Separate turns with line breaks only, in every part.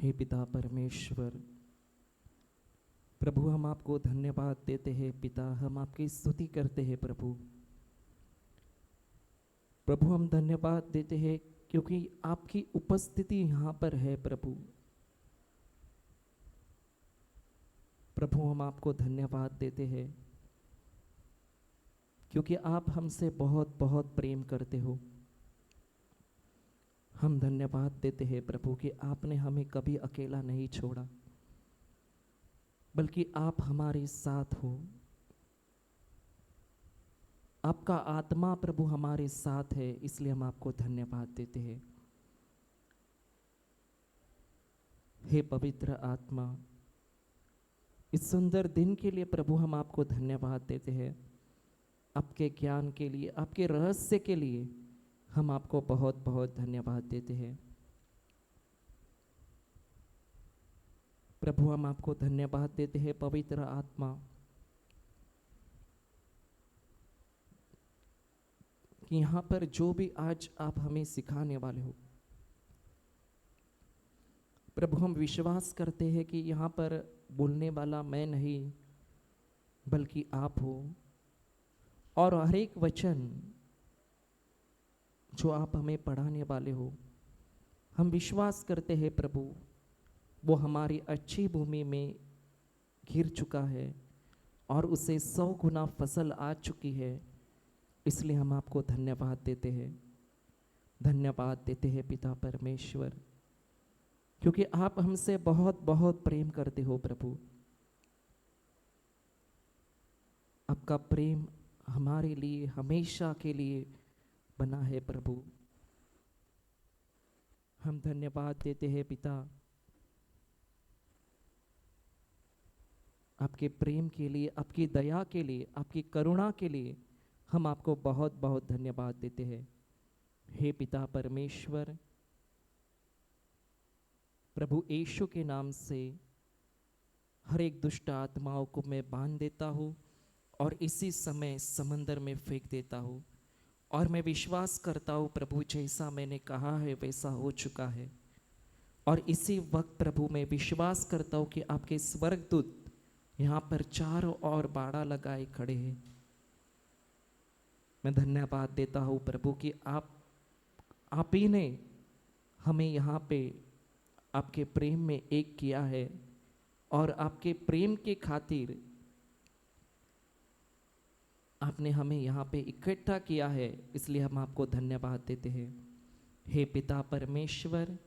हे पिता परमेश्वर, प्रभु हम आपको धन्यवाद देते हैं। पिता हम आपकी स्तुति करते हैं। प्रभु हम धन्यवाद देते हैं क्योंकि आपकी उपस्थिति यहाँ पर है। प्रभु हम आपको धन्यवाद देते हैं क्योंकि आप हमसे बहुत बहुत प्रेम करते हो। हम धन्यवाद देते हैं प्रभु कि आपने हमें कभी अकेला नहीं छोड़ा, बल्कि आप हमारे साथ हो। आपका आत्मा प्रभु हमारे साथ है, इसलिए हम आपको धन्यवाद देते हैं। हे पवित्र आत्मा, इस सुंदर दिन के लिए प्रभु हम आपको धन्यवाद देते हैं। आपके ज्ञान के लिए, आपके रहस्य के लिए हम आपको बहुत बहुत धन्यवाद देते हैं। प्रभु हम आपको धन्यवाद देते हैं पवित्र आत्मा कि यहाँ पर जो भी आज आप हमें सिखाने वाले हो, प्रभु हम विश्वास करते हैं कि यहाँ पर बोलने वाला मैं नहीं बल्कि आप हो। और हर एक वचन जो आप हमें पढ़ाने वाले हो, हम विश्वास करते हैं प्रभु वो हमारी अच्छी भूमि में गिर चुका है और उसे 100 गुना फसल आ चुकी है। इसलिए हम आपको धन्यवाद देते हैं। धन्यवाद देते हैं पिता परमेश्वर, क्योंकि आप हमसे बहुत बहुत प्रेम करते हो। प्रभु आपका प्रेम हमारे लिए हमेशा के लिए बना है। प्रभु हम धन्यवाद देते हैं पिता आपके प्रेम के लिए, आपकी दया के लिए, आपकी करुणा के लिए हम आपको बहुत बहुत धन्यवाद देते हैं। हे पिता परमेश्वर, प्रभु यीशु के नाम से हर एक दुष्ट आत्माओं को मैं बांध देता हूँ और इसी समय समंदर में फेंक देता हूँ। और मैं विश्वास करता हूँ प्रभु जैसा मैंने कहा है वैसा हो चुका है। और इसी वक्त प्रभु मैं विश्वास करता हूँ कि आपके स्वर्गदूत यहाँ पर चारों ओर बाड़ा लगाए खड़े हैं। मैं धन्यवाद देता हूँ प्रभु कि आप ही ने हमें यहाँ पे आपके प्रेम में एक किया है और आपके प्रेम के खातिर आपने हमें यहाँ पे इकट्ठा किया है। इसलिए हम आपको धन्यवाद देते हैं। हे पिता परमेश्वर,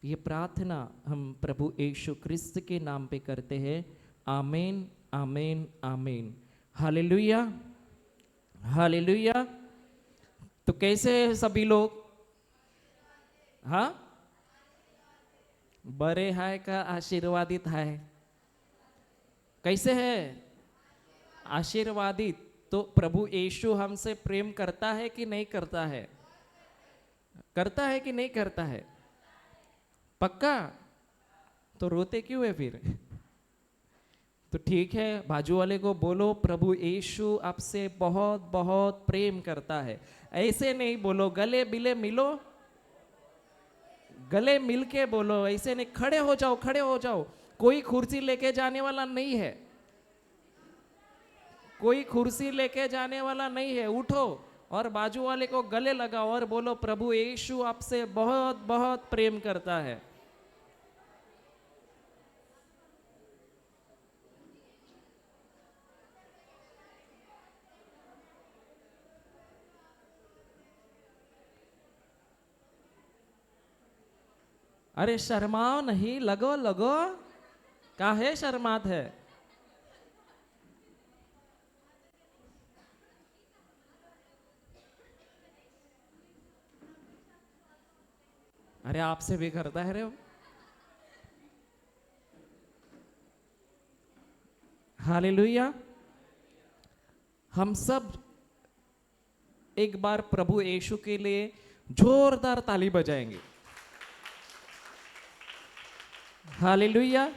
ये प्रार्थना हम प्रभु यीशु क्रिस्त के नाम पे करते हैं। आमीन, आमीन, आमीन। Hallelujah, hallelujah. तो कैसे हैं सभी लोग? हाँ, बड़े है का आशीर्वादित है? कैसे है? आशीर्वादित। तो प्रभु यीशु हमसे प्रेम करता है कि नहीं करता है? करता है कि नहीं करता है? पक्का? तो रोते क्यों है फिर? तो ठीक है, बाजू वाले को बोलो प्रभु यीशु आपसे बहुत बहुत प्रेम करता है। ऐसे नहीं बोलो, गले बिले मिलो, गले मिलके बोलो, ऐसे नहीं। खड़े हो जाओ, खड़े हो जाओ। कोई कुर्सी लेके जाने वाला नहीं है, कोई कुर्सी लेके जाने वाला नहीं है। उठो और बाजू वाले को गले लगाओ और बोलो प्रभु यीशु आपसे बहुत बहुत प्रेम करता है। अरे शर्माओ नहीं, लगो लगो, काहे शर्मात है? अरे आपसे भी करता है रे। हालेलुया। हम सब एक बार प्रभु यीशु के लिए जोरदार ताली बजाएंगे। हालेलुया।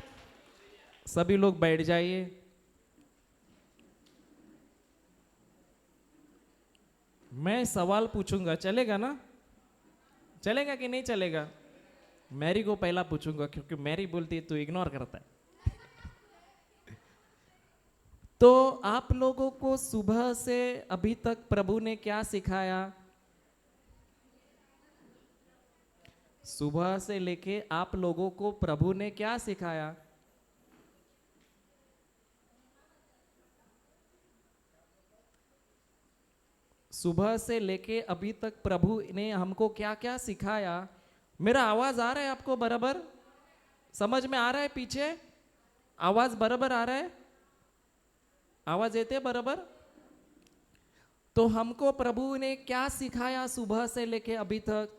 सभी लोग बैठ जाइए। मैं सवाल पूछूंगा, चलेगा ना? चलेगा कि नहीं चलेगा? मैरी को पहला पूछूंगा क्योंकि मैरी बोलती है तो इग्नोर करता है। तो आप लोगों को सुबह से अभी तक प्रभु ने क्या सिखाया? सुबह से लेके आप लोगों को प्रभु ने क्या सिखाया? सुबह से लेके अभी तक प्रभु ने हमको क्या क्या सिखाया? मेरा आवाज आ रहा है आपको बराबर? समझ में आ रहा है? पीछे आवाज बराबर आ रहा है? आवाज येते बराबर? तो हमको प्रभु ने क्या सिखाया सुबह से लेके अभी तक?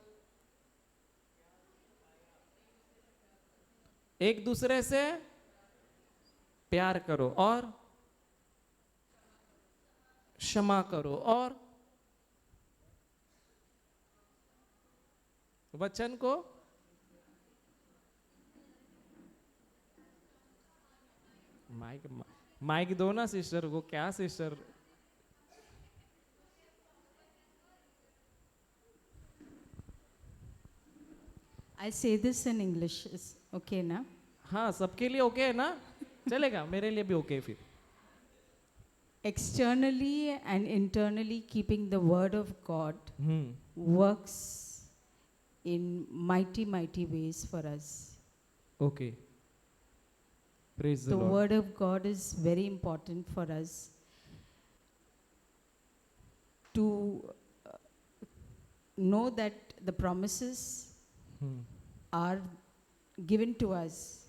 एक दूसरे से प्यार करो और क्षमा करो और वचन को माइक माइक दो ना सिस्टर को। क्या sister?
I say this in English. Is okay ना?
हाँ, सबके लिए ओके है ना? चलेगा, मेरे लिए भी ओके फिर।
Externally and internally keeping the word of God works in mighty ways for us.
Okay, praise the
The
Lord.
word of God is very important for us to know that the promises are given to us.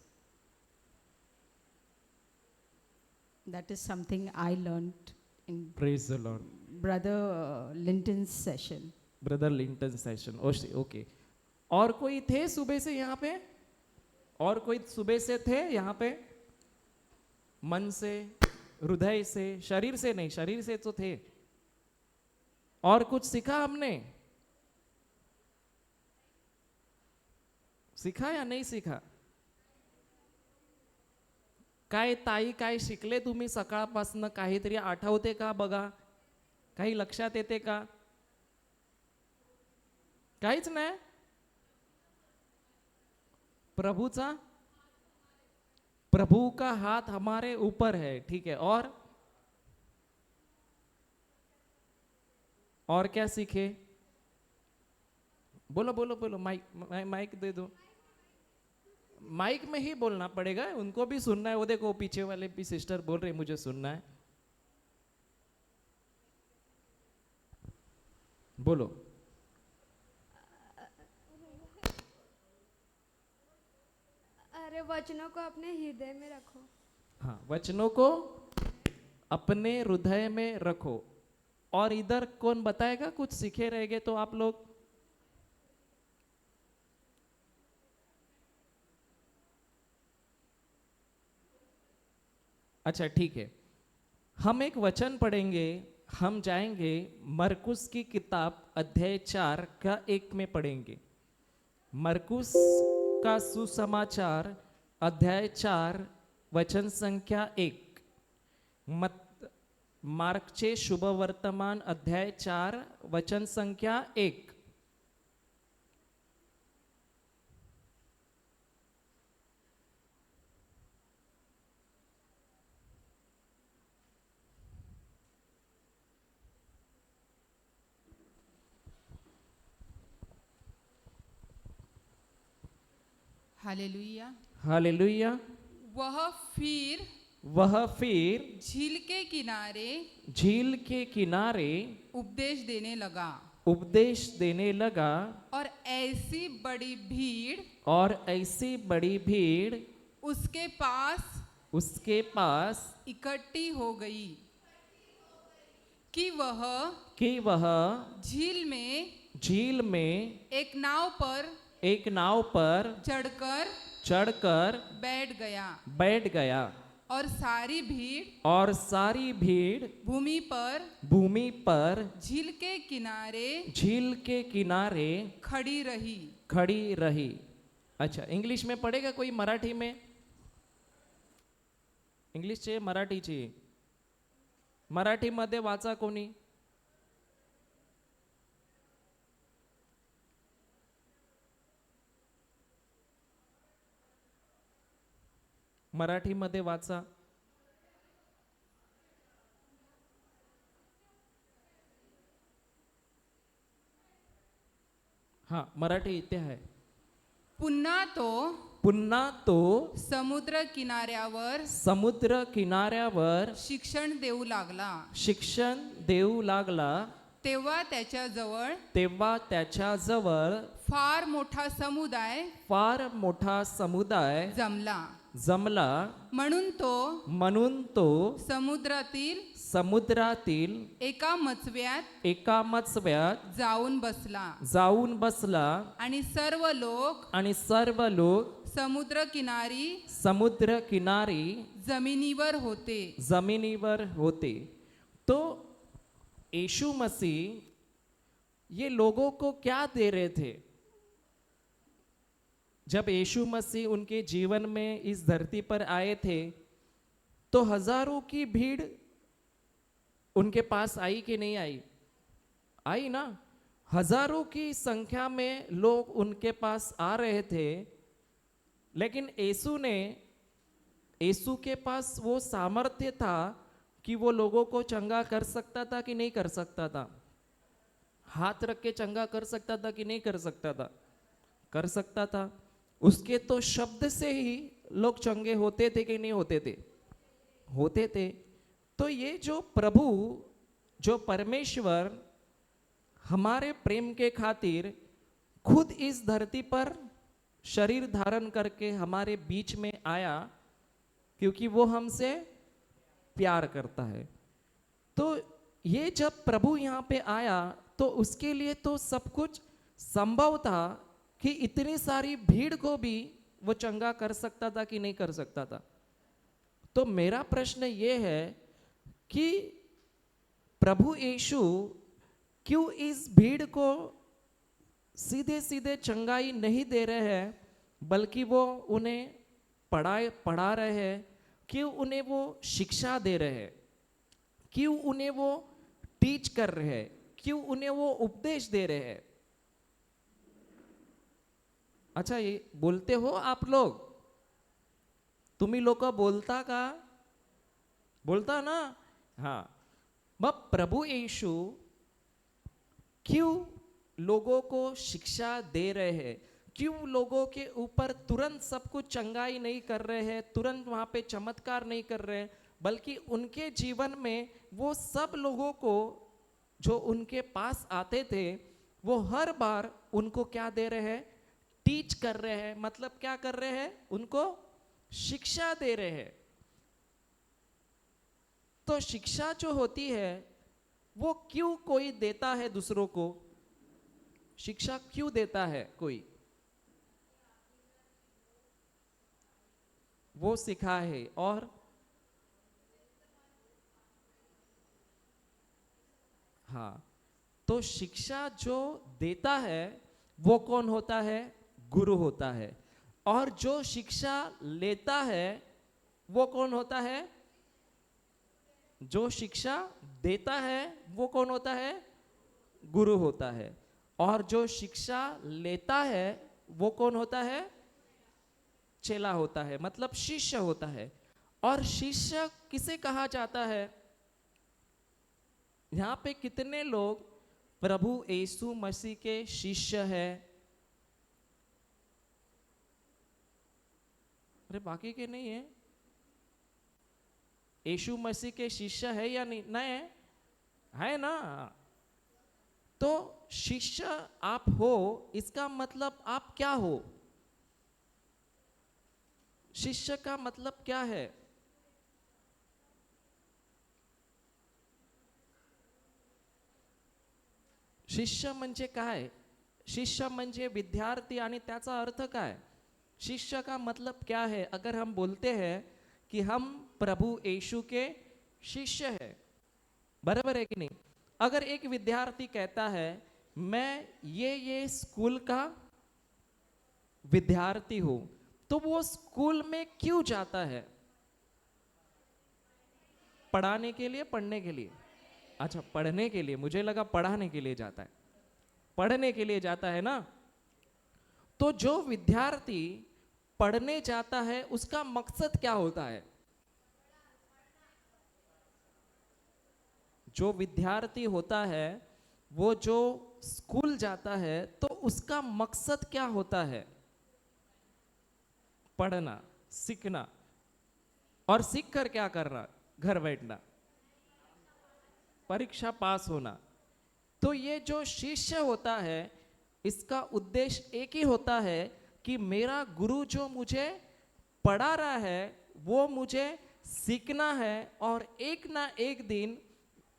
That is something I learned in
praise the Lord.
Brother Linton's session.
Brother Linton session. Okay, और कोई थे सुबह से यहाँ पे? और कोई सुबह से थे यहाँ पे? मन से, हृदय से, शरीर से नहीं, शरीर से तो थे। और कुछ सीखा हमने? सीखा या नहीं सीखा? काय ताई काय शिकले तुम्ही सकाळपासून? काहीतरी आठवते का बघा? काही लक्षात येते का? काहीच नाही? प्रभुचा, प्रभु का हाथ हमारे ऊपर है, ठीक है। और क्या सीखे? बोलो बोलो बोलो, माइक दे दो। माइक में ही बोलना पड़ेगा, उनको भी सुनना है। वो देखो पीछे वाले भी सिस्टर बोल रहे मुझे सुनना है। बोलो।
अरे वचनों को अपने हृदय में रखो।
हाँ, वचनों को अपने हृदय में रखो। और इधर कौन बताएगा? कुछ सीखे रहेंगे तो आप लोग। अच्छा ठीक है, हम एक वचन पढ़ेंगे। हम जाएंगे मरकुस की किताब अध्याय 4 का 1 में पढ़ेंगे। मरकुस का सुसमाचार अध्याय 4 वचन संख्या 1। मार्कचे शुभ वर्तमान अध्याय 4 वचन संख्या 1।
हालेलुया।
हालेलुया। वह फिर
झील के किनारे उपदेश देने लगा और ऐसी बड़ी भीड़ उसके पास इकट्ठी हो गई कि वह झील में एक नाव पर चढ़कर बैठ गया और सारी भीड़ भूमि पर झील के किनारे खड़ी रही। अच्छा, इंग्लिश में पढ़ेगा कोई? मराठी में? इंग्लिश चाहिए, मराठी चाहिए? मराठी मध्ये वाचा कोणी? मराठीमध्ये वाचा. हा, मराठी इथे आहे.
पुन्हा तो
समुद्र किनाऱ्यावर
शिक्षण देऊ लागला. तेव्हा त्याच्याजवळ फार मोठा समुदाय जमला. म्हणून तो समुद्रातील एका मचव्यात जाऊन बसला आणि सर्व लोक समुद्रकिनारी जमिनीवर होते. तो यीशु मसीह ये लोगों को क्या दे रहे थे? जब यीशु मसीह उनके जीवन में इस धरती पर आए थे तो हजारों की भीड़ उनके पास आई कि नहीं आई? आई ना. हजारों की संख्या में लोग उनके पास आ रहे थे, लेकिन यीशु के पास वो सामर्थ्य था कि वो लोगों को चंगा कर सकता था कि नहीं कर सकता था? हाथ रख के चंगा कर सकता था कि नहीं कर सकता था? कर सकता था. उसके तो शब्द से ही लोग चंगे होते थे कि नहीं होते थे? होते थे. तो ये जो प्रभु, जो परमेश्वर हमारे प्रेम के खातिर खुद इस धरती पर शरीर धारण करके हमारे बीच में आया, क्योंकि वो हमसे प्यार करता है. तो ये जब प्रभु यहाँ पे आया तो उसके लिए तो सब कुछ संभव था कि इतनी सारी भीड़ को भी वो चंगा कर सकता था कि नहीं कर सकता था. तो मेरा प्रश्न ये है कि प्रभु यीशु क्यों इस भीड़ को सीधे सीधे चंगाई नहीं दे रहे हैं, बल्कि वो उन्हें पढ़ा रहे हैं? क्यों उन्हें वो शिक्षा दे रहे हैं? क्यों उन्हें वो टीच कर रहे हैं? क्यों उन्हें वो उपदेश दे रहे हैं? अच्छा, ये बोलते हो आप लोग? तुम्ही लोक बोलता का? बोलता ना. हाँ. मग प्रभु यीशु क्यों लोगों को शिक्षा दे रहे हैं? क्यों लोगों के ऊपर तुरंत सब कुछ चंगाई नहीं कर रहे हैं, तुरंत वहां पे चमत्कार नहीं कर रहे हैं, बल्कि उनके जीवन में वो सब लोगों को जो उनके पास आते थे वो हर बार उनको क्या दे रहे हैं? टीच कर रहे हैं. मतलब क्या कर रहे हैं? उनको शिक्षा दे रहे हैं. तो शिक्षा जो होती है वो क्यों कोई देता है दूसरों को? शिक्षा क्यों देता है कोई? वो सिखा है. और हाँ, तो शिक्षा जो देता है वो कौन होता है? गुरु होता है. और जो शिक्षा लेता है वो कौन होता है? जो शिक्षा देता है वो कौन होता है? गुरु होता है. और जो शिक्षा लेता है वो कौन होता है? चेला होता है, मतलब शिष्य होता है. और शिष्य किसे कहा जाता है? यहाँ पे कितने लोग प्रभु यीशु मसीह के शिष्य हैं? अरे बाकी के नहीं है. यीशु मसीह के शिष्य है या नहीं? नहीं है ना. तो शिष्य आप हो, इसका मतलब आप क्या हो? शिष्य का मतलब क्या है? शिष्य म्हणजे काय? शिष्य म्हणजे विद्यार्थी. आणि त्याचा अर्थ काय? शिष्य का मतलब क्या है? अगर हम बोलते हैं कि हम प्रभु यीशु के शिष्य हैं, बराबर है कि नहीं? अगर एक विद्यार्थी कहता है मैं ये स्कूल का विद्यार्थी हूं, तो वो स्कूल में क्यों जाता है? पढ़ाने के लिए, पढ़ने के लिए? अच्छा, पढ़ने के लिए. मुझे लगा पढ़ाने के लिए जाता है. पढ़ने के लिए जाता है ना. तो जो विद्यार्थी पढ़ने जाता है उसका मकसद क्या होता है? जो विद्यार्थी होता है वो जो स्कूल जाता है तो उसका मकसद क्या होता है? पढ़ना, सीखना, और सीख कर क्या करना? घर बैठना, परीक्षा पास होना। तो ये जो शिष्य होता है इसका उद्देश्य एक ही होता है कि मेरा गुरु जो मुझे पढ़ा रहा है वो मुझे सीखना है, और एक ना एक दिन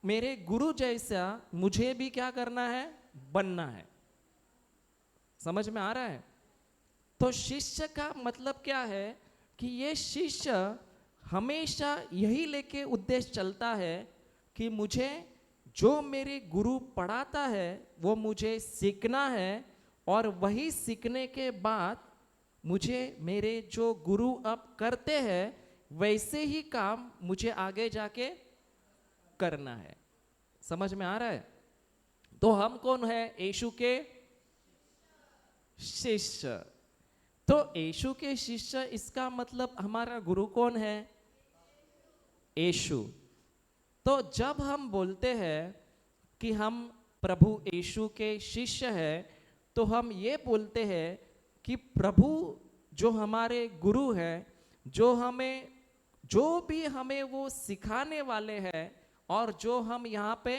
मेरे गुरु जैसा मुझे भी क्या करना है? बनना है। समझ में आ रहा है? तो शिष्य का मतलब क्या है कि ये शिष्य हमेशा यही लेके उद्देश्य चलता है कि मुझे जो मेरे गुरु पढ़ाता है वो मुझे सीखना है, और वही सीखने के बाद मुझे मेरे जो गुरु अब करते हैं वैसे ही काम मुझे आगे जाके करना है। समझ में आ रहा है? तो हम कौन है? यीशु के शिष्य। तो यीशु के शिष्य इसका मतलब हमारा गुरु कौन है? यीशु। तो जब हम बोलते हैं कि हम प्रभु यीशु के शिष्य हैं तो हम ये बोलते हैं कि प्रभु जो हमारे गुरु हैं, जो भी हमें वो सिखाने वाले हैं और जो हम यहाँ पे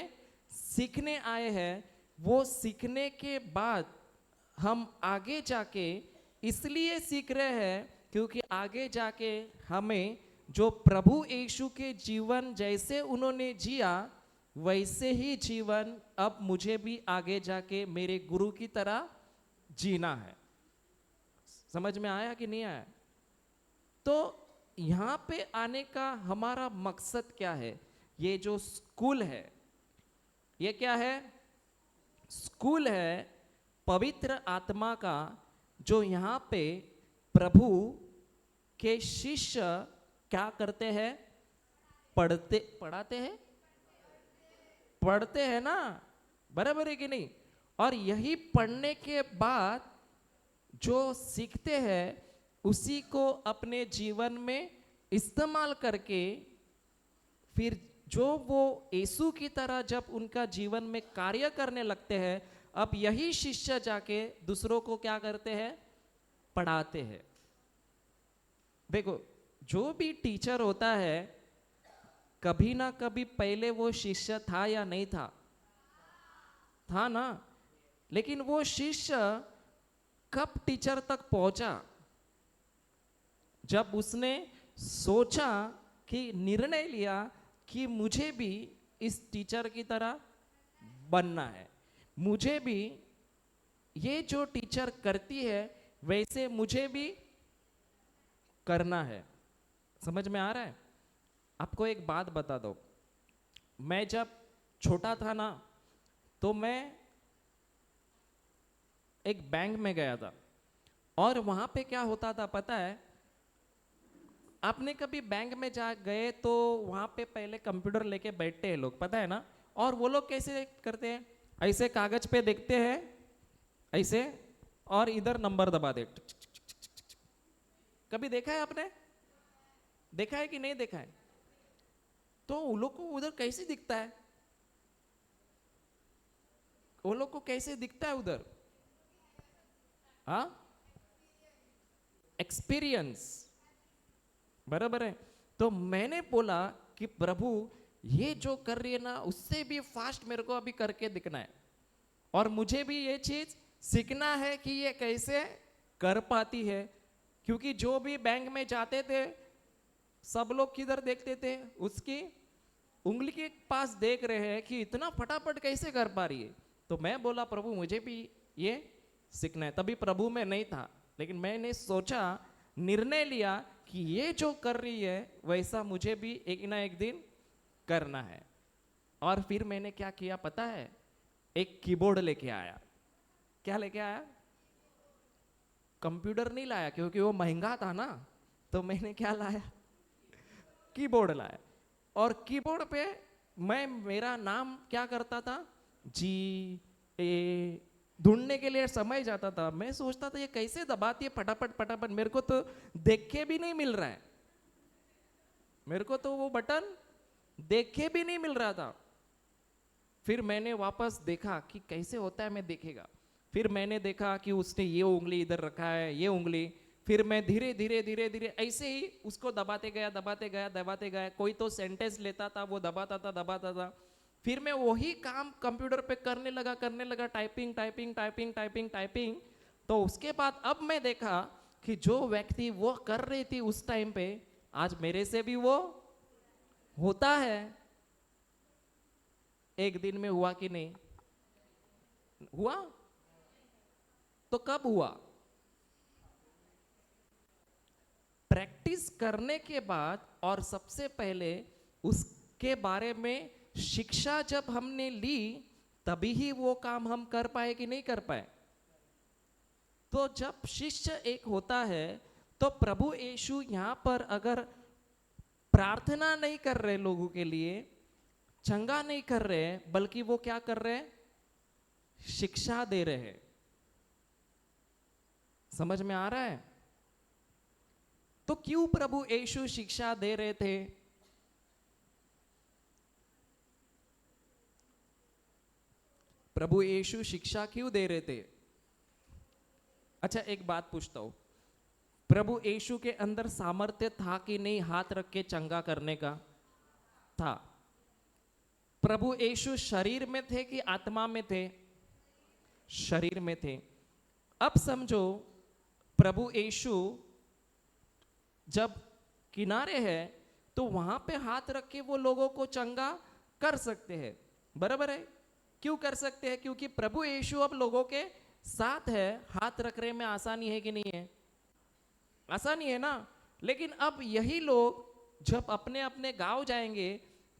सीखने आए हैं, वो सीखने के बाद हम आगे जाके इसलिए सीख रहे हैं क्योंकि आगे जाके हमें जो प्रभु यीशु के जीवन जैसे उन्होंने जिया वैसे ही जीवन अब मुझे भी आगे जाके मेरे गुरु की तरह जीना है। समझ में आया कि नहीं आया? तो यहाँ पे आने का हमारा मकसद क्या है? ये जो स्कूल है ये क्या है? स्कूल है पवित्र आत्मा का, जो यहाँ पे प्रभु के शिष्य क्या करते हैं? पढ़ते हैं ना, बराबर है कि नहीं? और यही पढ़ने के बाद जो सीखते हैं उसी को अपने जीवन में इस्तेमाल करके फिर जो वो यीशु की तरह जब उनका जीवन में कार्य करने लगते हैं, अब यही शिष्य जाके दूसरों को क्या करते हैं? पढ़ाते हैं। देखो, जो भी टीचर होता है कभी ना कभी पहले वो शिष्य था या नहीं था? था ना। लेकिन वो शिष्य कब टीचर तक पहुंचा? जब उसने सोचा कि निर्णय लिया कि मुझे भी इस टीचर की तरह बनना है, मुझे भी ये जो टीचर करती है वैसे मुझे भी करना है। समझ में आ रहा है? आपको एक बात बता दो, मैं जब छोटा था ना तो मैं एक बैंक में गया था, और वहां पे क्या होता था पता है? आपने कभी बैंक में जा गए तो वहां पे पहले कंप्यूटर लेके बैठते हैं लोग, पता है ना? और वो लोग कैसे करते हैं? ऐसे कागज पे देखते हैं ऐसे, और इधर नंबर दबा दे। कभी देखा है आपने? देखा है कि नहीं देखा है? तो उन लोग को उधर कैसे दिखता है? वो लोग को कैसे दिखता है उधर? हाँ, एक्सपीरियंस, बराबर है। तो मैंने बोला कि प्रभु ये जो कर रही है ना उससे भी फास्ट मेरे को अभी करके दिखना है, और मुझे भी ये चीज सीखना है कि ये कैसे कर पाती है। क्योंकि जो भी बैंक में जाते थे सब लोग किधर देखते थे? उसकी उंगली के पास देख रहे हैं कि इतना फटाफट कैसे कर पा रही है। तो मैं बोला प्रभु मुझे भी ये सीखना है। तभी प्रभु में नहीं था, लेकिन मैंने सोचा, निर्णय लिया कि ये जो कर रही है वैसा मुझे भी एक ना एक दिन करना है। और फिर मैंने क्या किया पता है? एक कीबोर्ड लेके आया। क्या लेके आया? कंप्यूटर नहीं लाया क्योंकि वो महंगा था ना, तो मैंने क्या लाया? कीबोर्ड लाया। और कीबोर्ड पे मैं मेरा नाम क्या करता था? GA ढूंढने के लिए समय जाता था। मैं सोचता था ये कैसे दबाती है फटाफट फटाफट, मेरे को तो देख के भी नहीं मिल रहा है, मेरे को तो वो बटन देख के भी नहीं मिल रहा था। फिर मैंने वापस देखा कि कैसे होता है, मैं देखेगा। फिर मैंने देखा कि उसने ये उंगली इधर रखा है, ये उंगली। फिर मैं धीरे धीरे धीरे धीरे ऐसे ही उसको दबाते गया दबाते गया दबाते गया। कोई तो सेंटेंस लेता था, वो दबाता था दबाता था। फिर मैं वही काम कंप्यूटर पे करने लगा, typing typing typing typing typing. तो उसके बाद अब मैं देखा कि जो व्यक्ति वो कर रही थी उस टाइम पे, आज मेरे से भी वो होता है। एक दिन में हुआ कि नहीं हुआ? तो कब हुआ? प्रैक्टिस करने के बाद, और सबसे पहले उसके बारे में शिक्षा जब हमने ली, तभी ही वो काम हम कर पाए कि नहीं कर पाए। तो जब शिष्य एक होता है, तो प्रभु यीशु यहां पर अगर प्रार्थना नहीं कर रहे लोगों के लिए, चंगा नहीं कर रहे, बल्कि वो क्या कर रहे हैं? शिक्षा दे रहे हैं। समझ में आ रहा है? तो क्यों प्रभु यीशु शिक्षा दे रहे थे? प्रभु यीशु शिक्षा क्यों दे रहे थे? अच्छा, एक बात पूछता हूं, प्रभु यीशु के अंदर सामर्थ्य था कि नहीं हाथ रख के चंगा करने का? था। प्रभु यीशु शरीर में थे कि आत्मा में थे? शरीर में थे। अब समझो, प्रभु यीशु जब किनारे है तो वहां पे हाथ रख के वो लोगों को चंगा कर सकते हैं, बराबर है? क्यों कर सकते हैं? क्योंकि प्रभु यीशु अब लोगों के साथ है। हाथ रखने में आसानी है कि नहीं है? आसानी है ना। लेकिन अब यही लोग जब अपने अपने गांव जाएंगे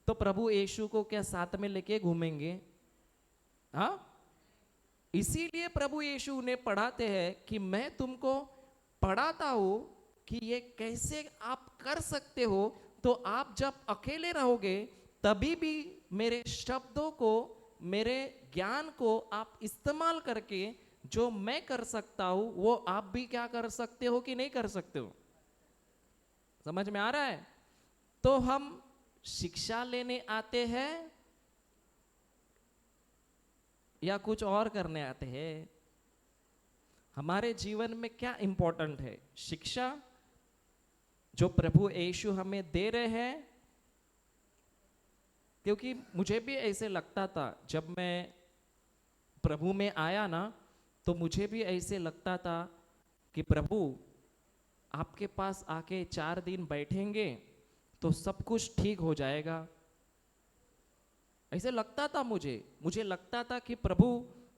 तो प्रभु यीशु को क्या साथ में लेके घूमेंगे? हाँ, इसीलिए प्रभु यीशु उन्हें पढ़ाते हैं कि मैं तुमको पढ़ाता हूं कि ये कैसे आप कर सकते हो। तो आप जब अकेले रहोगे तभी भी मेरे शब्दों को, मेरे ज्ञान को आप इस्तेमाल करके जो मैं कर सकता हूं वो आप भी क्या कर सकते हो कि नहीं कर सकते हो? समझ में आ रहा है? तो हम शिक्षा लेने आते हैं या कुछ और करने आते हैं? हमारे जीवन में क्या इंपॉर्टेंट है? शिक्षा जो प्रभु यीशु हमें दे रहे हैं। क्योंकि मुझे भी ऐसे लगता था, जब मैं प्रभु में आया ना, तो मुझे भी ऐसे लगता था कि प्रभु आपके पास आके 4 दिन बैठेंगे तो सब कुछ ठीक हो जाएगा। ऐसे लगता था मुझे लगता था कि प्रभु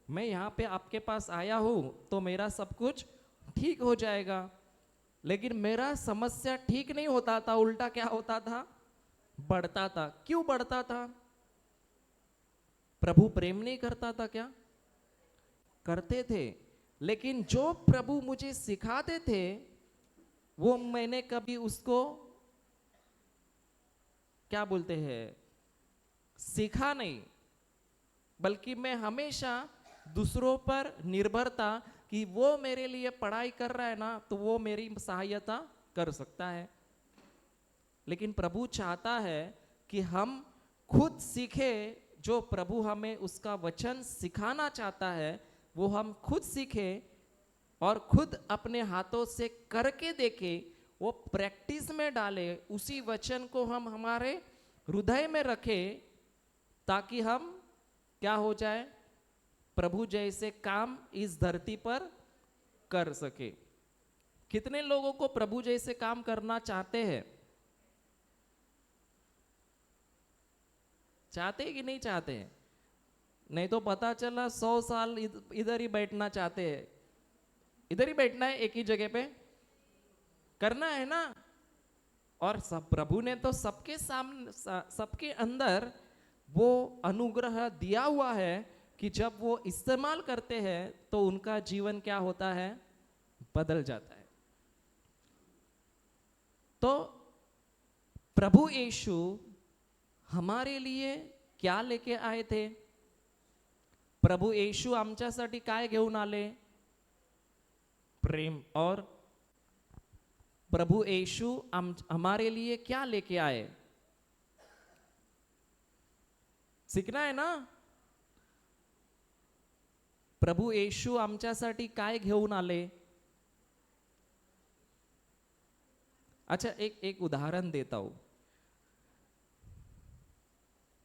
मैं यहाँ पे आपके पास आया हूँ तो मेरा सब कुछ ठीक हो जाएगा। लेकिन मेरा समस्या ठीक नहीं होता था, उल्टा क्या होता था? बढ़ता था। क्यों बढ़ता था? प्रभु प्रेम नहीं करता था क्या? करते थे। लेकिन जो प्रभु मुझे सिखाते थे वो मैंने कभी उसको क्या बोलते हैं, सीखा नहीं, बल्कि मैं हमेशा दूसरों पर निर्भर था कि वो मेरे लिए पढ़ाई कर रहा है ना, तो वो मेरी सहायता कर सकता है। लेकिन प्रभु चाहता है कि हम खुद सीखे। जो प्रभु हमें उसका वचन सिखाना चाहता है वो हम खुद सीखे और खुद अपने हाथों से करके देखे, वो प्रैक्टिस में डाले, उसी वचन को हम हमारे हृदय में रखें, ताकि हम क्या हो जाए? प्रभु जैसे काम इस धरती पर कर सके। कितने लोगों को प्रभु जैसे काम करना चाहते हैं? चाहते हैं कि नहीं चाहते हैं? नहीं तो पता चला 100 साल इधर ही बैठना चाहते हैं। इधर ही बैठना है, एक ही जगह पे करना है ना। और सब प्रभु ने तो सबके सामने, सबके अंदर वो अनुग्रह दिया हुआ है कि जब वो इस्तेमाल करते हैं तो उनका जीवन क्या होता है? बदल जाता है। तो प्रभु यीशु हमारे लिए क्या लेके आए थे? प्रभू येशू आमच्यासाठी काय घेऊन आले? प्रेम। और प्रभु येशू हमारे लिए क्या लेके आए? सीखना है ना। प्रभु येशू आमच्यासाठी काय घेऊन आले? अच्छा, एक उदाहरण देता हूं।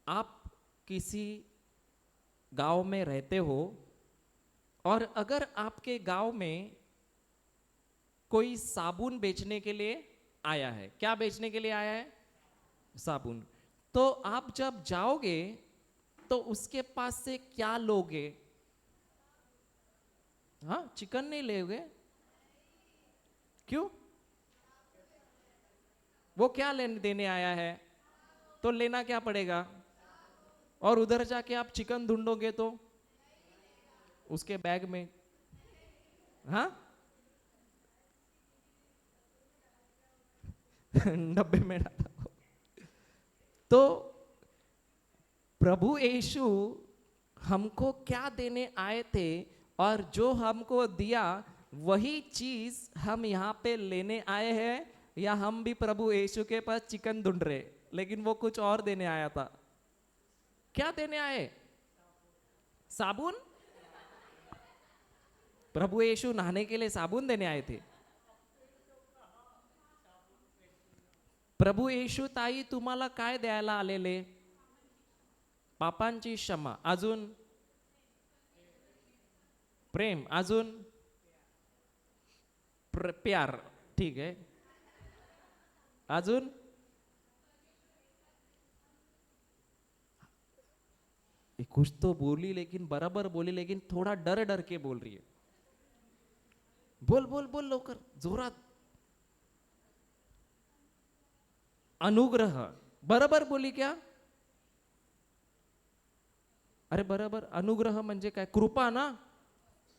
आप किसी गांव में रहते हो और अगर आपके गांव में कोई साबुन बेचने के लिए आया है, क्या बेचने के लिए आया है? साबुन। तो आप जब जाओगे तो उसके पास से क्या लोगे? हाँ, चिकन नहीं लोगे। क्यों? वो क्या लेने देने आया है, तो लेना क्या पड़ेगा? और उधर जाके आप चिकन ढूंढोगे तो उसके बैग में, हाँ, डब्बे में डाला हो। तो प्रभु येशू हमको क्या देने आए थे, और जो हमको दिया वही चीज हम यहाँ पे लेने आए हैं, या हम भी प्रभु येशू के पास चिकन ढूंढ रहे, लेकिन वो कुछ और देने आया था? क्या देने आए? साबुन? प्रभु येशू नहाने के लिए साबुन देने आए थे? प्रभु येशू ताई तुम्हाला काय द्यायला आलेले? पापांची क्षमा, अजून प्रेम, अजून प्यार, ठीक है, अजून कुछ तो बोली, लेकिन बराबर बोली, लेकिन थोड़ा डर डर के बोल रही है। बोल बोल बोल लवकर, जोरात। अनुग्रह, बरोबर बोली क्या? अरे बरोबर, अनुग्रह म्हणजे काय? कृपा ना,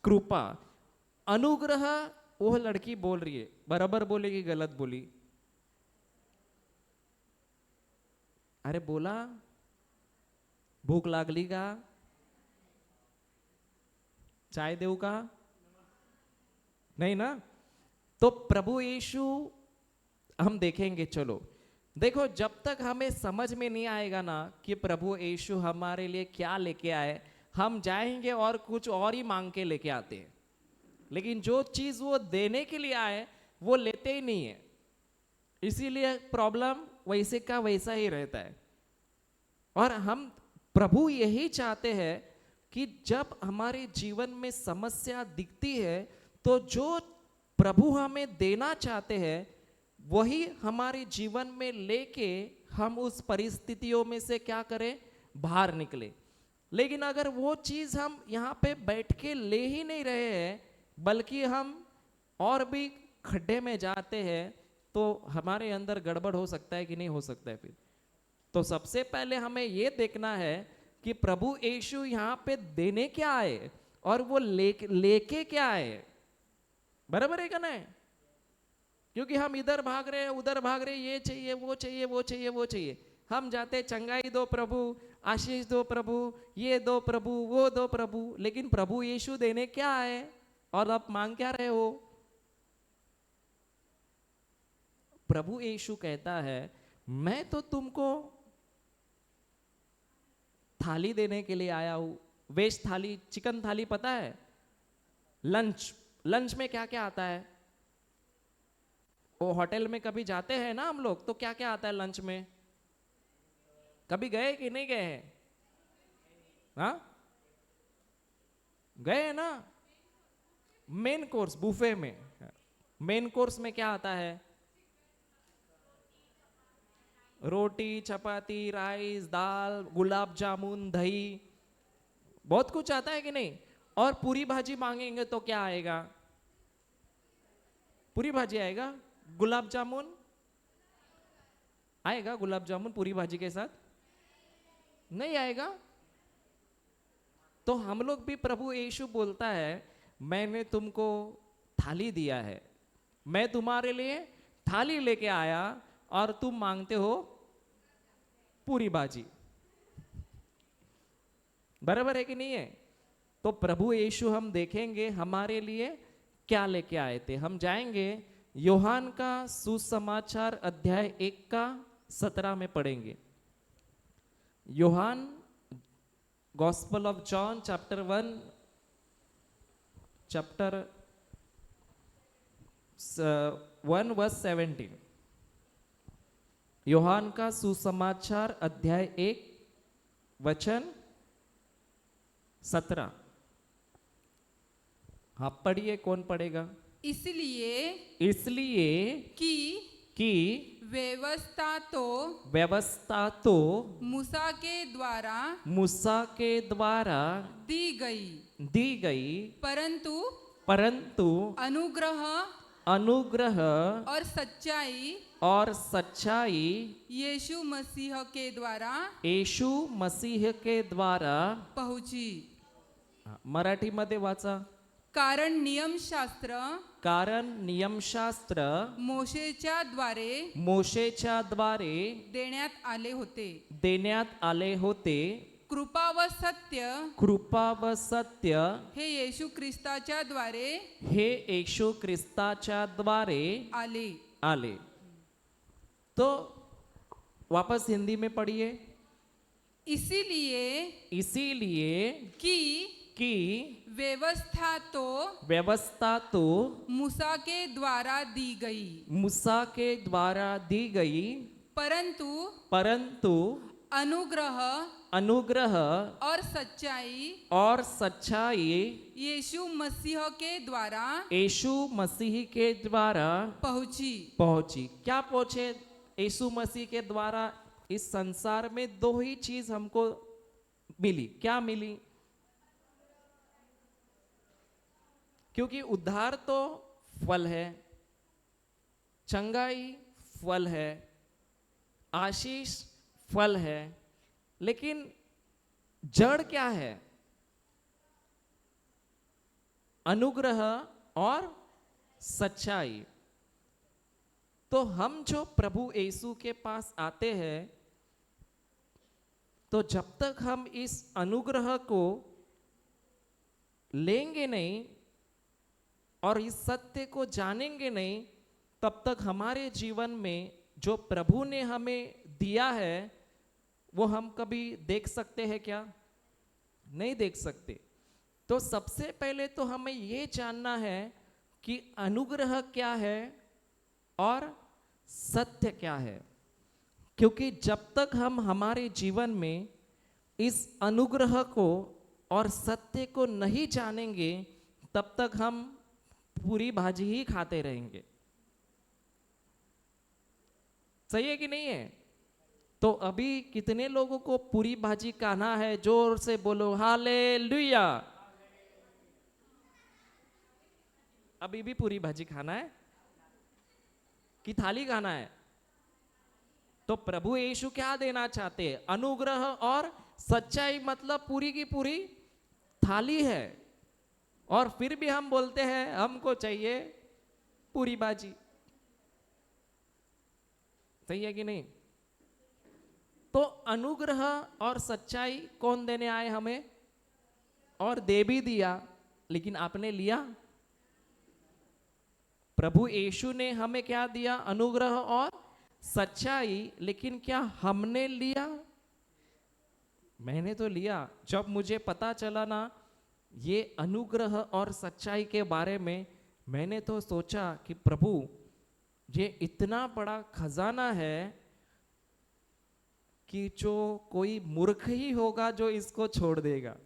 कृपा। अनुग्रह वो लड़की बोल रही है, बराबर बोली कि गलत बोली? अरे बोला, भूक लागली का? चाय देऊ का? नहीं ना। तो प्रभु यीशु हम देखेंगे। चलो देखो, जब तक हमें समझ में नहीं आएगा ना कि प्रभु यीशु हमारे लिए क्या लेके आए, हम जाएंगे और कुछ और ही मांग के लेके आते हैं। लेकिन जो चीज वो देने के लिए आए वो लेते ही नहीं है, इसीलिए प्रॉब्लम वैसे का वैसा ही रहता है। और हम प्रभु यही चाहते हैं कि जब हमारे जीवन में समस्या दिखती है तो जो प्रभु हमें देना चाहते हैं वही हमारे जीवन में लेके हम उस परिस्थितियों में से क्या करें? बाहर निकले। लेकिन अगर वो चीज हम यहाँ पे बैठ के ले ही नहीं रहे हैं, बल्कि हम और भी खड्डे में जाते हैं, तो हमारे अंदर गड़बड़ हो सकता है कि नहीं हो सकता है? फिर तो सबसे पहले हमें ये देखना है कि प्रभु यीशु यहाँ पे देने क्या आए और वो लेके क्या आए। बराबर है क्या नहीं? क्योंकि हम इधर भाग रहे हैं, उधर भाग रहे, ये चाहिए, वो चाहिए, वो चाहिए, वो चाहिए। हम जाते चंगाई दो प्रभु, आशीष दो प्रभु, ये दो प्रभु, वो दो प्रभु, लेकिन प्रभु यीशु देने क्या आए और आप मांग क्या रहे हो? प्रभु यीशु कहता है, मैं तो तुमको थाली देने के लिए आया हूं। वेज थाली, चिकन थाली, पता है? लंच, लंच में क्या क्या आता है? वो होटल में कभी जाते हैं ना हम लोग, तो क्या क्या आता है लंच में? कभी गए कि नहीं गए हैं? हाँ, गए हैं ना। मेन कोर्स बुफे में, मेन कोर्स में क्या आता है? रोटी, चपाती, राइस, दाल, गुलाब जामुन, दही, बहुत कुछ आता है कि नहीं? और पूरी भाजी मांगेंगे तो क्या आएगा? पूरी भाजी आएगा। गुलाब जामुन आएगा? गुलाब जामुन पूरी भाजी के साथ नहीं आएगा। तो हम लोग भी, प्रभु यीशु बोलता है, मैंने तुमको थाली दिया है, मैं तुम्हारे लिए थाली लेके आया और तुम मांगते हो पूरी भाजी। बराबर है कि नहीं है? तो प्रभु यीशु हम देखेंगे हमारे लिए क्या लेके आए थे। हम जाएंगे योहान का सुसमाचार अध्याय 1 का 17 में पढ़ेंगे। योहान gospel of John chapter 1 chapter 1 verse 17। योहान का सुसमाचार अध्याय 1 वचन 17। हाँ पढ़िए, कौन पढ़ेगा? इसलिए कि व्यवस्था तो
मूसा के द्वारा
मूसा के द्वारा
दी गई,
परंतु अनुग्रह
और सच्चाई
यीशु
यीशु मसीह के द्वारा
पहुंची।
पहुंची।
मराठीमध्ये वाचा।
कारण
नियमशास्त्र
मोशेच्या द्वारे
देण्यात आले होते।
कृपा व सत्य
हे
येशू
ख्रिस्ताच्या द्वारे आले। तो वापस हिंदी में पढ़िए। इसीलिए कि व्यवस्था तो
मूसा के द्वारा दी गई,
परंतु अनुग्रह
और सच्चाई
यीशु मसीह के द्वारा पहुंची। क्या पहुंचे? यीशु मसीह के द्वारा इस संसार में दो ही चीज हमको मिली। क्या मिली? क्योंकि उद्धार तो फल है, चंगाई फल है, आशीष फल है, लेकिन जड़ क्या है? अनुग्रह और सच्चाई। तो हम जो प्रभु यीशु के पास आते हैं, तो जब तक हम इस अनुग्रह को लेंगे नहीं और इस सत्य को जानेंगे नहीं, तब तक हमारे जीवन में जो प्रभु ने हमें दिया है वो हम कभी देख सकते हैं क्या? नहीं देख सकते। तो सबसे पहले तो हमें ये जानना है कि अनुग्रह क्या है और सत्य क्या है। क्योंकि जब तक हम हमारे जीवन में इस अनुग्रह को और सत्य को नहीं जानेंगे, तब तक हम पूरी भाजी ही खाते रहेंगे। सही है कि नहीं है? तो अभी कितने लोगों को पूरी भाजी खाना है? जोर से बोलो हालेलुया। अभी भी पूरी भाजी खाना है कि थाली खाना है? तो प्रभु यीशु क्या देना चाहते हैं? अनुग्रह और सच्चाई, मतलब पूरी की पूरी थाली है। और फिर भी हम बोलते हैं हमको चाहिए पूरी भाजी। सही है कि नहीं? तो अनुग्रह और सच्चाई कौन देने आए हमें? और दे भी दिया, लेकिन आपने लिया? प्रभु यीशु ने हमें क्या दिया? अनुग्रह और सच्चाई, लेकिन क्या हमने लिया? मैंने तो लिया। जब मुझे पता चला ना ये अनुग्रह और सच्चाई के बारे में, मैंने तो सोचा कि प्रभु ये इतना बड़ा खजाना है कि जो कोई मूर्ख ही होगा जो इसको छोड़ देगा।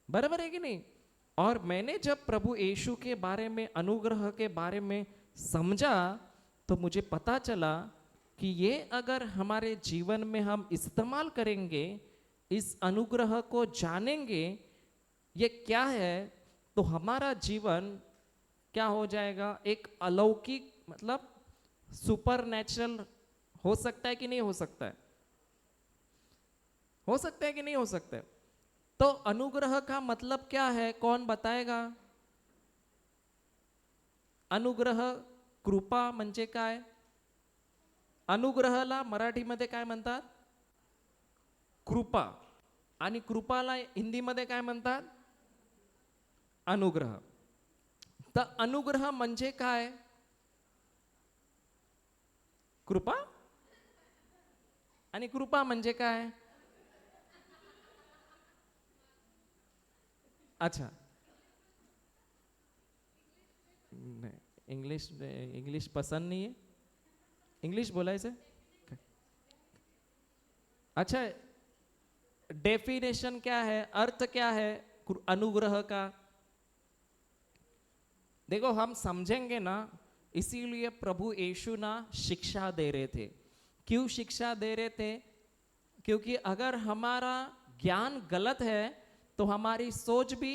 बराबर है कि नहीं? और मैंने जब प्रभु यीशु के बारे में, अनुग्रह के बारे में समझा, तो मुझे पता चला कि ये अगर हमारे जीवन में हम इस्तेमाल करेंगे, इस अनुग्रह को जानेंगे ये क्या है, तो हमारा जीवन क्या हो जाएगा? एक अलौकिक, मतलब सुपरनैचुरल हो सकता है कि नहीं हो सकता है? हो सकता है कि नहीं हो सकता है? तो अनुग्रह का मतलब क्या है? कौन बताएगा? अनुग्रह, कृपा म्हणजे काय? अनुग्रहाला मराठीमध्ये काय म्हणतात? कृपा। आणि कृपाला हिंदीमध्ये काय म्हणतात? अनुग्रह. तर अनुग्रह म्हणजे काय? कृपा. आणि कृपा म्हणजे काय? अच्छा, नहीं, इंग्लिश पसंद नहीं है. इंग्लिश बोलायचं. अच्छा, डेफिनेशन क्या है, अर्थ क्या है अनुग्रह का? देखो हम समझेंगे ना, इसीलिए प्रभु यीशु ना शिक्षा दे रहे थे. क्यों शिक्षा दे रहे थे? क्योंकि अगर हमारा ज्ञान गलत है तो हमारी सोच भी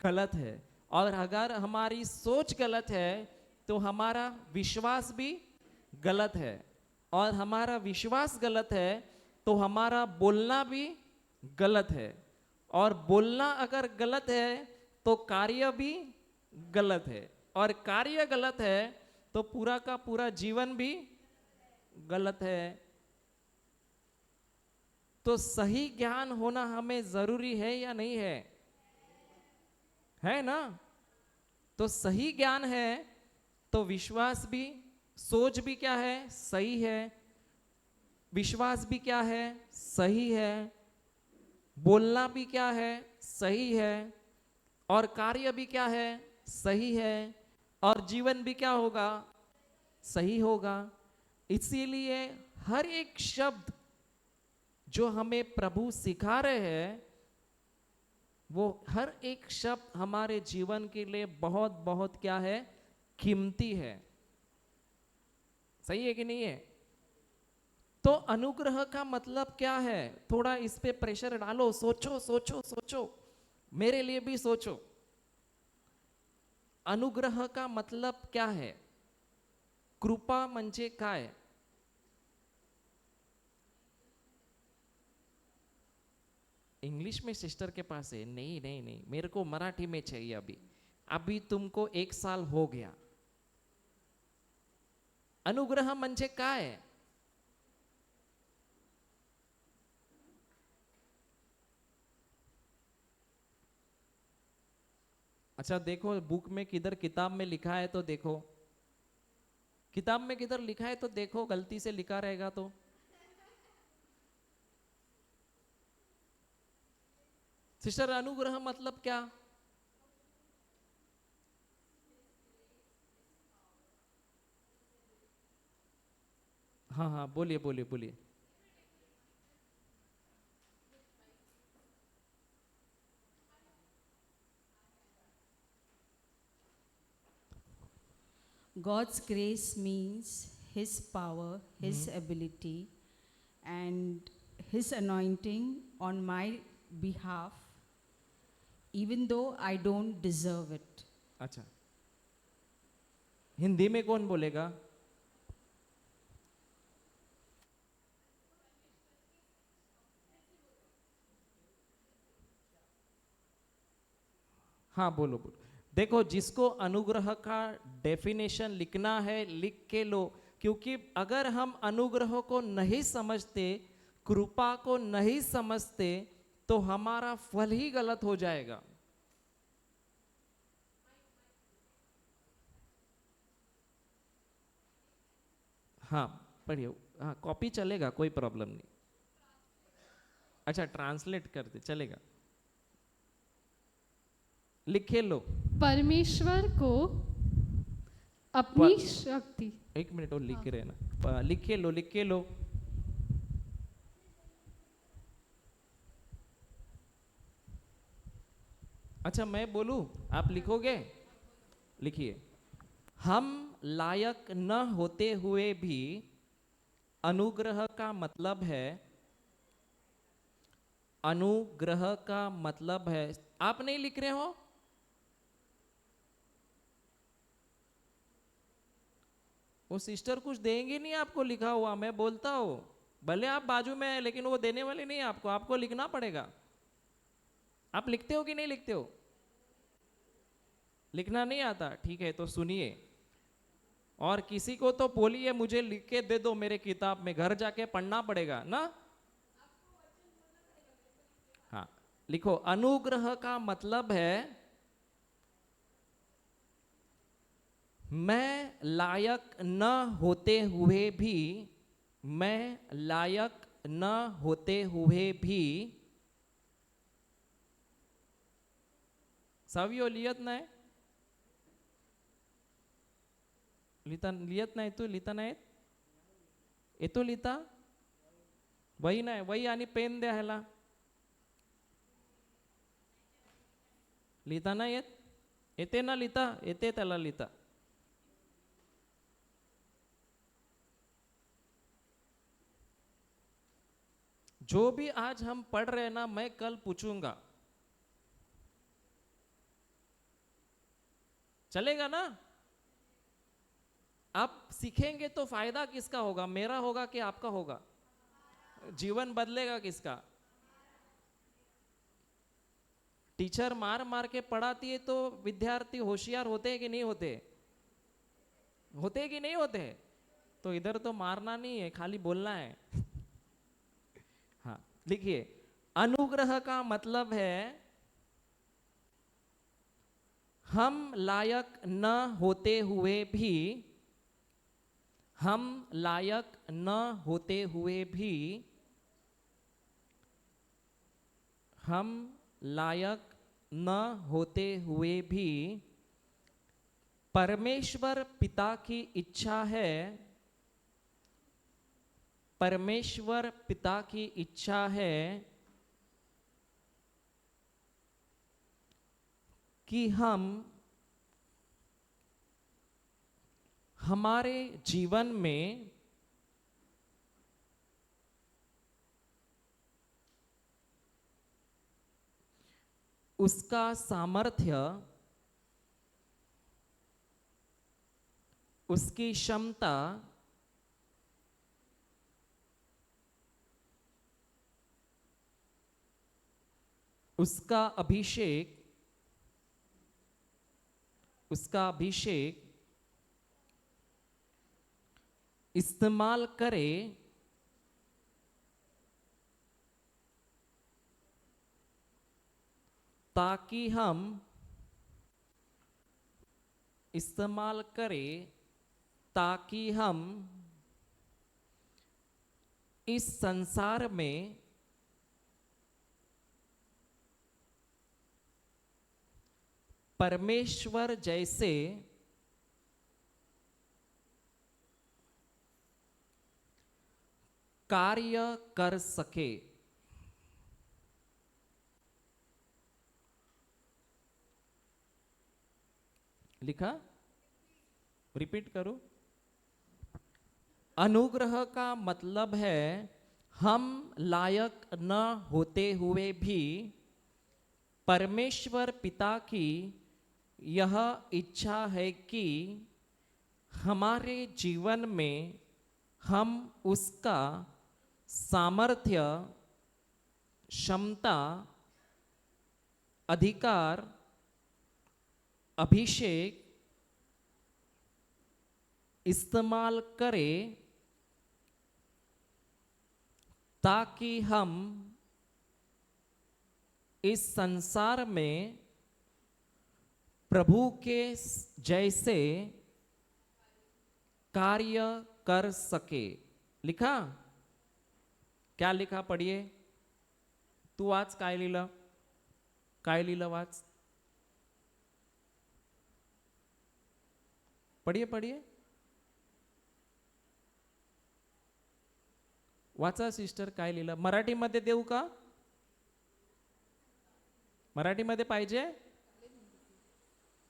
गलत है, और अगर हमारी सोच गलत है तो हमारा विश्वास भी गलत है, और हमारा विश्वास गलत है तो हमारा बोलना भी गलत है, और बोलना अगर गलत है तो कार्य भी गलत है, और कार्य गलत है तो पूरा का पूरा जीवन भी गलत है. तो सही ज्ञान होना हमें जरूरी है या नहीं है? है ना? तो सही ज्ञान है तो विश्वास भी, सोच भी क्या है? सही है. विश्वास भी क्या है? सही है. बोलना भी क्या है? सही है. और कार्य भी क्या है? सही है. और जीवन भी क्या होगा? सही होगा. इसीलिए हर एक शब्द जो हमें प्रभु सिखा रहे हैं, वो हर एक शब्द हमारे जीवन के लिए बहुत बहुत क्या है? कीमती है. सही है कि नहीं है? तो अनुग्रह का मतलब क्या है? थोड़ा इस पे प्रेशर डालो, सोचो सोचो सोचो, मेरे लिए भी सोचो. अनुग्रह का मतलब क्या है? कृपा म्हणजे काय? इंग्लिश में सिस्टर के पास है. नहीं नहीं नहीं, मेरे को मराठी में चाहिए. अभी अभी तुमको 1 साल हो गया. अनुग्रह म्हणजे काय? अच्छा देखो, बुक में किधर, किताब में लिखा है तो देखो. किताब में किधर लिखा है तो देखो, गलती से लिखा रहेगा तो. सिस्टर, अनुग्रह मतलब क्या? हाँ हाँ, बोलिए बोलिए बोलिए.
God's grace means His power, His ability, and His anointing on my behalf, even though I don't deserve it.
अच्छा, हिंदी में कौन बोलेगा? हाँ बोलो बोलो. देखो, जिसको अनुग्रह का डेफिनेशन लिखना है लिख के लो, क्योंकि अगर हम अनुग्रह को नहीं समझते, कृपा को नहीं समझते, तो हमारा फल ही गलत हो जाएगा. हाँ पढ़िए. हाँ, कॉपी चलेगा, कोई प्रॉब्लम नहीं. अच्छा, ट्रांसलेट कर दे, चलेगा. लिखे लो.
परमेश्वर को अपनी शक्ति,
एक मिनट और लिख रहे ना. लिखे लो लिखे लो. अच्छा मैं बोलूं, आप लिखोगे? लिखिए. हम लायक न होते हुए भी अनुग्रह का मतलब है, अनुग्रह का मतलब है, आप नहीं लिख रहे हो? वो सिस्टर कुछ देंगे नहीं आपको लिखा हुआ, मैं बोलता हूं. भले आप बाजू में है, लेकिन वो देने वाले नहीं है आपको, आपको लिखना पड़ेगा. आप लिखते हो कि नहीं लिखते हो? लिखना नहीं आता? ठीक है, तो सुनिए. और किसी को तो बोलिए मुझे लिख के दे दो मेरे किताब में, घर जाके पढ़ना पड़ेगा ना. लिखो, अनुग्रह का मतलब है मैं लायक न होते हुए भी, मैं लायक न होते हुए भी, सावियो लियत नाही, लिहित नाही तू, लिहिता नाहीत, येतो लिहिता, वही नाही, वही आणि पेन द्या ह्याला, लिहिता नाही येत, येते ना लिहिता, येते त्याला लिहिता. जो भी आज हम पढ़ रहे हैं ना, मैं कल पूछूंगा, चलेगा ना? आप सीखेंगे तो फायदा किसका होगा, मेरा होगा कि आपका होगा? जीवन बदलेगा किसका? टीचर मार मार के पढ़ाती है तो विद्यार्थी होशियार होते हैं कि नहीं होते? होते कि नहीं होते? तो इधर तो मारना नहीं है, खाली बोलना है. हाँ, लिखिए, अनुग्रह का मतलब है हम लायक न होते हुए भी, हम लायक न होते हुए भी, हम लायक न होते हुए भी परमेश्वर पिता की इच्छा है, परमेश्वर पिता की इच्छा है कि हम हमारे जीवन में उसका सामर्थ्य, उसकी क्षमता, उसका अभिषेक, उसका अभिषेक इस्तेमाल करे ताकि हम इस्तेमाल करें ताकि हम इस संसार में परमेश्वर जैसे कार्य कर सके. लिखा? रिपीट करूं? अनुग्रह का मतलब है हम लायक न होते हुए भी परमेश्वर पिता की यह इच्छा है कि हमारे जीवन में हम उसका सामर्थ्य, क्षमता, अधिकार, अभिषेक इस्तेमाल करें ताकि हम इस संसार में प्रभु के जैसे कार्य कर सके. लिखा? क्या लिखा? पढ़िए. तू वाच, काय लिहिलं? काय लिहिलं वाच? पढ़िए पढ़िए. वाचा सिस्टर, काय लिहिलं? मराठीमध्ये देऊ का? मराठीमध्ये पाहिजे?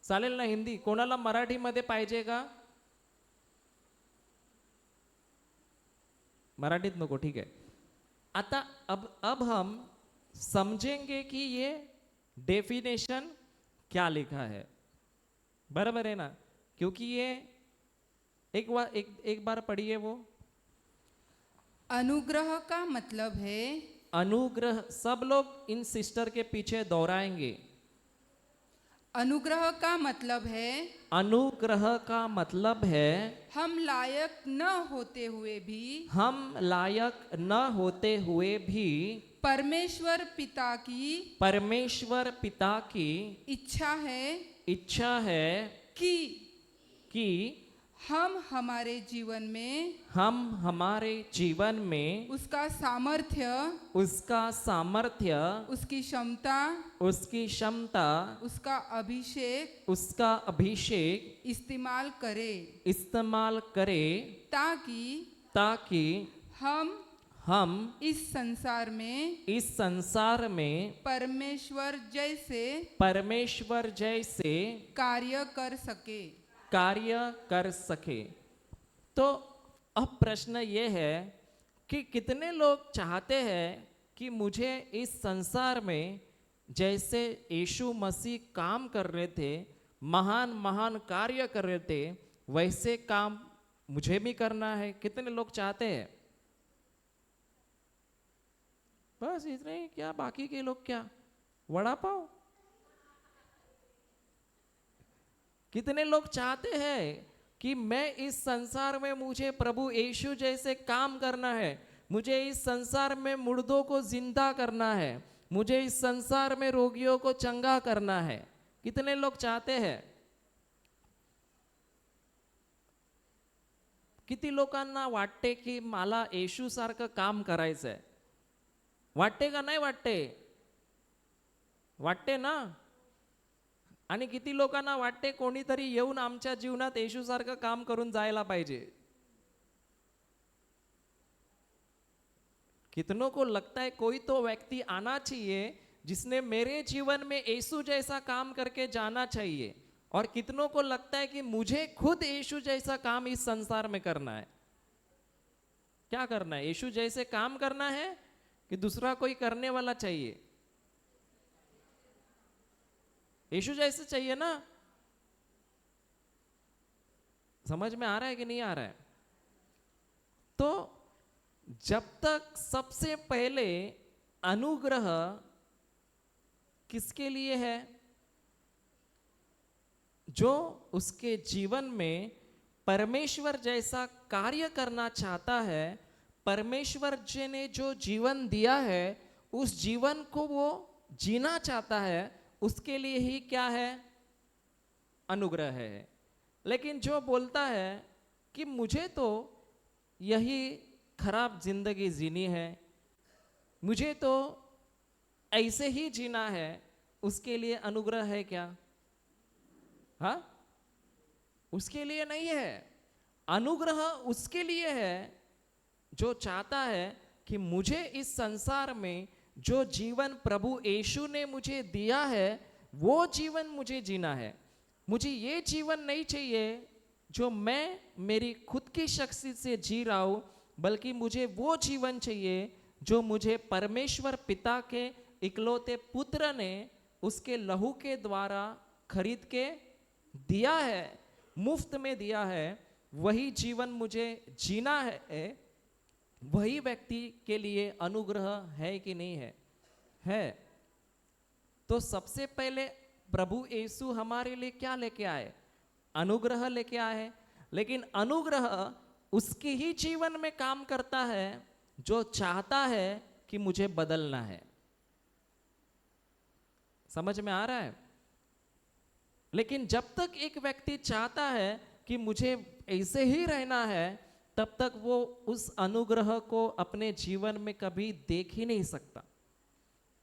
चालेल ना? हिंदी कोणाला मराठीमध्ये पाहिजे का? मराठीत नको, ठीक है. आता अब हम समझेंगे कि ये डेफिनेशन क्या लिखा है. बराबर है ना? क्योंकि ये एक बार पढ़िए वो.
अनुग्रह का मतलब है,
अनुग्रह, सब लोग इन सिस्टर के पीछे दोहराएंगे.
अनुग्रह का मतलब है,
अनुग्रह का मतलब है
हम लायक न होते हुए भी,
हम लायक न होते हुए भी
परमेश्वर पिता की
परमेश्वर पिता की
इच्छा है कि
हम
हमारे जीवन में
हमारे जीवन में
उसका सामर्थ्य, उसकी क्षमता, उसका अभिषेक इस्तेमाल करे ताकि हम इस संसार में परमेश्वर जैसे कार्य कर सके।
तो अब प्रश्न ये है कि कितने लोग चाहते हैं कि मुझे इस संसार में जैसे यीशु मसीह काम कर रहे थे, महान महान कार्य कर रहे थे, वैसे काम मुझे भी करना है। कितने लोग चाहते हैं? बस इतने ही क्या? बाकी के लोग क्या? वड़ा पाव? कितने लोग चाहते हैं कि मैं इस संसार में मुझे प्रभु यीशु जैसे काम करना है, मुझे इस संसार में मुर्दों को जिंदा करना है, मुझे इस संसार में रोगियों को चंगा करना है? कितने लोग चाहते हैं? किती लोकांना वाटते की मला येशू सारखं काम करायचंय? वाटते का नाही वाटते? वाटते ना? आणि किती लोकांना वाटते कोणीतरी येऊन आमच्या जीवनात येशू सारखं काम करून जायला पाहिजे? कितनों को लगता है कोई तो व्यक्ति आना चाहिए जिसने मेरे जीवन में यीशु जैसा काम करके जाना चाहिए, और कितनों को लगता है कि मुझे खुद यीशु जैसा काम इस संसार में करना है। क्या करना है? यीशु जैसे काम करना है कि दूसरा कोई करने वाला चाहिए? यीशु जैसे चाहिए ना? समझ में आ रहा है कि नहीं आ रहा है? तो जब तक सबसे पहले अनुग्रह किसके लिए है? जो उसके जीवन में परमेश्वर जैसा कार्य करना चाहता है, परमेश्वर जी ने जो जीवन दिया है उस जीवन को वो जीना चाहता है, उसके लिए ही क्या है? अनुग्रह है। लेकिन जो बोलता है कि मुझे तो यही खराब जिंदगी जीनी है, मुझे तो ऐसे ही जीना है, उसके लिए अनुग्रह है क्या? हाँ, उसके लिए नहीं है। अनुग्रह उसके लिए है जो चाहता है कि मुझे इस संसार में जो जीवन प्रभु यीशु ने मुझे दिया है वो जीवन मुझे जीना है। मुझे ये जीवन नहीं चाहिए जो मैं मेरी खुद की शक्ति से जी रहा हूं, बल्कि मुझे वो जीवन चाहिए जो मुझे परमेश्वर पिता के इकलौते पुत्र ने उसके लहू के द्वारा खरीद के दिया है, मुफ्त में दिया है। वही जीवन मुझे जीना है। वही व्यक्ति के लिए अनुग्रह है कि नहीं है? है। तो सबसे पहले प्रभु यीशु हमारे लिए क्या लेके आए? अनुग्रह लेके आए। लेकिन अनुग्रह उसके ही जीवन में काम करता है जो चाहता है कि मुझे बदलना है। समझ में आ रहा है? लेकिन जब तक एक व्यक्ति चाहता है कि मुझे ऐसे ही रहना है, तब तक वो उस अनुग्रह को अपने जीवन में कभी देख ही नहीं सकता।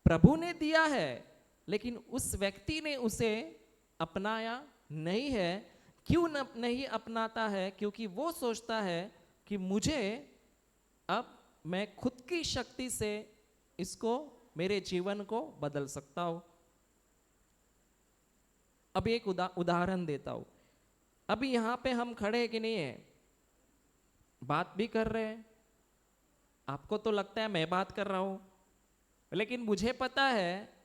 प्रभु ने दिया है लेकिन उस व्यक्ति ने उसे अपनाया नहीं है। क्यों नहीं अपनाता है? क्योंकि वो सोचता है कि मुझे अब मैं खुद की शक्ति से इसको मेरे जीवन को बदल सकता हूं। अभी एक उदाहरण देता हूं। अभी यहां पे हम खड़े हैं कि नहीं है, बात भी कर रहे हैं। आपको तो लगता है मैं बात कर रहा हूं, लेकिन मुझे पता है,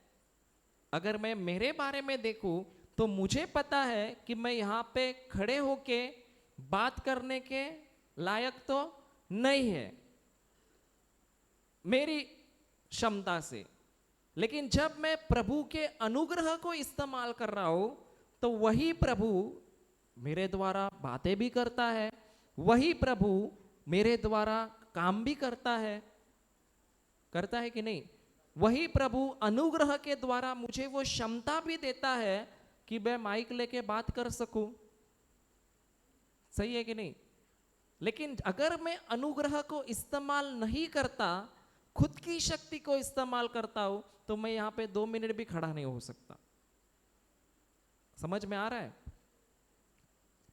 अगर मैं मेरे बारे में देखूं तो मुझे पता है कि मैं यहां पे खड़े होके बात करने के लायक तो नहीं है मेरी क्षमता से। लेकिन जब मैं प्रभु के अनुग्रह को इस्तेमाल कर रहा हूं तो वही प्रभु मेरे द्वारा बातें भी करता है, वही प्रभु मेरे द्वारा काम भी करता है कि नहीं? वही प्रभु अनुग्रह के द्वारा मुझे वो क्षमता भी देता है कि मैं माइक लेके बात कर सकूं। सही है कि नहीं? लेकिन अगर मैं अनुग्रह को इस्तेमाल नहीं करता, खुद की शक्ति को इस्तेमाल करता हूं, तो मैं यहां पे 2 मिनट भी खड़ा नहीं हो सकता। समझ में आ रहा है?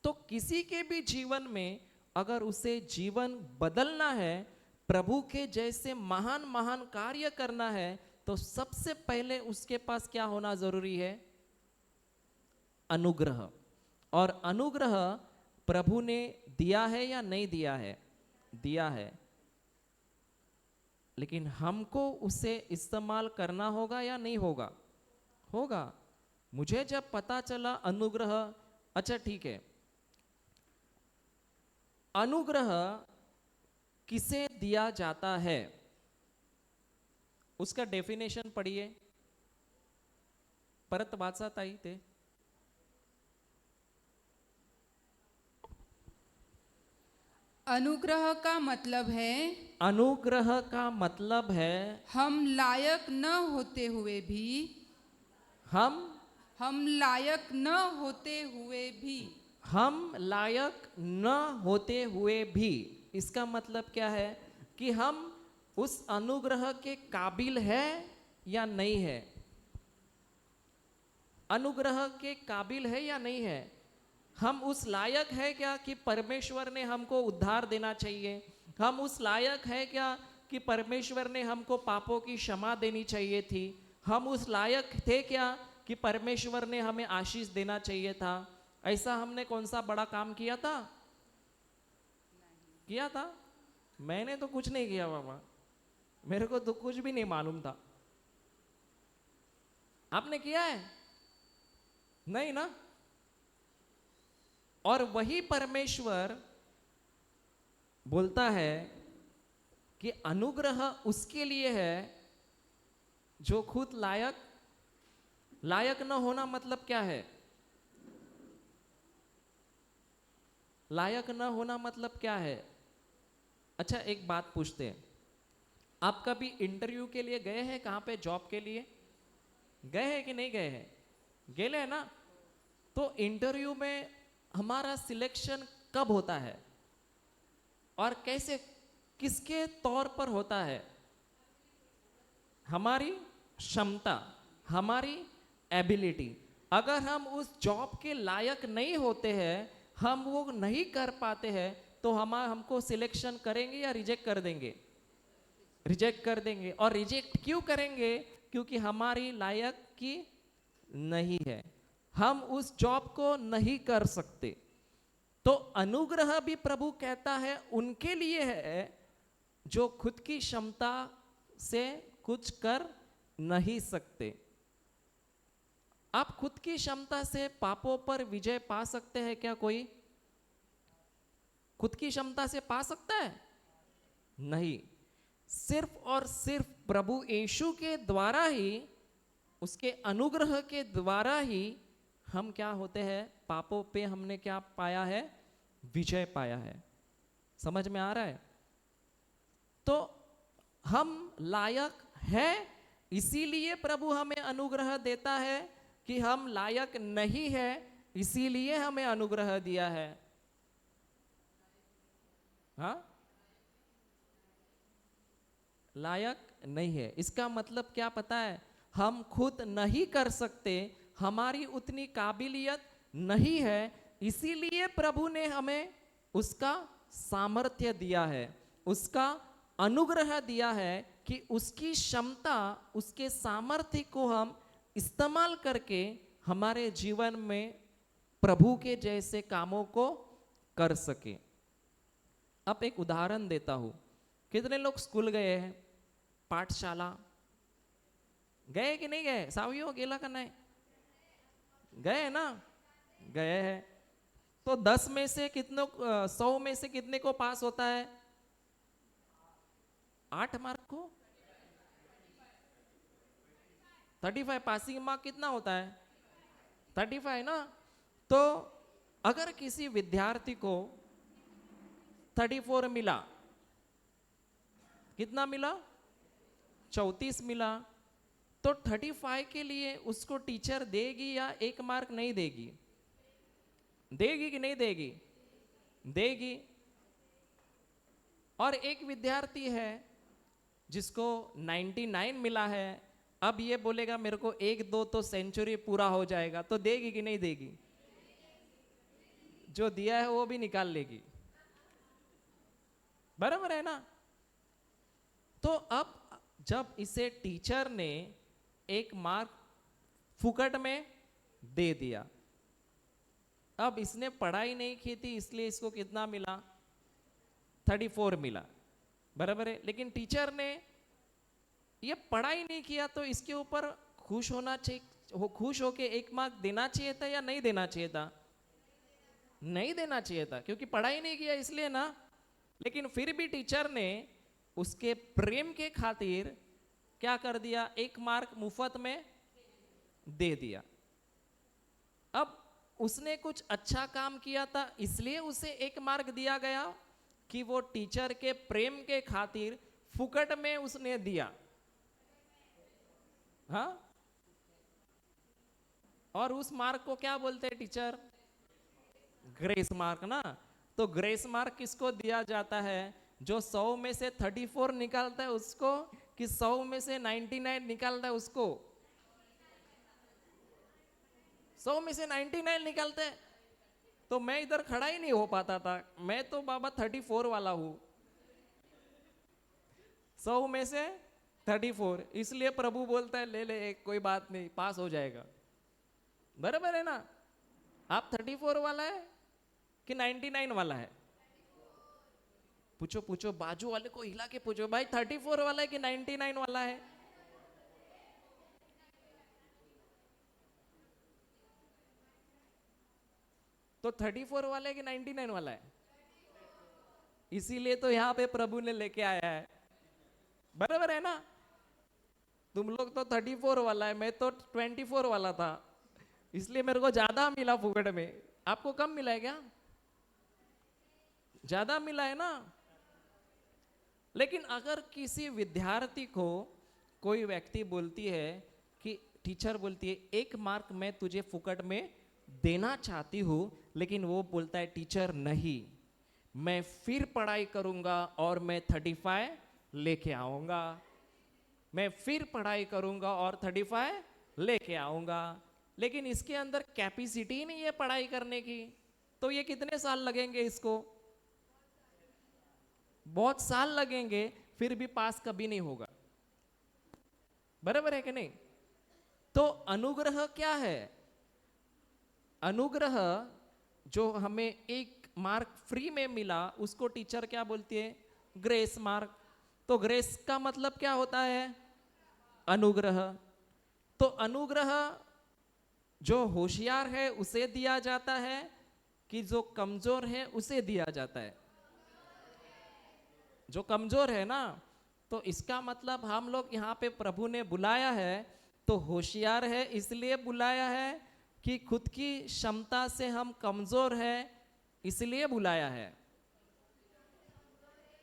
तो किसी के भी जीवन में अगर उसे जीवन बदलना है, प्रभु के जैसे महान महान कार्य करना है, तो सबसे पहले उसके पास क्या होना जरूरी है? अनुग्रह। और अनुग्रह प्रभु ने दिया है या नहीं दिया है? दिया है। लेकिन हमको उसे इस्तेमाल करना होगा या नहीं होगा? होगा। मुझे जब पता चला अनुग्रह, अच्छा ठीक है, अनुग्रह किसे दिया जाता है उसका डेफिनेशन पढ़िए। परत वाचत आई ते
अनुग्रह का मतलब है,
अनुग्रह का मतलब है
हम लायक न होते हुए भी, हम लायक न होते हुए भी,
हम लायक न होते हुए भी। इसका मतलब क्या है? कि हम उस अनुग्रह के काबिल है या नहीं है? अनुग्रह के काबिल है या नहीं है? हम उस लायक है क्या कि परमेश्वर ने हमको उद्धार देना चाहिए? हम उस लायक है क्या कि परमेश्वर ने हमको पापों की क्षमा देनी चाहिए थी? हम उस लायक थे क्या कि परमेश्वर ने हमें आशीष देना चाहिए था? ऐसा हमने कौन सा बड़ा काम किया था? किया था? मैंने तो कुछ नहीं किया बाबा, मेरे को तो कुछ भी नहीं मालूम था। आपने किया है? नहीं ना? और वही परमेश्वर बोलता है कि अनुग्रह उसके लिए है जो खुद लायक न होना मतलब क्या है? लायक न होना मतलब क्या है? अच्छा एक बात पूछते हैं, आप कभी इंटरव्यू के लिए गए हैं? कहां पे? जॉब के लिए गए हैं कि नहीं गए हैं? गए हैं ना? तो इंटरव्यू में हमारा सिलेक्शन कब होता है और कैसे, किसके तौर पर होता है? हमारी क्षमता, हमारी एबिलिटी। अगर हम उस जॉब के लायक नहीं होते हैं, हम वो नहीं कर पाते हैं, तो हमको सिलेक्शन करेंगे या रिजेक्ट कर देंगे? रिजेक्ट कर देंगे। और रिजेक्ट क्यों करेंगे? क्योंकि हमारी लायक की नहीं है, हम उस जॉब को नहीं कर सकते। तो अनुग्रह भी प्रभु कहता है उनके लिए है जो खुद की क्षमता से कुछ कर नहीं सकते। आप खुद की क्षमता से पापों पर विजय पा सकते हैं क्या? कोई खुद की क्षमता से पा सकता है? नहीं। सिर्फ और सिर्फ प्रभु यीशु के द्वारा ही, उसके अनुग्रह के द्वारा ही हम क्या होते हैं? पापों पे हमने क्या पाया है? विजय पाया है। समझ में आ रहा है? तो हम लायक है, इसीलिए प्रभु हमें अनुग्रह देता है। कि हम लायक नहीं है, इसीलिए हमें अनुग्रह दिया है। हाँ, लायक नहीं है इसका मतलब क्या पता है? हम खुद नहीं कर सकते, हमारी उतनी काबिलियत नहीं है, इसीलिए प्रभु ने हमें उसका सामर्थ्य दिया है, उसका अनुग्रह दिया है कि उसकी क्षमता, उसके सामर्थ्य को हम इस्तेमाल करके हमारे जीवन में प्रभु के जैसे कामों को कर सके। अब एक उदाहरण देता हूं। कितने लोग स्कूल गए हैं? पाठशाला गए कि नहीं गए? सावियो गेला का नहीं गए ना? गए हैं। तो 10 में से कितनों, 100 में से कितने को पास होता है? 8 मार्क को 35 पासिंग मार्क कितना होता है? 35 ना? तो अगर किसी विद्यार्थी को 34 मिला, कितना मिला? 34 मिला, तो 35 के लिए उसको टीचर देगी या 1 मार्क नहीं देगी? देगी कि नहीं देगी? देगी। और एक विद्यार्थी है जिसको 99 मिला है, अब ये बोलेगा मेरे को 1-2 तो सेंचुरी पूरा हो जाएगा, तो देगी कि नहीं देगी? जो दिया है वो भी निकाल लेगी, बराबर है ना? तो अब जब इसे टीचर ने 1 मार्क फुकट में दे दिया, अब इसने पढ़ाई नहीं की थी इसलिए इसको कितना मिला? 34 मिला, बराबर है। लेकिन टीचर ने ये पढ़ाई नहीं किया तो इसके ऊपर खुश होना चाहिए, खुश होके 1 मार्क देना चाहिए था या नहीं देना चाहिए था? नहीं देना चाहिए था, क्योंकि पढ़ाई नहीं किया इसलिए ना। लेकिन फिर भी टीचर ने उसके प्रेम के खातिर क्या कर दिया? 1 मार्क मुफ्त में दे दिया। अब उसने कुछ अच्छा काम किया था इसलिए उसे 1 मार्क दिया गया, कि वो टीचर के प्रेम के खातिर फुकट में उसने दिया? हाँ? और उस मार्क को क्या बोलते हैं टीचर? ग्रेस मार्क ना। तो ग्रेस मार्क किसको दिया जाता है? जो 100 में से 34 निकालता है उसको, कि 100 में से 99 निकालता है उसको? 100 में से 99 निकालते हैं। तो मैं इधर खड़ा ही नहीं हो पाता था, मैं तो बाबा 34 वाला हूं। 100 में से 34, इसलिए प्रभु बोलता है ले ले, कोई बात नहीं, पास हो जाएगा, बराबर है ना? आप 34 वाला है कि 99 वाला है? पूछो पूछो, बाजू वाले को हिला के पूछो, भाई 34 वाला है कि 99 वाला है? तो 34 वाला है कि 99 वाला है? इसीलिए तो यहां पे प्रभु ने लेके आया है, बराबर है ना? तुम लोग तो 34 वाला है, मैं तो 24 वाला था, इसलिए मेरे को ज्यादा मिला फुकट में। आपको कम मिला है क्या? ज्यादा मिला है ना? लेकिन अगर किसी विद्यार्थी को कोई व्यक्ति बोलती है कि टीचर बोलती है 1 मार्क मैं तुझे फुकट में देना चाहती हूं, लेकिन वो बोलता है टीचर नहीं, मैं फिर पढ़ाई करूंगा और मैं 35 लेके आऊंगा, मैं फिर पढ़ाई करूंगा और 35 लेके आऊंगा, लेकिन इसके अंदर कैपेसिटी ही नहीं है पढ़ाई करने की, तो ये कितने साल लगेंगे इसको? बहुत साल लगेंगे, फिर भी पास कभी नहीं होगा, बराबर है कि नहीं? तो अनुग्रह क्या है? अनुग्रह जो हमें 1 मार्क फ्री में मिला उसको टीचर क्या बोलती है? Grace mark. तो ग्रेस का मतलब क्या होता है? अनुग्रह। तो अनुग्रह जो होशियार है उसे दिया जाता है कि जो कमजोर है उसे दिया जाता है? जो कमजोर है ना। तो इसका मतलब हम लोग यहाँ पे प्रभु ने बुलाया है तो होशियार है इसलिए बुलाया है कि खुद की क्षमता से हम कमजोर है इसलिए बुलाया है?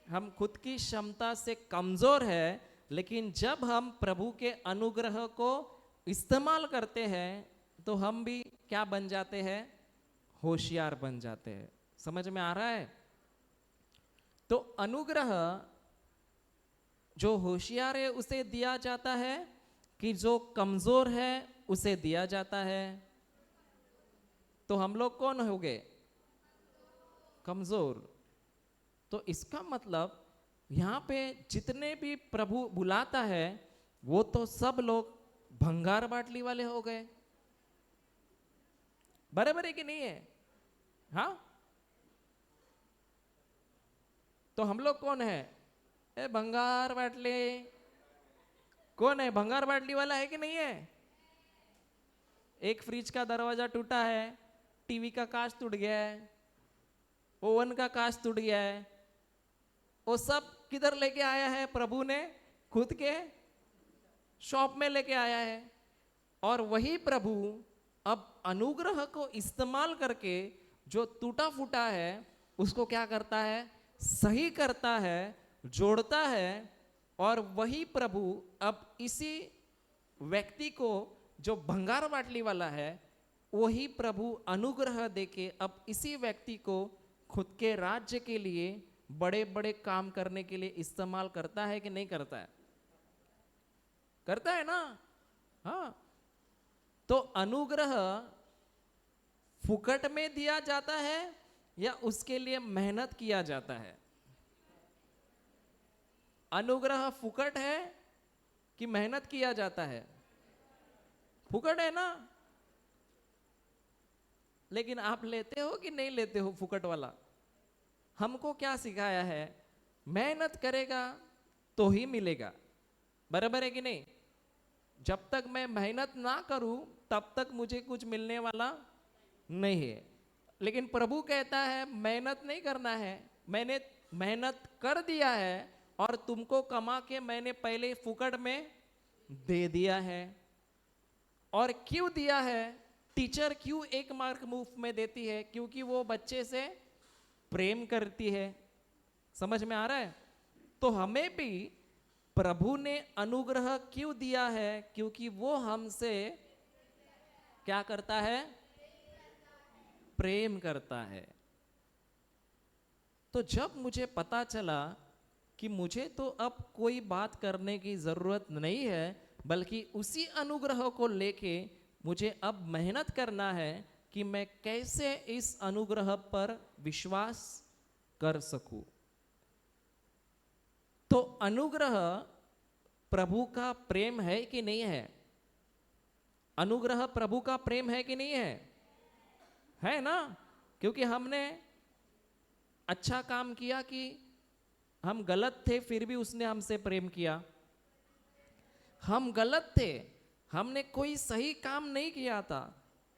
हम खुद की क्षमता से कमजोर है, लेकिन जब हम प्रभु के अनुग्रह को इस्तेमाल करते हैं तो हम भी क्या बन जाते हैं? होशियार बन जाते हैं। समझ में आ रहा है? तो अनुग्रह जो होशियार है उसे दिया जाता है कि जो कमजोर है उसे दिया जाता है? तो हम लोग कौन हो गए? कमजोर। तो इसका मतलब यहां पे जितने भी प्रभु बुलाता है वो तो सब लोग भंगार बाटली वाले हो गए, बराबर है कि नहीं है? हाँ, तो हम लोग कौन है? भंगार बाटली। कौन है भंगार बाटली वाला? है कि नहीं है? एक फ्रिज का दरवाजा टूटा है, टीवी का कांच टूट गया है, ओवन का कांच टूट गया है, वो सब किधर लेके आया है? प्रभु ने खुद के शॉप में लेके आया है। और वही प्रभु अब अनुग्रह को इस्तेमाल करके जो टूटा फूटा है उसको क्या करता है? सही करता है, जोड़ता है। और वही प्रभु अब इसी व्यक्ति को जो भंगार बाटली वाला है वही प्रभु अनुग्रह देके अब इसी व्यक्ति को खुद के राज्य के लिए बड़े बड़े काम करने के लिए इस्तेमाल करता है कि नहीं करता है? करता है ना? हाँ। तो अनुग्रह फुकट में दिया जाता है या उसके लिए मेहनत किया जाता है? अनुग्रह फुकट है कि मेहनत किया जाता है? फुकट है ना? लेकिन आप लेते हो कि नहीं लेते हो फुकट वाला? हमको क्या सिखाया है? मेहनत करेगा तो ही मिलेगा। बराबर है कि नहीं? जब तक मैं मेहनत ना करूं तब तक मुझे कुछ मिलने वाला नहीं है। लेकिन प्रभु कहता है मेहनत नहीं करना है, मैंने मेहनत कर दिया है और तुमको कमा के मैंने पहले फुकट में दे दिया है। और क्यों दिया है? टीचर क्यों 1 मार्क मुफ्त में देती है? क्योंकि वो बच्चे से प्रेम करती है। समझ में आ रहा है? तो हमें भी प्रभु ने अनुग्रह क्यों दिया है? क्योंकि वो हमसे क्या करता है? प्रेम करता है। तो जब मुझे पता चला कि मुझे तो अब कोई बात करने की जरूरत नहीं है, बल्कि उसी अनुग्रह को लेके मुझे अब मेहनत करना है कि मैं कैसे इस अनुग्रह पर विश्वास कर सकूं। तो अनुग्रह प्रभु का प्रेम है कि नहीं है? अनुग्रह प्रभु का प्रेम है कि नहीं है? है ना? क्योंकि हमने अच्छा काम किया कि हम गलत थे फिर भी उसने हमसे प्रेम किया। हम गलत थे, हमने कोई सही काम नहीं किया था,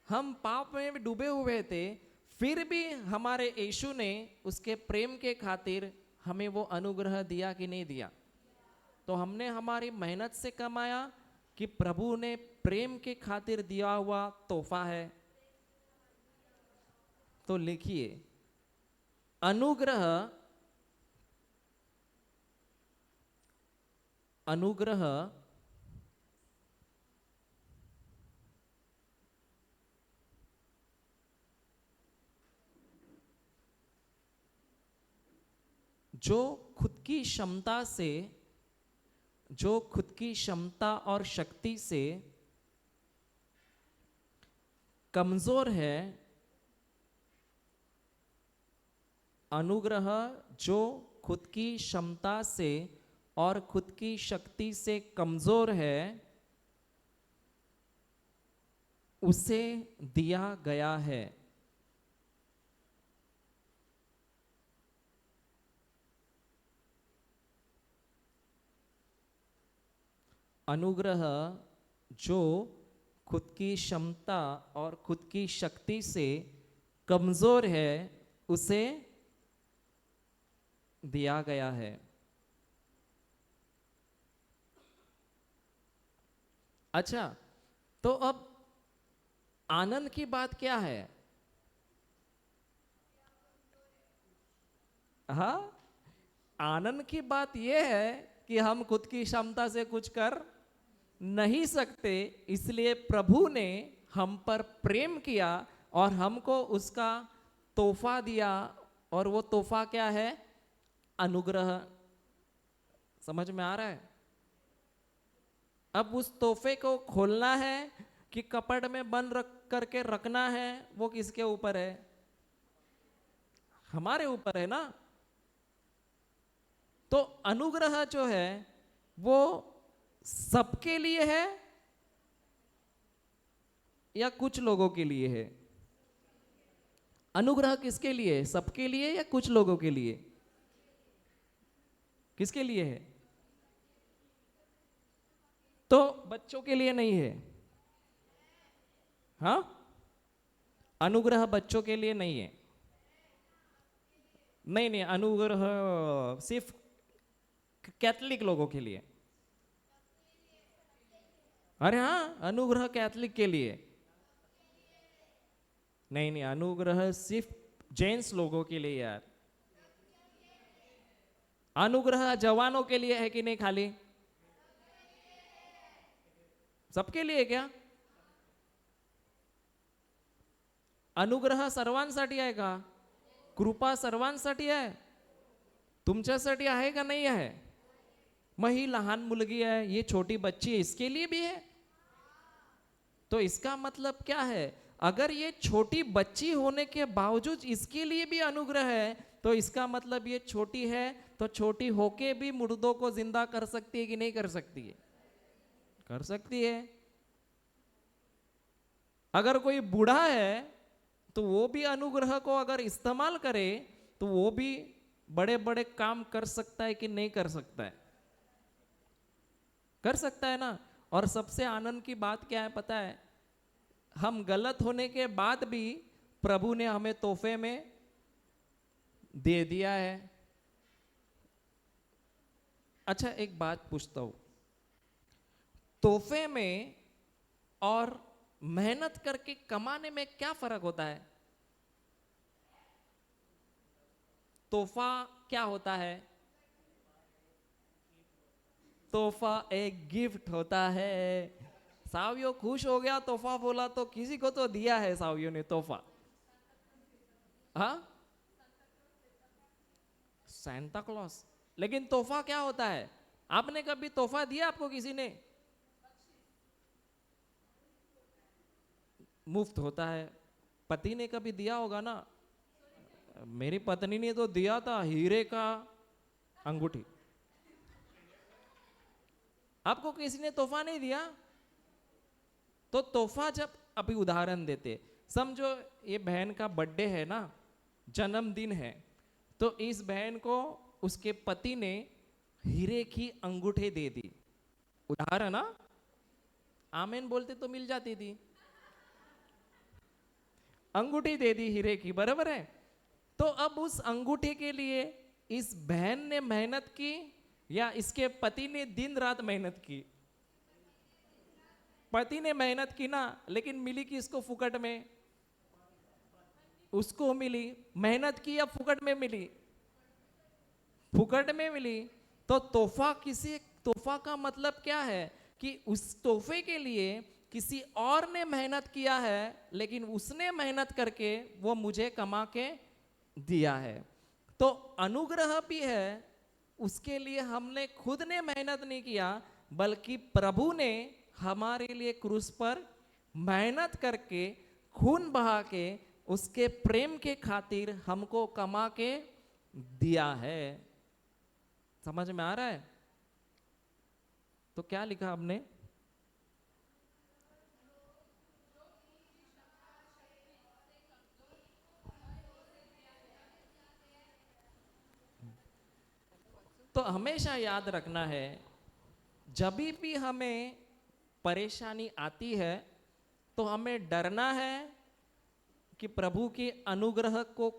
हम पाप में डूबे हुए थे, फिर भी हमारे यीशु ने उसके प्रेम के खातिर हमें वो अनुग्रह दिया कि नहीं दिया? तो हमने हमारी मेहनत से कमाया कि प्रभु ने प्रेम के खातिर दिया हुआ तोहफा है? तो लिखिए, अनुग्रह अनुग्रह जो खुद की क्षमता से, जो खुद की क्षमता और शक्ति से कमजोर है, अनुग्रह जो खुद की क्षमता से और खुद की शक्ति से कमजोर है, उसे दिया गया है। अनुग्रह जो खुद की क्षमता और खुद की शक्ति से कमजोर है, उसे दिया गया है। अच्छा, तो अब आनंद की बात क्या है? हाँ, आनंद की बात यह है कि हम खुद की क्षमता से कुछ कर नहीं सकते, इसलिए प्रभु ने हम पर प्रेम किया और हमको उसका तोहफा दिया। और वो तोहफा क्या है? अनुग्रह। समझ में आ रहा है? अब उस तोहफे को खोलना है कि कपड़ में बंद करके रखना है, वो किसके ऊपर है? हमारे ऊपर है ना। तो अनुग्रह जो है वो सबके लिए है या कुछ लोगों के लिए है? अनुग्रह किसके लिए है? सबके लिए या कुछ लोगों के लिए? किसके लिए है? तो बच्चों के लिए नहीं है। हाँ, अनुग्रह बच्चों के लिए नहीं है। नहीं नहीं, अनुग्रह सिर्फ कैथलिक लोगों के लिए। अरे हाँ, अनुग्रह कैथलिक के लिए। नहीं नहीं, अनुग्रह सिर्फ जेंट्स लोगों के लिए यार। अनुग्रह जवानों के लिए है कि नहीं खाली? सबके लिए क्या? अनुग्रह सर्वांसाठी आहे का? कृपा सर्वांसाठी आहे? तुमच्यासाठी आहे का नाही आहे? मग ही लहान मुलगी है, ये छोटी बच्ची है, इसके लिए भी है। तो इसका मतलब क्या है? अगर ये छोटी बच्ची होने के बावजूद इसके लिए भी अनुग्रह है, तो इसका मतलब ये छोटी है, तो छोटी होके भी मुर्दों को जिंदा कर सकती है कि नहीं कर सकती है? कर सकती है। अगर कोई बूढ़ा है तो वो भी अनुग्रह को अगर इस्तेमाल करे तो वो भी बड़े बड़े काम कर सकता है कि नहीं कर सकता है? कर सकता है ना। और सबसे आनंद की बात क्या है पता है? हम गलत होने के बाद भी प्रभु ने हमें तोहफे में दे दिया है। अच्छा, एक बात पूछता हूं, तोहफे में और मेहनत करके कमाने में क्या फर्क होता है? तोहफा क्या होता है? तोहफा एक गिफ्ट होता है। सावियो खुश हो गया, तोहफा बोला तो किसी को तो दिया है सावियो ने तोहफा। हाँ, सांता क्लॉस। लेकिन तोहफा क्या होता है? आपने कभी तोहफा दिया आपको किसी ने? मुफ्त होता है। पति ने कभी दिया होगा ना। मेरी पत्नी ने तो दिया था हीरे का अंगूठी। आपको किसी ने तोहफा नहीं दिया? तो तोहफा जब, अभी उदाहरण देते, समझो ये बहन का बर्थडे है ना, जन्मदिन है, तो इस बहन को उसके पति ने हीरे की अंगूठी दे दी। उदाहरण ना, आमीन बोलते तो मिल जाती थी। अंगूठी दे दी हीरे की, बराबर है। तो अब उस अंगूठी के लिए इस बहन ने मेहनत की या इसके पति ने दिन रात मेहनत की? पति ने मेहनत की ना, लेकिन मिली कि इसको फुकट में? उसको मिली। मेहनत की या फुकट में मिली? फुकट में मिली। तो तोहफा, किसी तोहफा का मतलब क्या है कि उस तोहफे के लिए किसी और ने मेहनत किया है, लेकिन उसने मेहनत करके वो मुझे कमा के दिया है। तो अनुग्रह भी है, उसके लिए हमने खुद ने मेहनत नहीं किया, बल्कि प्रभु ने हमारे लिए क्रूस पर मेहनत करके, खून बहा के, उसके प्रेम के खातिर हमको कमा के दिया है। समझ में आ रहा है? तो क्या लिखा आपने? तो हमेशा याद रखना है, जब भी हमें परेशानी आती है तो हमें डरना है कि प्रभु के अनुग्रह को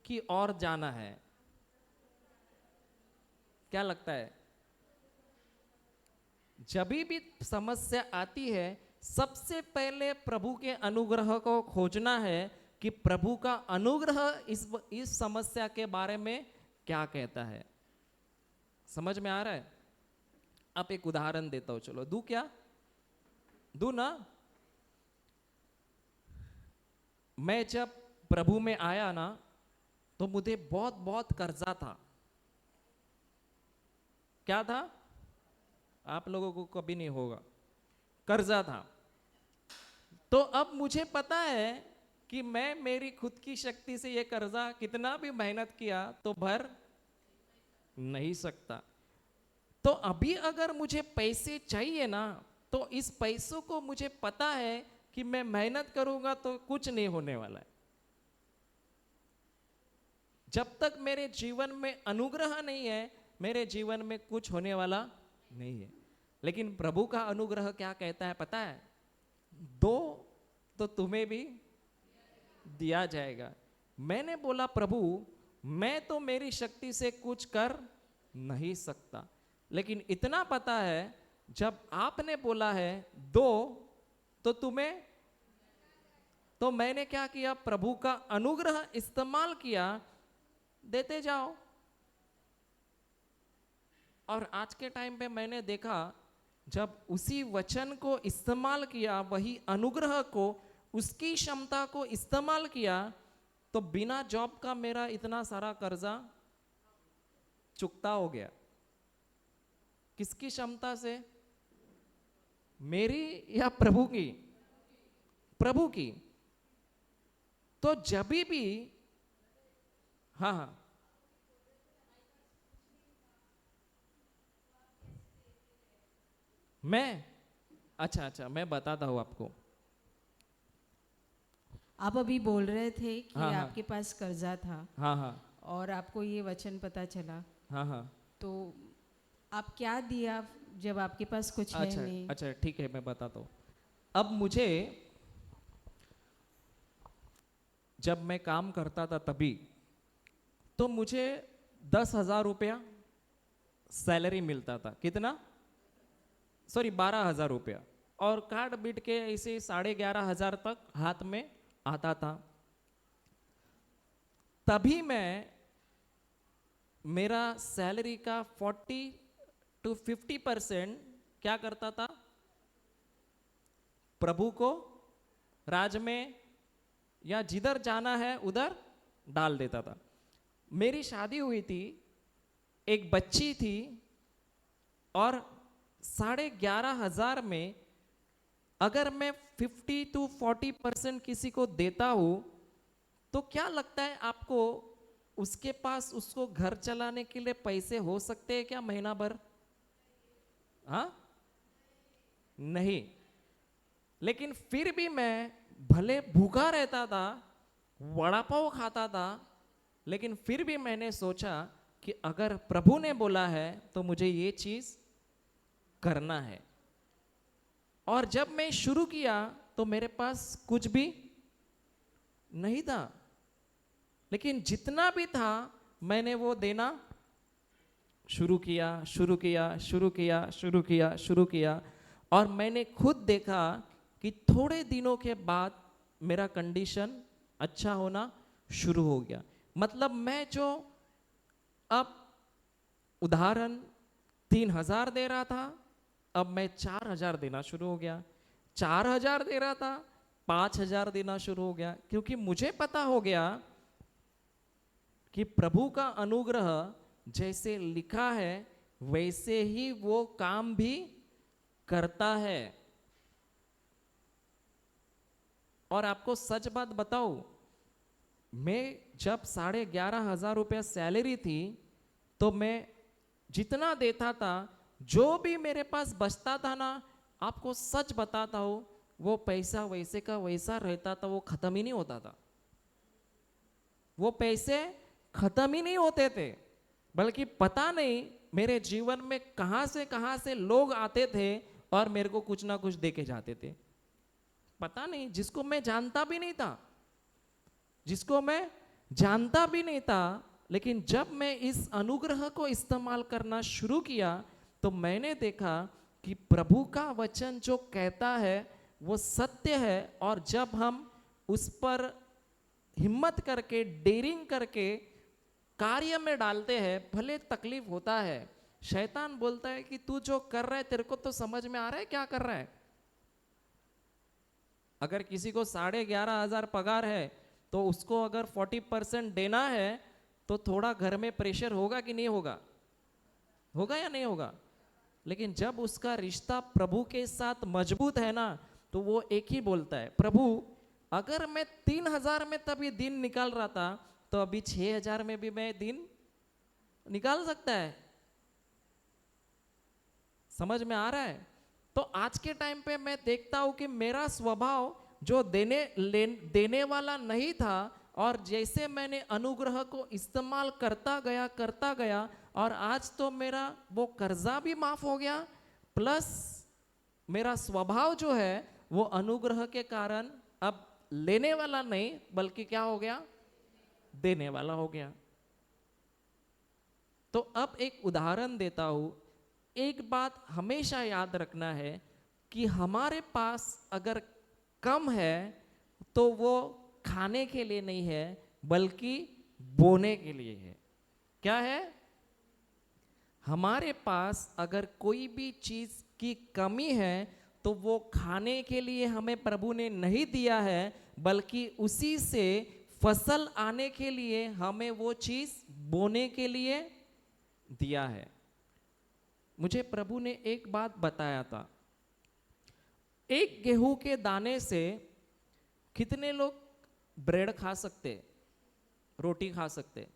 की ओर जाना है। क्या लगता है? जब भी समस्या आती है, सबसे पहले प्रभु के अनुग्रह को खोजना है कि प्रभु का अनुग्रह इस समस्या के बारे में क्या कहता है। समझ में आ रहा है? आप एक उदाहरण देता हूं, चलो दू क्या? दू ना। मैं जब प्रभु में आया ना, तो मुझे बहुत बहुत कर्जा था। क्या था? आप लोगों को कभी नहीं होगा, कर्जा था। तो अब मुझे पता है कि मैं मेरी खुद की शक्ति से ये कर्जा कितना भी मेहनत किया तो भर नहीं सकता। तो अभी अगर मुझे पैसे चाहिए ना, तो इस पैसों को मुझे पता है कि मैं मेहनत करूंगा तो कुछ नहीं होने वाला है। जब तक मेरे जीवन में अनुग्रह नहीं है, मेरे जीवन में कुछ होने वाला नहीं है। लेकिन प्रभु का अनुग्रह क्या कहता है पता है? दो तो तुम्हें भी दिया जाएगा। मैंने बोला प्रभु, मैं तो मेरी शक्ति से कुछ कर नहीं सकता, लेकिन इतना पता है जब आपने बोला है दो तो तुम्हें, तो मैंने क्या किया? प्रभु का अनुग्रह इस्तेमाल किया, देते जाओ। और आज के टाइम पे मैंने देखा जब उसी वचन को इस्तेमाल किया, वही अनुग्रह को, उसकी क्षमता को इस्तेमाल किया, तो बिना जॉब का मेरा इतना सारा कर्जा चुकता हो गया। किसकी क्षमता से? मेरी या प्रभु की? प्रभु की। तो जब भी, हाँ हाँ, मैं, अच्छा मैं बताता हूं आपको।
आप अभी बोल रहे थे कि
हाँ, हाँ।
आपके पास कर्जा था
हाँ हाँ
और आपको ये वचन पता चला,
हाँ हाँ,
तो आप क्या दिया जब आपके पास कुछ है नहीं?
अच्छा ठीक है, मैं बताता हूँ। अब मुझे, जब मैं काम करता था तभी, तो मुझे 10,000 रुपया सैलरी मिलता था। कितना? सॉरी, 12,000 रुपया। और काट बीट के ऐसे 11,500 तक हाथ में आता था। तभी मैं, मेरा सैलरी का 40 to 50% क्या करता था? प्रभु को, राज में, या जिधर जाना है उधर डाल देता था। मेरी शादी हुई थी, एक बच्ची थी, और 11,500 में अगर मैं 50 to 40% किसी को देता हूं, तो क्या लगता है आपको, उसके पास उसको घर चलाने के लिए पैसे हो सकते हैं क्या महीना भर? हाँ, नहीं। लेकिन फिर भी मैं भले भूखा रहता था, वड़ा पाव खाता था, लेकिन फिर भी मैंने सोचा कि अगर प्रभु ने बोला है तो मुझे ये चीज करना है। और जब मैं शुरू किया तो मेरे पास कुछ भी नहीं था, लेकिन जितना भी था मैंने वो देना शुरू किया। और मैंने खुद देखा कि थोड़े दिनों के बाद मेरा कंडीशन अच्छा होना शुरू हो गया। मतलब मैं जो अब उदाहरण 3,000 दे रहा था, अब मैं 4,000 देना शुरू हो गया। 4,000 दे रहा था, 5,000 देना शुरू हो गया, क्योंकि मुझे पता हो गया कि प्रभु का अनुग्रह जैसे लिखा है वैसे ही वो काम भी करता है। और आपको सच बात बताऊं, मैं जब 11,500 रुपया सैलरी थी, तो मैं जितना देता था, जो भी मेरे पास बचता था ना, आपको सच बताता हूं, वो पैसा वैसे का वैसा रहता था, वो खत्म ही नहीं होता था। वो पैसे खत्म ही नहीं होते थे, बल्कि पता नहीं मेरे जीवन में कहां से लोग आते थे और मेरे को कुछ ना कुछ दे के जाते थे। पता नहीं, जिसको मैं जानता भी नहीं था, लेकिन जब मैं इस अनुग्रह को इस्तेमाल करना शुरू किया, तो मैंने देखा कि प्रभु का वचन जो कहता है वो सत्य है। और जब हम उस पर हिम्मत करके, डेयरिंग करके कार्य में डालते हैं, भले तकलीफ होता है, शैतान बोलता है कि तू जो कर रहा है तेरे को तो समझ में आ रहा है क्या कर रहा है। अगर किसी को 11,500 पगार है, तो उसको अगर 40% देना है, तो थोड़ा घर में प्रेशर होगा कि नहीं होगा? होगा या नहीं होगा? लेकिन जब उसका रिश्ता प्रभु के साथ मजबूत है ना, तो वो एक ही बोलता है, प्रभु अगर मैं 3,000 में तभी दिन निकाल रहा था, तो अभी 6,000 में भी मैं दिन निकाल सकता है। समझ में आ रहा है? तो आज के टाइम पे मैं देखता हूं कि मेरा स्वभाव जो देने वाला नहीं था, और जैसे मैंने अनुग्रह को इस्तेमाल करता गया, और आज तो मेरा वो कर्जा भी माफ हो गया, प्लस मेरा स्वभाव जो है वो अनुग्रह के कारण अब लेने वाला नहीं, बल्कि क्या हो गया? देने वाला हो गया। तो अब एक उदाहरण देता हूं। एक बात हमेशा याद रखना है कि हमारे पास अगर कम है, तो वो खाने के लिए नहीं है, बल्कि बोने के लिए है। क्या है? हमारे पास अगर कोई भी चीज की कमी है तो वो खाने के लिए हमें प्रभु ने नहीं दिया है, बल्कि उसी से फसल आने के लिए हमें वो चीज बोने के लिए दिया है। मुझे प्रभु ने एक बात बताया था, एक गेहूं के दाने से कितने लोग ब्रेड खा सकते, रोटी खा सकते?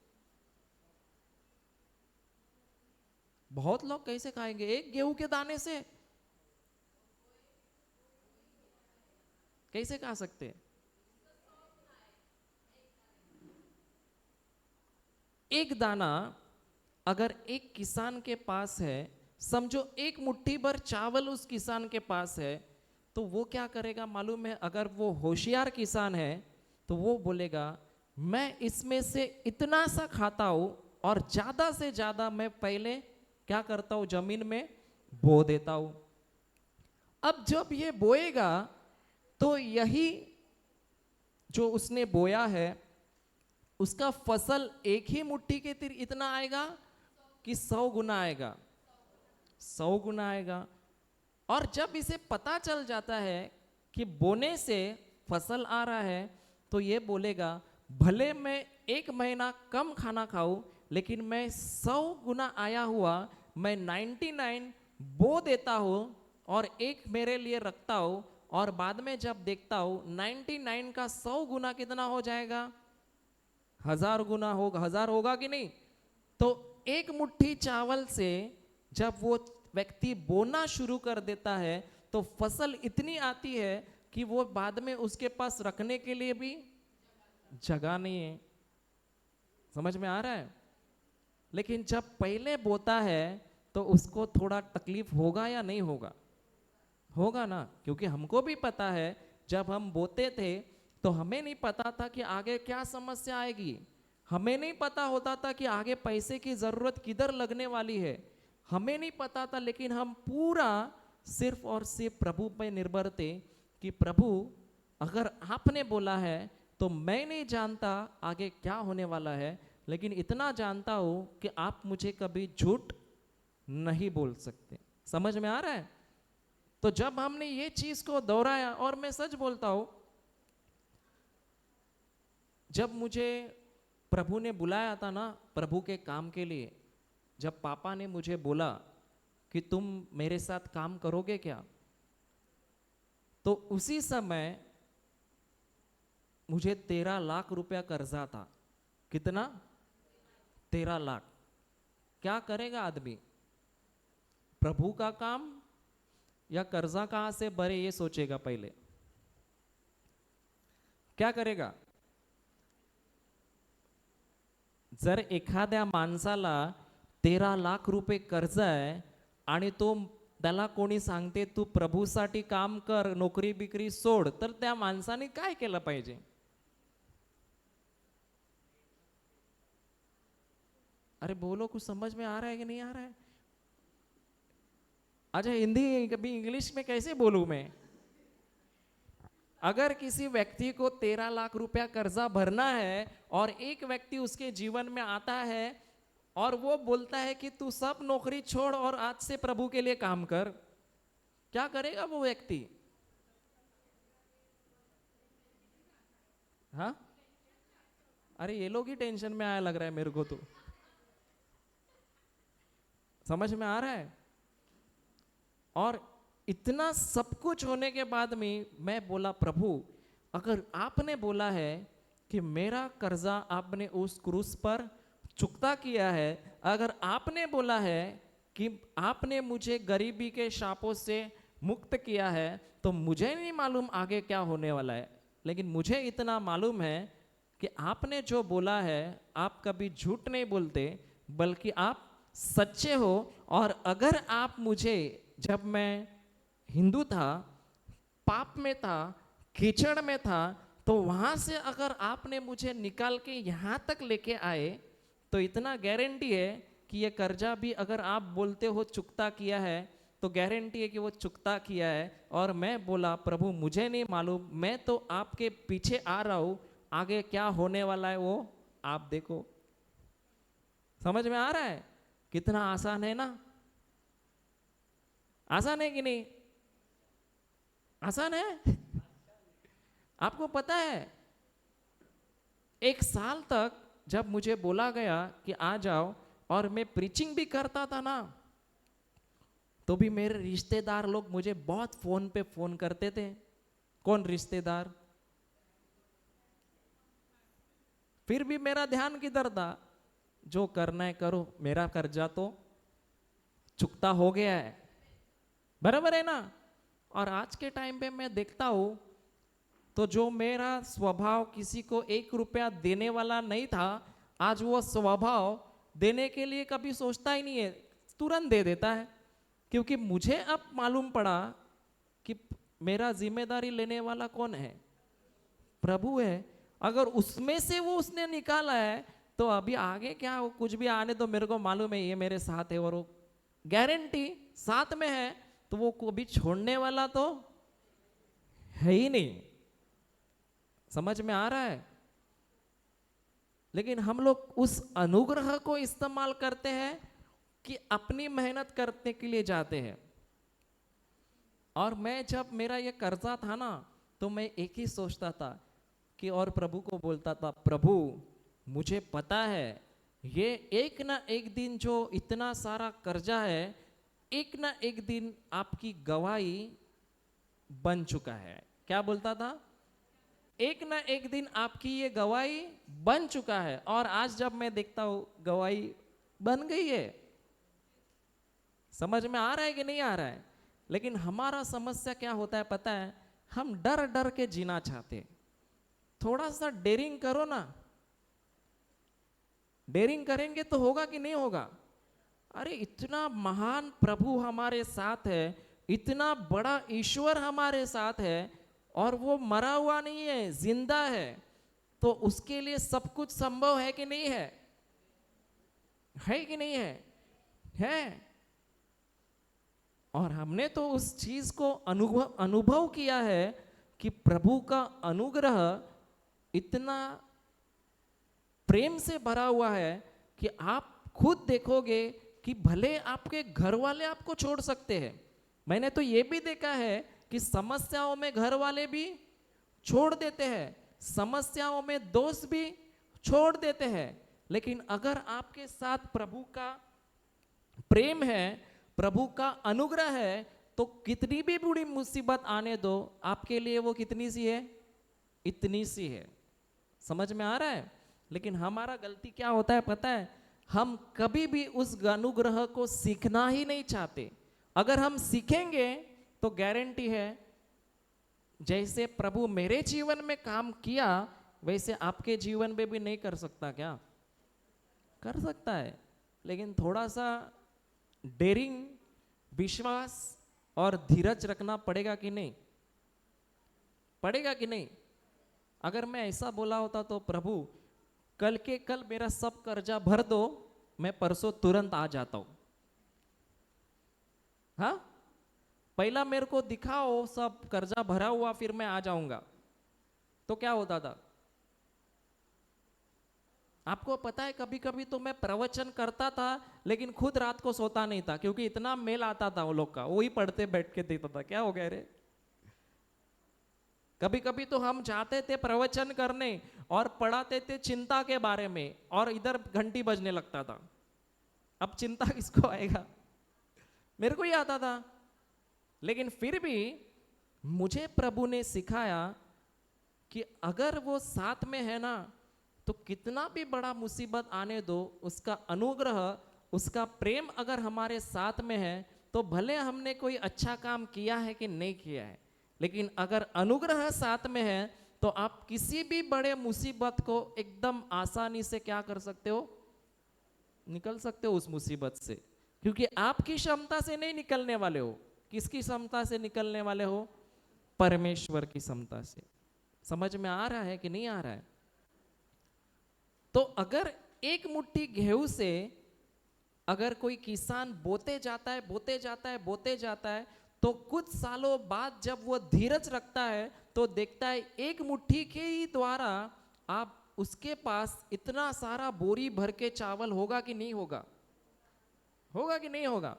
बहुत लोग कैसे खाएंगे एक गेहूं के दाने से? कैसे खा सकते? एक दाना अगर एक किसान के पास है, समझो एक मुट्ठी भर चावल उस किसान के पास है, तो वो क्या करेगा मालूम है? अगर वो होशियार किसान है तो वो बोलेगा मैं इसमें से इतना सा खाता हूं और ज्यादा से ज्यादा मैं पहले क्या करता हूं, जमीन में बो देता हूं। अब जब ये बोएगा तो यही जो उसने बोया है उसका फसल एक ही मुट्ठी के तीर इतना आएगा कि 100 गुना आएगा, 100 गुना आएगा। और जब इसे पता चल जाता है कि बोने से फसल आ रहा है तो ये बोलेगा भले मैं 1 महीना कम खाना खाऊं, लेकिन मैं 100 गुना आया हुआ मैं 99 बो देता हूं और एक मेरे लिए रखता हूं, और बाद में जब देखता हूं 99 का 100 गुना कितना हो जाएगा? 1000 गुना होगा। 1000 होगा कि नहीं? तो एक मुट्ठी चावल से जब वो व्यक्ति बोना शुरू कर देता है तो फसल इतनी आती है कि वो बाद में उसके पास रखने के लिए भी जगह नहीं है। समझ में आ रहा है? लेकिन जब पहले बोता है तो उसको थोड़ा तकलीफ होगा या नहीं होगा? होगा ना, क्योंकि हमको भी पता है जब हम बोते थे तो हमें नहीं पता था कि आगे क्या समस्या आएगी, हमें नहीं पता होता था कि आगे पैसे की जरूरत किधर लगने वाली है, हमें नहीं पता था। लेकिन हम पूरा सिर्फ और सिर्फ प्रभु पे निर्भर थे कि प्रभु अगर आपने बोला है तो मैं नहीं जानता आगे क्या होने वाला है, लेकिन इतना जानता हूं कि आप मुझे कभी झूठ नहीं बोल सकते। समझ में आ रहा है? तो जब हमने ये चीज को दोहराया, और मैं सच बोलता हूं जब मुझे प्रभु ने बुलाया था ना प्रभु के काम के लिए, जब पापा ने मुझे बोला कि तुम मेरे साथ काम करोगे क्या, तो उसी समय मुझे 13 लाख रुपया कर्जा था। कितना? 13 लाख। क्या करेगा आदमी? प्रभु का काम या कर्जा कहां से भरे ये सोचेगा पहले। क्या करेगा? जर एखाद्या माणसाला 13 लाख रुपये कर्ज आहे आणि तो त्याला कोणी सांगते तू प्रभूसाठी काम कर, नोकरी बिकरी सोड, तर त्या माणसाने काय केलं पाहिजे? अरे बोलो, कुछ समझ में आ रहा है कि नहीं आ रहा है? अच्छा हिंदी कभी इंग्लिश में कैसे बोलूं मैं? अगर किसी व्यक्ति को 13 लाख रुपया कर्जा भरना है और एक व्यक्ति उसके जीवन में आता है और वो बोलता है कि तू सब नौकरी छोड़ और आज से प्रभु के लिए काम कर, क्या करेगा वो व्यक्ति? हाँ, अरे ये लोग ही टेंशन में आया लग रहा है मेरे को तो। समझ में आ रहा है? और इतना सब कुछ होने के बाद में मैं बोला प्रभु अगर आपने बोला है कि मेरा कर्जा आपने उस क्रूस पर चुकता किया है, अगर आपने बोला है कि आपने मुझे गरीबी के शापों से मुक्त किया है, तो मुझे नहीं मालूम आगे क्या होने वाला है, लेकिन मुझे इतना मालूम है कि आपने जो बोला है आप कभी झूठ नहीं बोलते, बल्कि आप सच्चे हो। और अगर आप मुझे, जब मैं हिंदू था, पाप में था, कीचड़ में था, तो वहां से अगर आपने मुझे निकाल के यहाँ तक लेके आए, तो इतना गारंटी है कि ये कर्जा भी अगर आप बोलते हो चुकता किया है, तो गारंटी है कि वो चुकता किया है। और मैं बोला प्रभु मुझे नहीं मालूम, मैं तो आपके पीछे आ रहा हूं, आगे क्या होने वाला है वो आप देखो। समझ में आ रहा है? कितना आसान है ना? आसान है कि नहीं? आसान है। आपको पता है, एक साल तक जब मुझे बोला गया कि आ जाओ और मैं प्रीचिंग भी करता था ना, तो भी मेरे रिश्तेदार लोग मुझे बहुत फोन पे फोन करते थे। कौन रिश्तेदार? फिर भी मेरा ध्यान किधर था? जो करना है करो, मेरा कर्जा तो चुकता हो गया है। बराबर है ना? और आज के टाइम पे मैं देखता हूं, तो जो मेरा स्वभाव किसी को 1 रुपया देने वाला नहीं था, आज वो स्वभाव देने के लिए कभी सोचता ही नहीं है, तुरंत दे देता है। क्योंकि मुझे अब मालूम पड़ा कि मेरा जिम्मेदारी लेने वाला कौन है? प्रभु है। अगर उसमें से वो उसने निकाला है, तो अभी आगे क्या हो, कुछ भी आने तो मेरे को मालूम है ये मेरे साथ है, और वो गारंटी साथ में है, तो वो कभी छोड़ने वाला तो है ही नहीं। समझ में आ रहा है? लेकिन हम लोग उस अनुग्रह को इस्तेमाल करते हैं कि अपनी मेहनत करने के लिए जाते हैं। और मैं जब मेरा ये कर्जा था ना, तो मैं एक ही सोचता था कि, और प्रभु को बोलता था, प्रभु मुझे पता है ये एक ना एक दिन जो इतना सारा कर्जा है, एक ना एक दिन आपकी गवाही बन चुका है। क्या बोलता था? एक ना एक दिन आपकी ये गवाही बन चुका है। और आज जब मैं देखता हूं गवाही बन गई है। समझ में आ रहा है कि नहीं आ रहा है? लेकिन हमारा समस्या क्या होता है पता है? हम डर डर के जीना चाहते हैं। थोड़ा सा डेयरिंग करो ना। डेयरिंग करेंगे तो होगा कि नहीं होगा? अरे इतना महान प्रभु हमारे साथ है, इतना बड़ा ईश्वर हमारे साथ है, और वो मरा हुआ नहीं है, जिंदा है। तो उसके लिए सब कुछ संभव है कि नहीं है? है कि नहीं है? है। और हमने तो उस चीज को अनुभव किया है कि प्रभु का अनुग्रह इतना प्रेम से भरा हुआ है कि आप खुद देखोगे कि भले आपके घर वाले आपको छोड़ सकते हैं। मैंने तो ये भी देखा है कि समस्याओं में घर वाले भी छोड़ देते हैं, समस्याओं में दोस्त भी छोड़ देते हैं। लेकिन अगर आपके साथ प्रभु का प्रेम है, प्रभु का अनुग्रह है, तो कितनी भी बुरी मुसीबत आने दो, आपके लिए वो कितनी सी है? इतनी सी है। समझ में आ रहा है? लेकिन हमारा गलती क्या होता है पता है? हम कभी भी उस अनुग्रह को सीखना ही नहीं चाहते। अगर हम सीखेंगे तो गारंटी है, जैसे प्रभु मेरे जीवन में काम किया, वैसे आपके जीवन में भी नहीं कर सकता क्या? कर सकता है। लेकिन थोड़ा सा डेयरिंग, विश्वास और धीरज रखना पड़ेगा कि नहीं? पड़ेगा कि नहीं? अगर मैं ऐसा बोला होता तो प्रभु कल के कल मेरा सब कर्जा भर दो, मैं परसों तुरंत आ जाता हूं। हाँ, पहला मेरे को दिखाओ सब कर्जा भरा हुआ, फिर मैं आ जाऊंगा। तो क्या होता था? आपको पता है कभी कभी तो मैं प्रवचन करता था, लेकिन खुद रात को सोता नहीं था, क्योंकि इतना मेल आता था वो लोग का, वही पढ़ते बैठ के देता था। क्या हो गया रे? कभी कभी तो हम जाते थे प्रवचन करने और पढ़ाते थे चिंता के बारे में, और इधर घंटी बजने लगता था। अब चिंता किसको आएगा? मेरे को ही आता था। लेकिन फिर भी मुझे प्रभु ने सिखाया कि अगर वो साथ में है ना, तो कितना भी बड़ा मुसीबत आने दो, उसका अनुग्रह, उसका प्रेम अगर हमारे साथ में है, तो भले हमने कोई अच्छा काम किया है कि नहीं किया है, लेकिन अगर अनुग्रह साथ में है, तो आप किसी भी बड़े मुसीबत को एकदम आसानी से क्या कर सकते हो? निकल सकते हो उस मुसीबत से। क्योंकि आपकी क्षमता से नहीं निकलने वाले हो। किसकी क्षमता से निकलने वाले हो? परमेश्वर की क्षमता से। समझ में आ रहा है कि नहीं आ रहा है? तो अगर एक मुट्ठी गेहूं से अगर कोई किसान बोते जाता है, बोते जाता है, बोते जाता है, तो कुछ सालों बाद जब वो धीरज रखता है, तो देखता है एक मुट्ठी के ही द्वारा आप उसके पास इतना सारा बोरी भर के चावल होगा कि नहीं होगा? होगा कि नहीं होगा?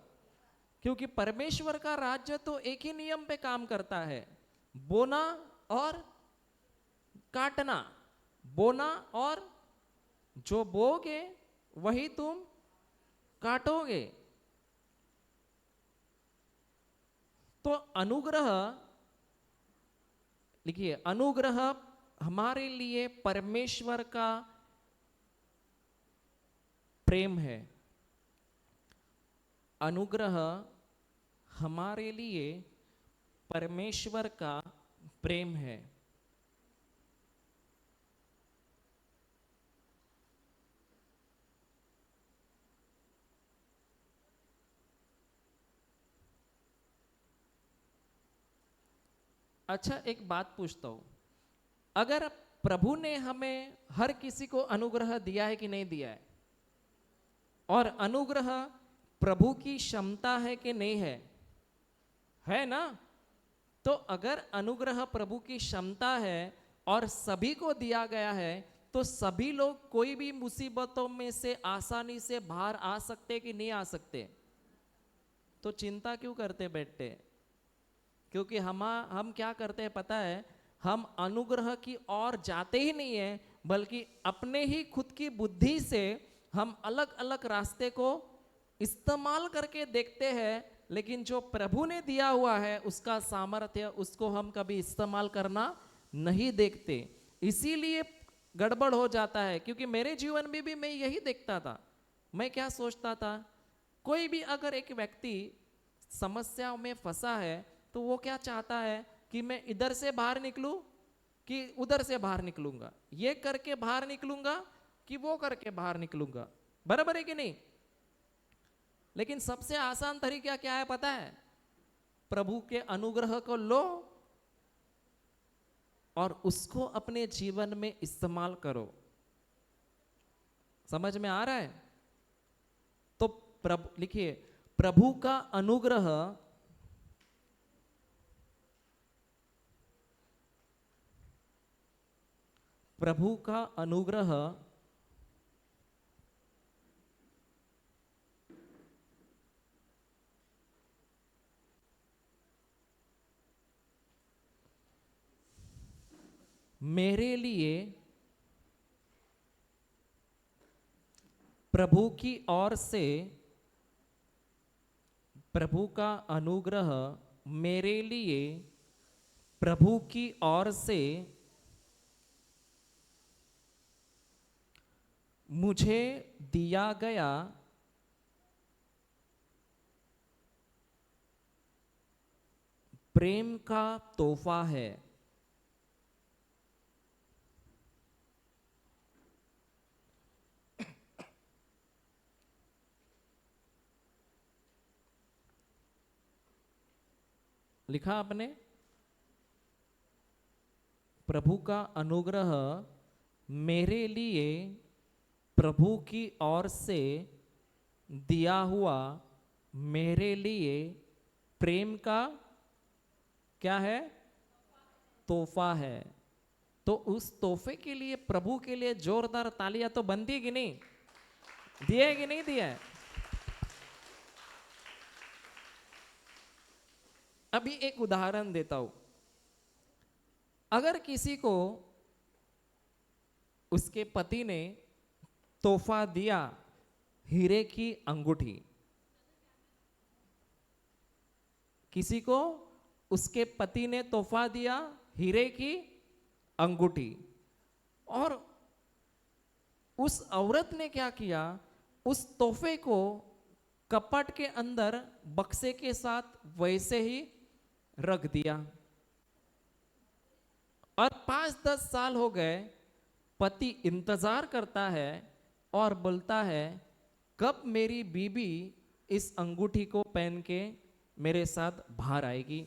क्योंकि परमेश्वर का राज्य तो एक ही नियम पे काम करता है, बोना और काटना। बोना और जो बोगे वही तुम काटोगे। तो अनुग्रह, लिखिए, अनुग्रह हमारे लिए परमेश्वर का प्रेम है। अनुग्रह हमारे लिए परमेश्वर का प्रेम है। अच्छा, एक बात पूछता हूं, अगर प्रभु ने हमें हर किसी को अनुग्रह दिया है कि नहीं दिया है? और अनुग्रह प्रभु की क्षमता है कि नहीं है? है ना? तो अगर अनुग्रह प्रभु की क्षमता है और सभी को दिया गया है, तो सभी लोग कोई भी मुसीबतों में से आसानी से बाहर आ सकते कि नहीं आ सकते? तो चिंता क्यों करते बैठते? क्योंकि हम क्या करते हैं पता है? हम अनुग्रह की ओर जाते ही नहीं है, बल्कि अपने ही खुद की बुद्धि से हम अलग अलग रास्ते को इस्तेमाल करके देखते हैं, लेकिन जो प्रभु ने दिया हुआ है उसका सामर्थ्य, उसको हम कभी इस्तेमाल करना नहीं देखते। इसीलिए गड़बड़ हो जाता है। क्योंकि मेरे जीवन में भी मैं यही देखता था। मैं क्या सोचता था, कोई भी अगर एक व्यक्ति समस्याओं में फंसा है तो वो क्या चाहता है कि मैं इधर से बाहर निकलूं कि उधर से बाहर निकलूंगा, ये करके बाहर निकलूंगा कि वो करके बाहर निकलूंगा। बराबर है कि नहीं? लेकिन सबसे आसान तरीका क्या है पता है? प्रभु के अनुग्रह को लो और उसको अपने जीवन में इस्तेमाल करो। समझ में आ रहा है? तो प्रभु, लिखिए, प्रभु का अनुग्रह प्रभु का अनुग्रह मेरे लिए प्रभु की ओर से, प्रभु का अनुग्रह मेरे लिए प्रभु की ओर से मुझे दिया गया प्रेम का तोहफा है। लिखा आपने, प्रभु का अनुग्रह मेरे लिए प्रभु की ओर से दिया हुआ मेरे लिए प्रेम का क्या है? तोहफा है। तो उस तोहफे के लिए, प्रभु के लिए जोरदार तालियां तो बनती है कि नहीं? दिया है कि नहीं दिया है? अभी एक उदाहरण देता हूं। अगर किसी को उसके पति ने तोहफा दिया हीरे की अंगूठी, किसी को उसके पति ने तोहफा दिया हीरे की अंगूठी, और उस औरत ने क्या किया? उस तोहफे को कपट के अंदर बक्से के साथ वैसे ही रख दिया। और 5-10 साल हो गए, पति इंतजार करता है और बोलता है, कब मेरी बीबी इस अंगूठी को पहन के मेरे साथ बाहर आएगी।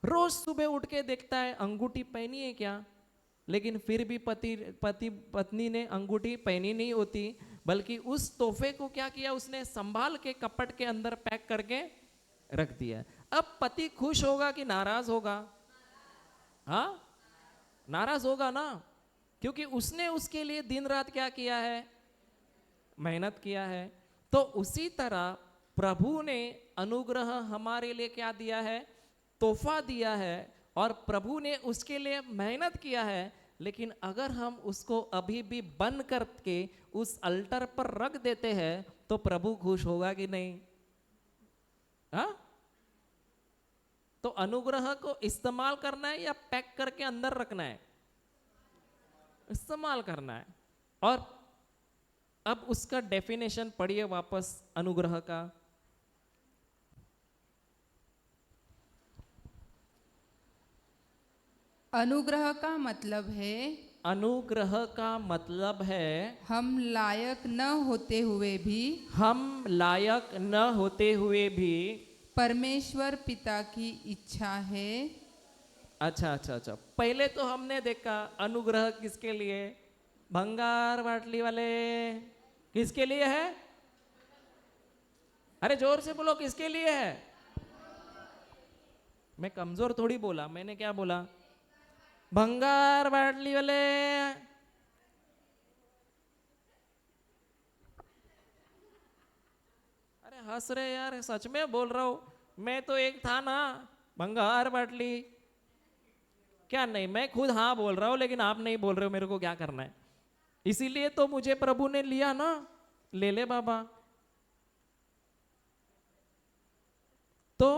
रोज सुबह उठ के देखता है अंगूठी पहनी है क्या, लेकिन फिर भी पत्नी ने अंगूठी पहनी नहीं होती, बल्कि उस तोहफे को क्या किया? उसने संभाल के कपट के अंदर पैक करके रख दिया। अब पति खुश होगा कि नाराज होगा? हाँ, नाराज होगा ना, क्योंकि उसने उसके लिए दिन रात क्या किया है? मेहनत किया है। तो उसी तरह प्रभु ने अनुग्रह हमारे लिए क्या दिया है? तोहफा दिया है, और प्रभु ने उसके लिए मेहनत किया है। लेकिन अगर हम उसको अभी भी बंद करके उस अल्टर पर रख देते हैं तो प्रभु खुश होगा कि नहीं? हाँ? तो अनुग्रह को इस्तेमाल करना है या पैक करके अंदर रखना है? इस्तेमाल करना है। और अब उसका डेफिनेशन पढ़िए वापस अनुग्रह का।
अनुग्रह का मतलब है
अनुग्रह का मतलब है
हम लायक न होते हुए भी
हम लायक न होते हुए भी।
परमेश्वर पिता की इच्छा है।
अच्छा अच्छा अच्छा, पहले तो हमने देखा अनुग्रह किसके लिए? भंगार बाटली वाले किसके लिए है? अरे जोर से बोलो, किसके लिए है? मैं कमजोर थोड़ी बोला, मैंने क्या बोला? भंगार बाटली वाले। अरे हंस रहे यार, सच में बोल रहा हूं। मैं तो एक था ना, भंगार बाटली। क्या नहीं, मैं खुद हाँ बोल रहा हूं, लेकिन आप नहीं बोल रहे हो। मेरे को क्या करना है? इसीलिए तो मुझे प्रभु ने लिया ना। ले ले बाबा। तो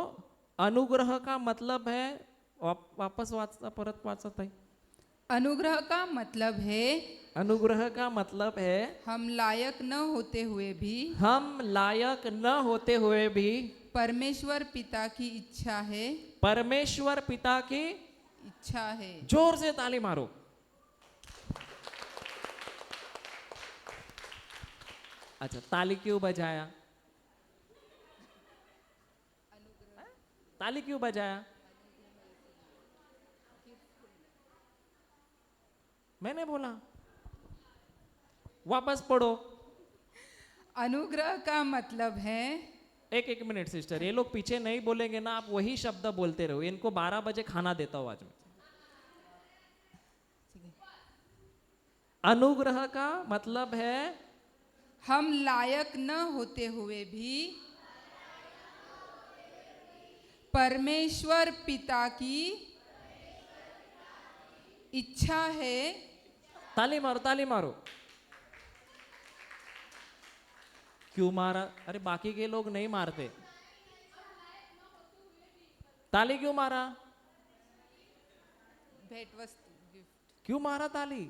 अनुग्रह का मतलब है, वापस वाचा, परत वाचत आहे।
अनुग्रह का मतलब है
अनुग्रह का मतलब है
हम लायक न होते हुए भी
हम लायक न होते हुए भी
परमेश्वर पिता की इच्छा है।
परमेश्वर पिता की
इच्छा है।
जोर से ताली मारो। अच्छा, ताली क्यों बजाया? ताली क्यों बजाया? मैंने बोला। वापस पढ़ो।
अनुग्रह का मतलब है
एक मिनट सिस्टर, ये लोग पीछे नहीं बोलेंगे ना, आप वही शब्द बोलते रहो। इनको 12 बजे खाना देता हूं आज मैं। अनुग्रह का मतलब है
हम लायक न होते हुए भी परमेश्वर पिता की इच्छा है।
ताली मारो, ताली मारो। क्यों मारा? अरे बाकी के लोग नहीं मारते। ताली क्यों मारा?
भेंट वस्तु गिफ्ट।
क्यों मारा ताली?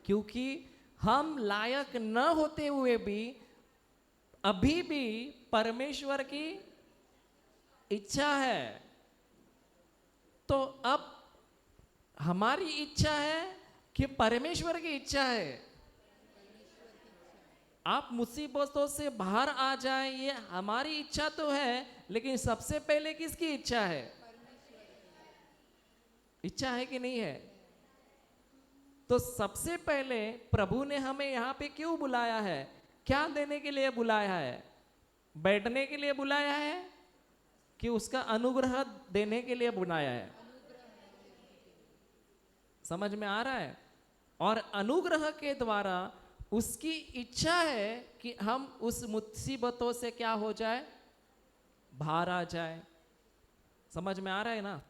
क्योंकि हम लायक न होते हुए भी अभी भी परमेश्वर की इच्छा है। तो अब हमारी इच्छा है कि परमेश्वर की इच्छा है? आप मुसीबतों से बाहर आ जाए, ये हमारी इच्छा तो है, लेकिन सबसे पहले किसकी इच्छा है? इच्छा है कि नहीं है? तो सबसे पहले प्रभु ने हमें यहां पे क्यों बुलाया है? क्या देने के लिए बुलाया है? बैठने के लिए बुलाया है कि उसका अनुग्रह देने के लिए बुलाया है? समझ में आ रहा है? और अनुग्रह के द्वारा उसकी इच्छा है कि हम उस मुसीबतों से क्या हो जाए? बाहर आ जाए। समझ में आ रहा है ना?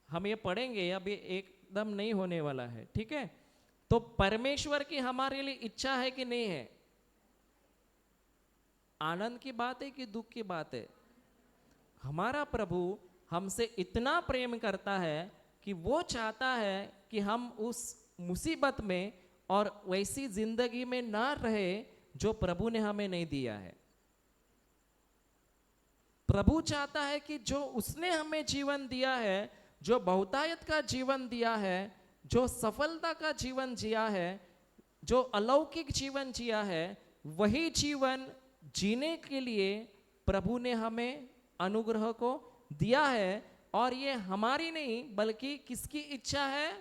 हम ये पढ़ेंगे, अभी एकदम नहीं होने वाला है, ठीक है? तो परमेश्वर की हमारे लिए इच्छा है कि नहीं है? आनंद की बात है कि दुख की बात है? हमारा प्रभु हमसे इतना प्रेम करता है कि वो चाहता है कि हम उस मुसीबत में और वैसी जिंदगी में ना रहे जो प्रभु ने हमें नहीं दिया है। प्रभु चाहता है कि जो उसने हमें जीवन दिया है, जो बहुतायत का जीवन दिया है, जो सफलता का जीवन जिया है, जो अलौकिक जीवन जिया है, वही जीवन जीने के लिए प्रभु ने हमें अनुग्रह को दिया है। और ये हमारी नहीं बल्कि किसकी इच्छा है?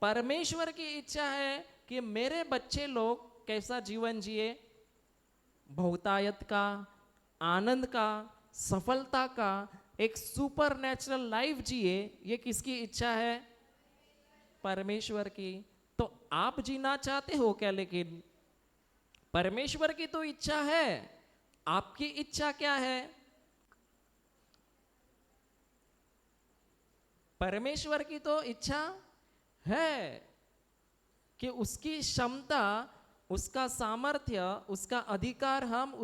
परमेश्वर की इच्छा है कि मेरे बच्चे लोग कैसा जीवन जिए? बहुतायत का, आनंद का, सफलता का, एक सुपर नेचुरल लाइफ जिए। ये किसकी इच्छा है? परमेश्वर की। तो आप जीना चाहते हो क्या? लेकिन परमेश्वर की तो इच्छा है, आपकी इच्छा क्या है? परमेश्वर की तो इच्छा है कि उसकी क्षमता, उसका सामर्थ्य, उसका अधिकार हम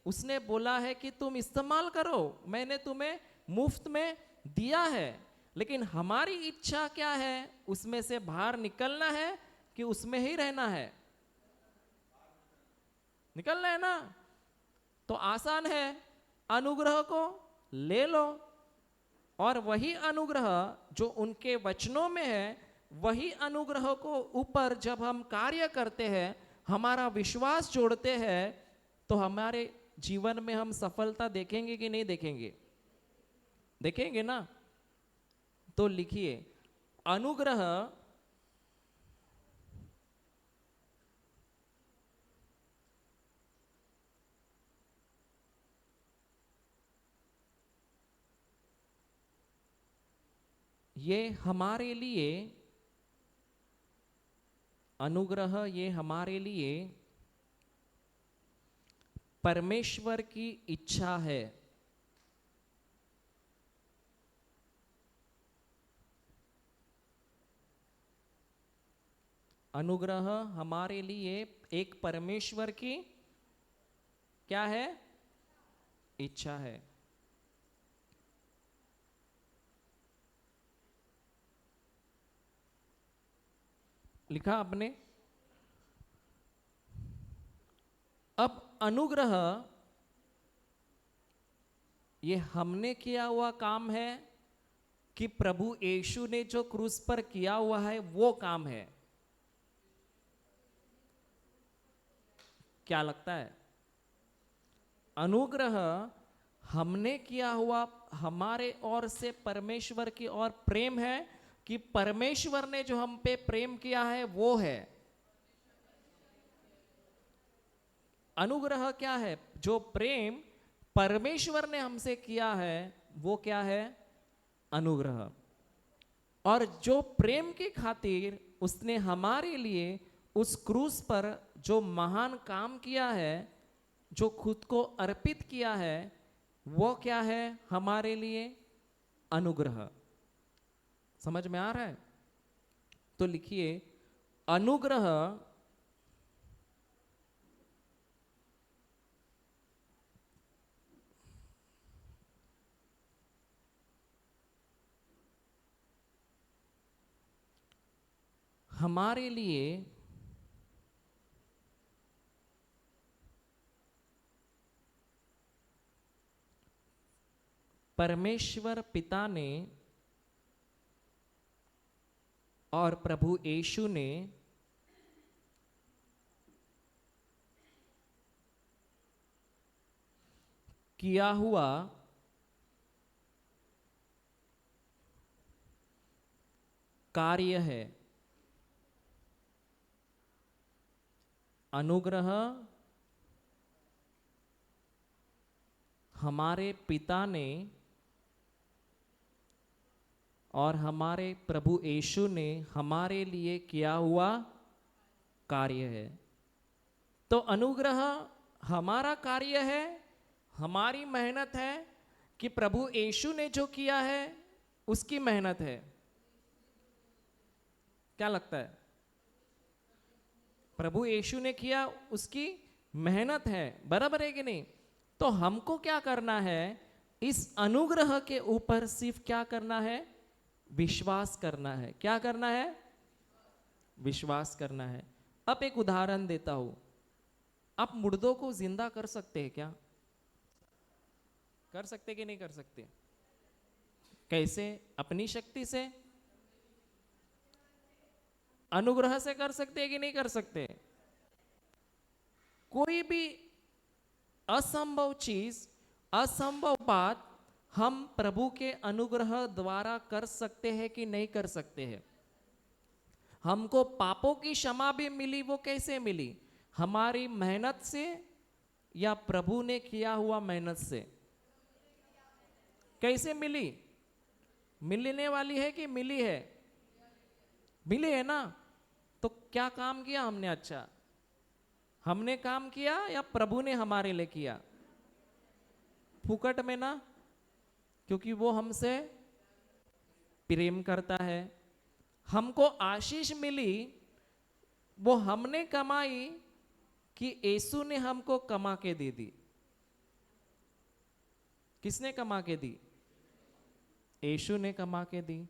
उसने बोला है कि तुम इस्तेमाल करो, मैंने तुम्हें मुफ्त में दिया है। लेकिन हमारी इच्छा क्या है? उसमें से बाहर निकलना है कि उसमें ही रहना है? निकलना है ना? तो आसान है, अनुग्रह को ले लो, और वही अनुग्रह जो उनके वचनों में है, वही अनुग्रह को ऊपर जब हम कार्य करते हैं, हमारा विश्वास जोड़ते हैं, तो हमारे जीवन में हम सफलता देखेंगे कि नहीं देखेंगे? देखेंगे ना? तो लिखिए, अनुग्रह ये हमारे लिए, अनुग्रह ये हमारे लिए परमेश्वर की इच्छा है। अनुग्रह हमारे लिए एक परमेश्वर की क्या है? इच्छा है। लिखा आपने? अब अनुग्रह ये हमने किया हुआ काम है कि प्रभु यीशु ने जो क्रूस पर किया हुआ है वो काम है? क्या लगता है? अनुग्रह हमने किया हुआ हमारे ओर से परमेश्वर की ओर प्रेम है कि परमेश्वर ने जो हम पे प्रेम किया है वो है? अनुग्रह क्या है? जो प्रेम परमेश्वर ने हमसे किया है वो क्या है? अनुग्रह। और जो प्रेम की खातिर उसने हमारे लिए उस क्रूस पर जो महान काम किया है, जो खुद को अर्पित किया है, वो क्या है हमारे लिए? अनुग्रह। समझ में आ रहा है? तो लिखिए, अनुग्रह हमारे लिए परमेश्वर पिता ने और प्रभु यीशु ने किया हुआ कार्य है। अनुग्रह हमारे पिता ने और हमारे प्रभु यीशु ने हमारे लिए किया हुआ कार्य है। तो अनुग्रह हमारा कार्य है, हमारी मेहनत है, कि प्रभु यीशु ने जो किया है उसकी मेहनत है? क्या लगता है? प्रभु यीशु ने किया, उसकी मेहनत है, बराबर है कि नहीं? तो हमको क्या करना है? इस अनुग्रह के ऊपर सिर्फ क्या करना है? विश्वास करना है। क्या करना है? विश्वास करना है। अब एक उदाहरण देता हूं। आप मुर्दों को जिंदा कर सकते हैं क्या? कर सकते कि नहीं कर सकते? कैसे? अपनी शक्ति से, अनुग्रह से कर सकते हैं कि नहीं कर सकते? कोई भी असंभव चीज, असंभव बात हम प्रभु के अनुग्रह द्वारा कर सकते हैं कि नहीं कर सकते हैं? हमको पापों की क्षमा भी मिली, वो कैसे मिली? हमारी मेहनत से या प्रभु ने किया हुआ मेहनत से? कैसे मिली? मिलने वाली है कि मिली है? मिली है ना? तो क्या काम किया हमने? अच्छा, हमने काम किया या प्रभु ने हमारे लिए किया? फुकट में ना, क्योंकि वो हमसे प्रेम करता है। हमको आशीष मिली वो हमने कमाई कि यीशु ने हमको कमा के दे दी? किसने कमा के दी? यीशु ने कमा के दी।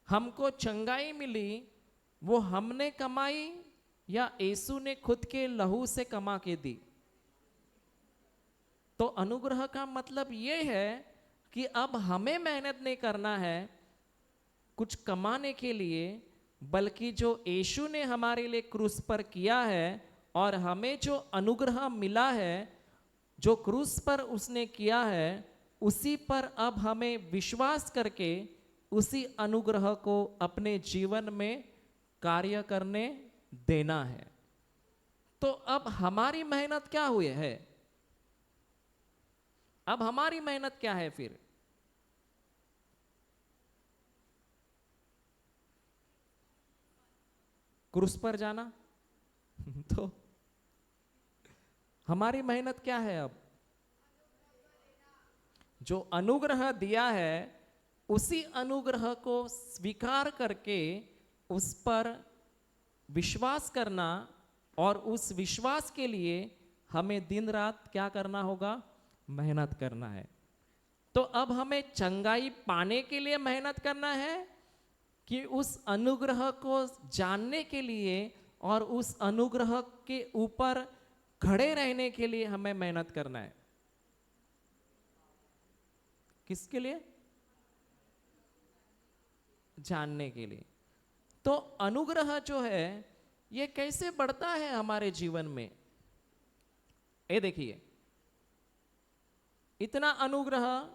हमको चंगाई मिली वो हमने कमाई या यीशु ने खुद के लहू से कमा के दी? तो अनुग्रह का मतलब ये है कि अब हमें मेहनत नहीं करना है कुछ कमाने के लिए, बल्कि जो यीशु ने हमारे लिए क्रूस पर किया है और हमें जो अनुग्रह मिला है, जो क्रूस पर उसने किया है, उसी पर अब हमें विश्वास करके उसी अनुग्रह को अपने जीवन में कार्य करने देना है। तो अब हमारी मेहनत क्या हुई है? अब हमारी मेहनत क्या है फिर? क्रूस पर जाना। तो हमारी मेहनत क्या है? अब जो अनुग्रह दिया है उसी अनुग्रह को स्वीकार करके उस पर विश्वास करना, और उस विश्वास के लिए हमें दिन रात क्या करना होगा? मेहनत करना है। तो अब हमें चंगाई पाने के लिए मेहनत करना है कि उस अनुग्रह को जानने के लिए और उस अनुग्रह के ऊपर खड़े रहने के लिए हमें मेहनत करना है? किसके लिए? जानने के लिए। तो अनुग्रह जो है ये कैसे बढ़ता है हमारे जीवन में? ये देखिए, इतना अनुग्रह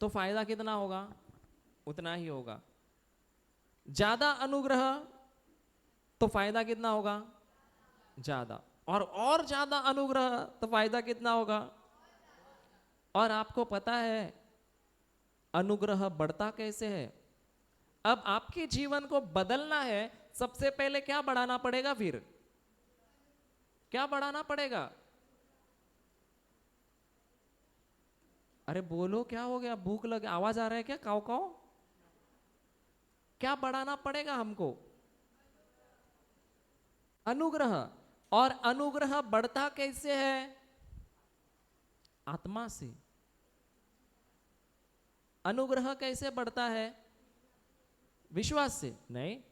तो फायदा कितना होगा? उतना ही होगा। ज्यादा अनुग्रह तो फायदा कितना होगा? ज्यादा। और ज्यादा अनुग्रह तो फायदा कितना होगा? और आपको पता है अनुग्रह बढ़ता कैसे है? अब आपके जीवन को बदलना है, सबसे पहले क्या बढ़ाना पड़ेगा? फिर क्या बढ़ाना पड़ेगा? अरे बोलो, क्या हो गया? भूख लगे, आवाज आ रहा है क्या? काव काव। क्या बढ़ाना पड़ेगा हमको? अनुग्रह। और अनुग्रह बढ़ता कैसे है? आत्मा से। अनुग्रह कैसे बढ़ता है? विश्वास से नहीं।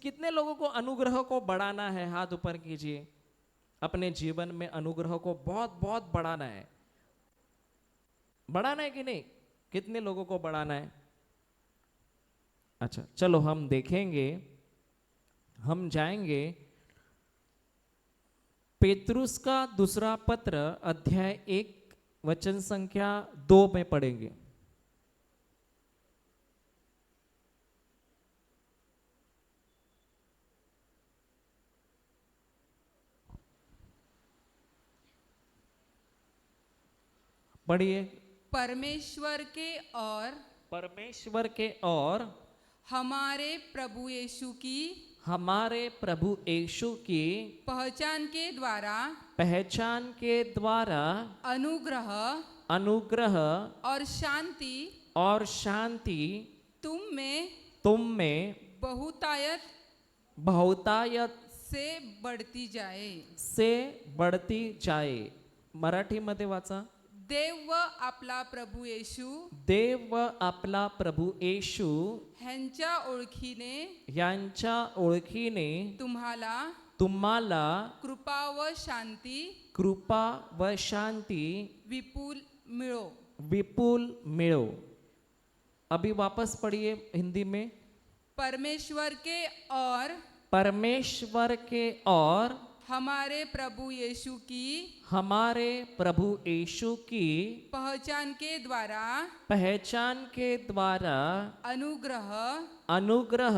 कितने लोगों को अनुग्रह को बढ़ाना है? हाथ ऊपर कीजिए। अपने जीवन में अनुग्रह को बहुत बहुत बढ़ाना है। बढ़ाना है कि नहीं? कितने लोगों को बढ़ाना है? अच्छा, चलो हम देखेंगे, हम जाएंगे पेतरुस का दूसरा पत्र अध्याय 1 वचन संख्या 2 में पढ़ेंगे। पढ़िए।
परमेश्वर
के और
हमारे प्रभु यीशु की पहचान के द्वारा
अनुग्रह
और शांति
तुम में बहुतायत
से बढ़ती
जाए। मराठी मध्ये वाचा।
देव व आपला प्रभू येशू ह्यांच्या ओळखीने तुम्हाला कृपा व शांती विपुल मिळो। अभी वापस पढ़िए हिंदी में। परमेश्वर के और हमारे प्रभु यीशु की पहचान के द्वारा अनुग्रह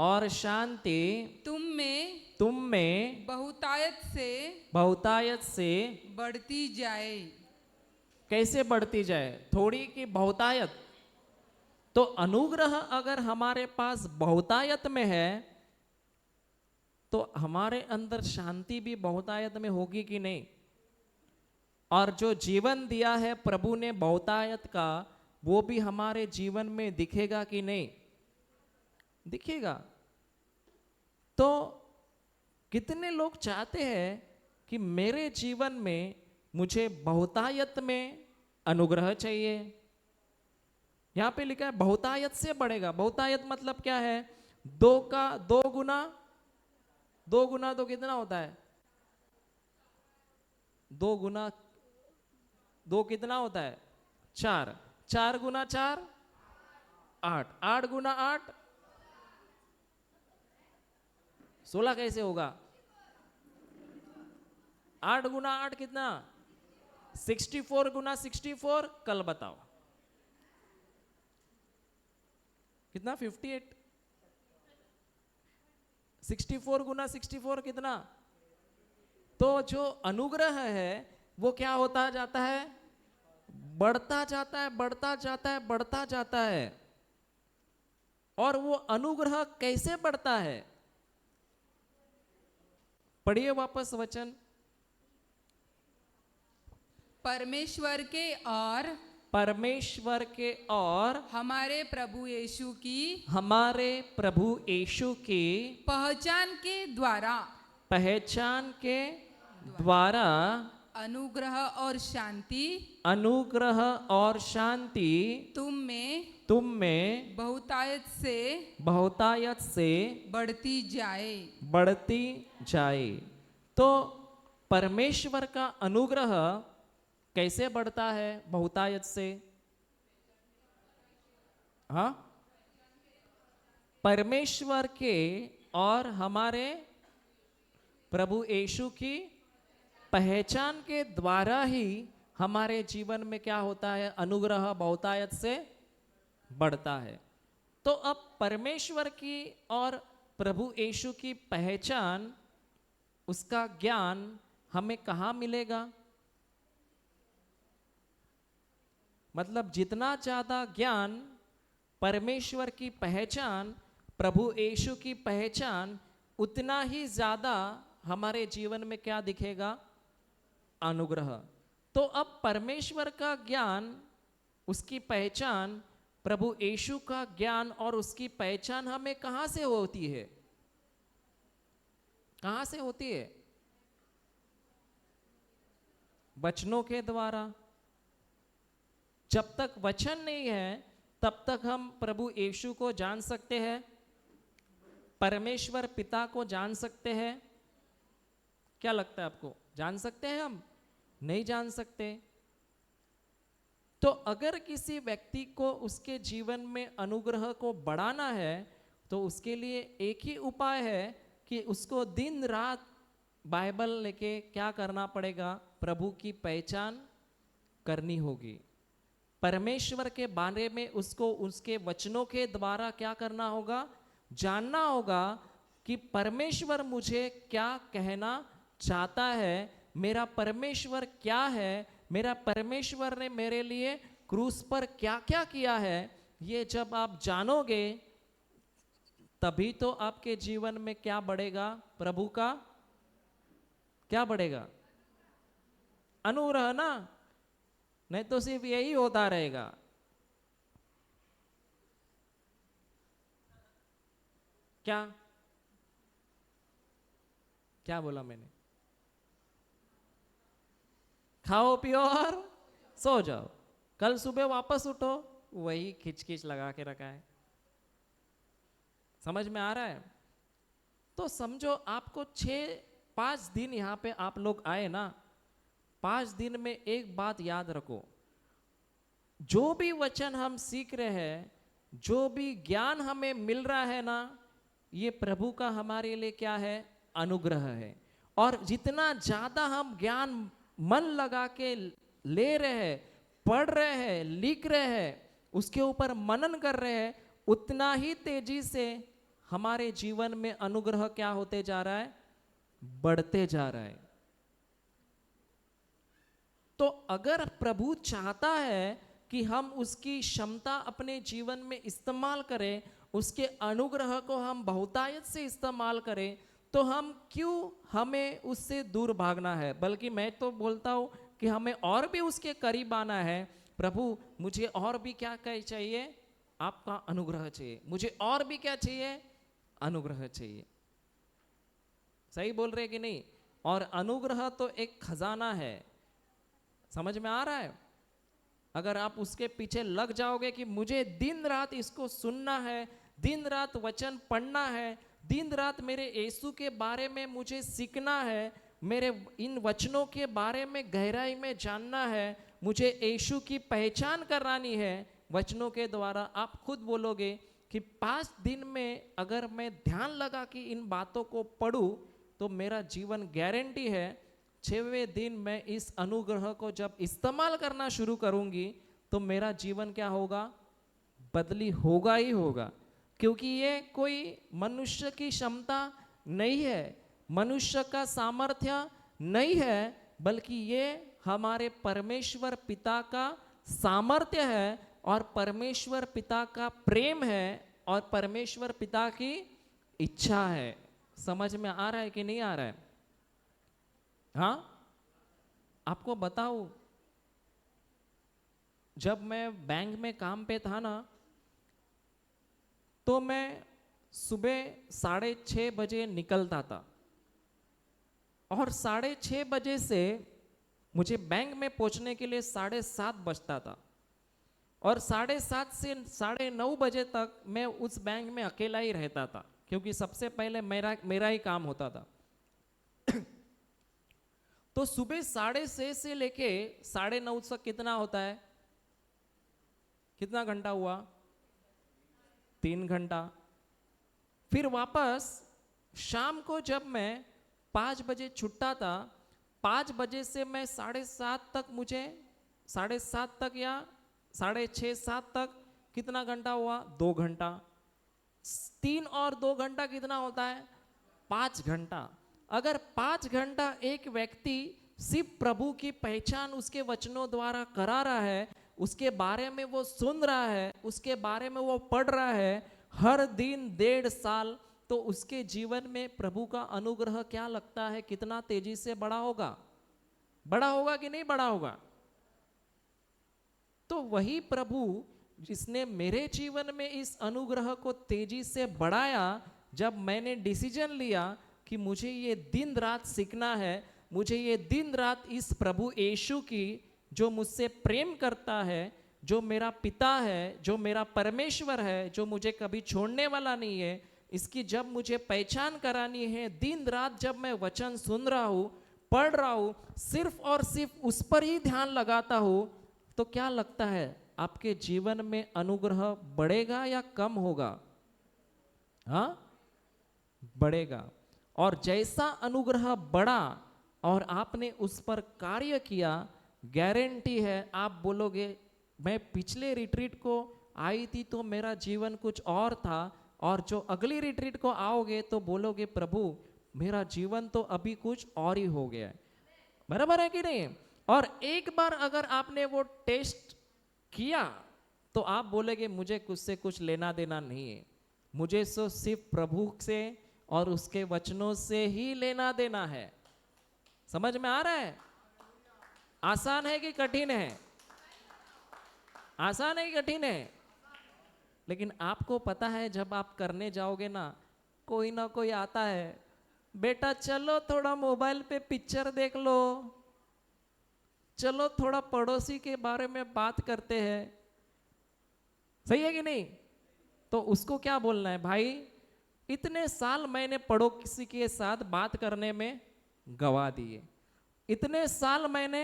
और शांति तुम में बहुतायत से बढ़ती जाए।
कैसे बढ़ती जाए? थोड़ी की बहुतायत? तो अनुग्रह अगर हमारे पास बहुतायत में है तो हमारे अंदर शांति भी बहुतायत में होगी कि नहीं? और जो जीवन दिया है प्रभु ने बहुतायत का, वो भी हमारे जीवन में दिखेगा कि नहीं? दिखेगा। तो कितने लोग चाहते हैं कि मेरे जीवन में मुझे बहुतायत में अनुग्रह चाहिए। यहां पे लिखा है बहुतायत से बढ़ेगा। बहुतायत मतलब क्या है? दो का दो गुना तो कितना होता है? दो गुना दो कितना होता है? 4। 4 गुना 4 8। 8 गुना 8 16 कैसे होगा? 8 गुना 8 कितना? 64 गुना 64 कल बताओ कितना? 58। 64 गुना 64 कितना? तो जो अनुग्रह है वो क्या होता जाता है? बढ़ता जाता है, बढ़ता जाता है, बढ़ता जाता है। और वो अनुग्रह कैसे बढ़ता है? पढ़िए वापस वचन।
परमेश्वर के और
हमारे प्रभु यीशु की
पहचान के
द्वारा
अनुग्रह और शांति तुम में बहुतायत से बढ़ती जाए।
तो परमेश्वर का अनुग्रह कैसे बढ़ता है? बहुतायत से। हाँ, परमेश्वर के और हमारे प्रभु यीशु की पहचान के द्वारा ही हमारे जीवन में क्या होता है? अनुग्रह बहुतायत से बढ़ता है। तो अब परमेश्वर की और प्रभु यीशु की पहचान, उसका ज्ञान हमें कहाँ मिलेगा? मतलब जितना ज्यादा ज्ञान, परमेश्वर की पहचान, प्रभु यीशु की पहचान, उतना ही ज्यादा हमारे जीवन में क्या दिखेगा? अनुग्रह। तो अब परमेश्वर का ज्ञान, उसकी पहचान, प्रभु यीशु का ज्ञान और उसकी पहचान हमें कहां से होती है? कहां से होती है? वचनों के द्वारा। जब तक वचन नहीं है तब तक हम प्रभु यीशु को जान सकते हैं, परमेश्वर पिता को जान सकते हैं? क्या लगता है आपको? जान सकते हैं हम? नहीं जान सकते। तो अगर किसी व्यक्ति को उसके जीवन में अनुग्रह को बढ़ाना है तो उसके लिए एक ही उपाय है कि उसको दिन रात बाइबल लेके क्या करना पड़ेगा? प्रभु की पहचान करनी होगी। परमेश्वर के बारे में उसको उसके वचनों के द्वारा क्या करना होगा? जानना होगा कि परमेश्वर मुझे क्या कहना चाहता है, मेरा परमेश्वर क्या है, मेरा परमेश्वर ने मेरे लिए क्रूस पर क्या क्या किया है। ये जब आप जानोगे तभी तो आपके जीवन में क्या बढ़ेगा? प्रभु का क्या बढ़ेगा? अनुग्रह ना, नहीं तो सिर्फ यही होता रहेगा। क्या क्या बोला मैंने? खाओ पियो और सो जाओ, कल सुबह वापस उठो वही खिचखिच लगा के रखा है। समझ में आ रहा है? तो समझो आपको 5 दिन यहां पे आप लोग आए ना, 5 दिन में एक बात याद रखो, जो भी वचन हम सीख रहे हैं, जो भी ज्ञान हमें मिल रहा है ना, ये प्रभु का हमारे लिए क्या है? अनुग्रह है। और जितना ज्यादा हम ज्ञान मन लगा के ले रहे हैं, पढ़ रहे हैं, लिख रहे हैं, उसके ऊपर मनन कर रहे हैं, उतना ही तेजी से हमारे जीवन में अनुग्रह क्या होते जा रहा है? बढ़ते जा रहा है। तो अगर प्रभु चाहता है कि हम उसकी क्षमता अपने जीवन में इस्तेमाल करें, उसके अनुग्रह को हम बहुतायत से इस्तेमाल करें, तो हम क्यों हमें उससे दूर भागना है? बल्कि मैं तो बोलता हूँ कि हमें और भी उसके करीब आना है। प्रभु मुझे और भी क्या चाहिए? आपका अनुग्रह चाहिए। मुझे और भी क्या चाहिए? अनुग्रह चाहिए। सही बोल रहे कि नहीं? और अनुग्रह तो एक खजाना है, समझ में आ रहा है? अगर आप उसके पीछे लग जाओगे कि मुझे दिन रात इसको सुनना है, दिन रात वचन पढ़ना है, दिन रात मेरे यीशु के बारे में मुझे सीखना है, मेरे इन वचनों के बारे में गहराई में जानना है, मुझे यीशु की पहचान करानी है वचनों के द्वारा, आप खुद बोलोगे कि 5 दिन में अगर मैं ध्यान लगा कि इन बातों को पढ़ूं तो मेरा जीवन गारंटी है 6वें दिन मैं इस अनुग्रह को जब इस्तेमाल करना शुरू करूंगी तो मेरा जीवन क्या होगा? बदली होगा ही होगा। क्योंकि ये कोई मनुष्य की क्षमता नहीं है, मनुष्य का सामर्थ्य नहीं है, बल्कि ये हमारे परमेश्वर पिता का सामर्थ्य है और परमेश्वर पिता का प्रेम है और परमेश्वर पिता की इच्छा है। समझ में आ रहा है कि नहीं आ रहा है? हाँ, आपको बताऊं, जब मैं बैंक में काम पे था ना, तो मैं सुबह 6:30 बजे निकलता था और 6:30 बजे से मुझे बैंक में पहुंचने के लिए 7:30 बजता था और 7:30 से 9:30 बजे तक मैं उस बैंक में अकेला ही रहता था, क्योंकि सबसे पहले मेरा ही काम होता था। तो सुबह 6:30 से लेके 9:30 तक कितना होता है? कितना घंटा हुआ? 3 घंटा। फिर वापस शाम को जब मैं 5 बजे छुट्टा था, 5 बजे से मैं 7:30 तक, मुझे 7:30 तक या 6:30 7 तक कितना घंटा हुआ? 2 घंटा। 3 और 2 घंटा कितना होता है? 5 घंटा। अगर 5 घंटा एक व्यक्ति सिर्फ प्रभु की पहचान उसके वचनों द्वारा करा रहा है, उसके बारे में वो सुन रहा है, उसके बारे में वो पढ़ रहा है हर दिन 1.5 साल, तो उसके जीवन में प्रभु का अनुग्रह क्या लगता है कितना तेजी से बड़ा होगा? बड़ा होगा कि नहीं बड़ा होगा? तो वही प्रभु जिसने मेरे जीवन में इस अनुग्रह को तेजी से बढ़ाया, जब मैंने डिसीजन लिया कि मुझे ये दिन रात सीखना है, मुझे ये दिन रात इस प्रभु यीशु की, जो मुझसे प्रेम करता है, जो मेरा पिता है, जो मेरा परमेश्वर है, जो मुझे कभी छोड़ने वाला नहीं है, इसकी जब मुझे पहचान करानी है, दिन रात जब मैं वचन सुन रहा हूँ, पढ़ रहा हूँ, सिर्फ और सिर्फ उस पर ही ध्यान लगाता हूँ, तो क्या लगता है आपके जीवन में अनुग्रह बढ़ेगा या कम होगा? हाँ, बढ़ेगा। और जैसा अनुग्रह बढ़ा और आपने उस पर कार्य किया, गारंटी है आप बोलोगे मैं पिछले रिट्रीट को आई थी तो मेरा जीवन कुछ और था, और जो अगली रिट्रीट को आओगे तो बोलोगे प्रभु मेरा जीवन तो अभी कुछ और ही हो गया है। बराबर है कि नहीं? और एक बार अगर आपने वो टेस्ट किया तो आप बोलेगे मुझे कुछ से कुछ लेना देना नहीं है, मुझे तो सिर्फ प्रभु से और उसके वचनों से ही लेना देना है। समझ में आ रहा है? आसान है कि कठिन है? आसान है कि कठिन है? लेकिन आपको पता है जब आप करने जाओगे ना, कोई ना कोई आता है, बेटा चलो थोड़ा मोबाइल पे पिक्चर देख लो, चलो थोड़ा पड़ोसी के बारे में बात करते हैं। सही है कि नहीं? तो उसको क्या बोलना है? भाई इतने साल मैंने पड़ोसी के साथ बात करने में गवा दिए, इतने साल मैंने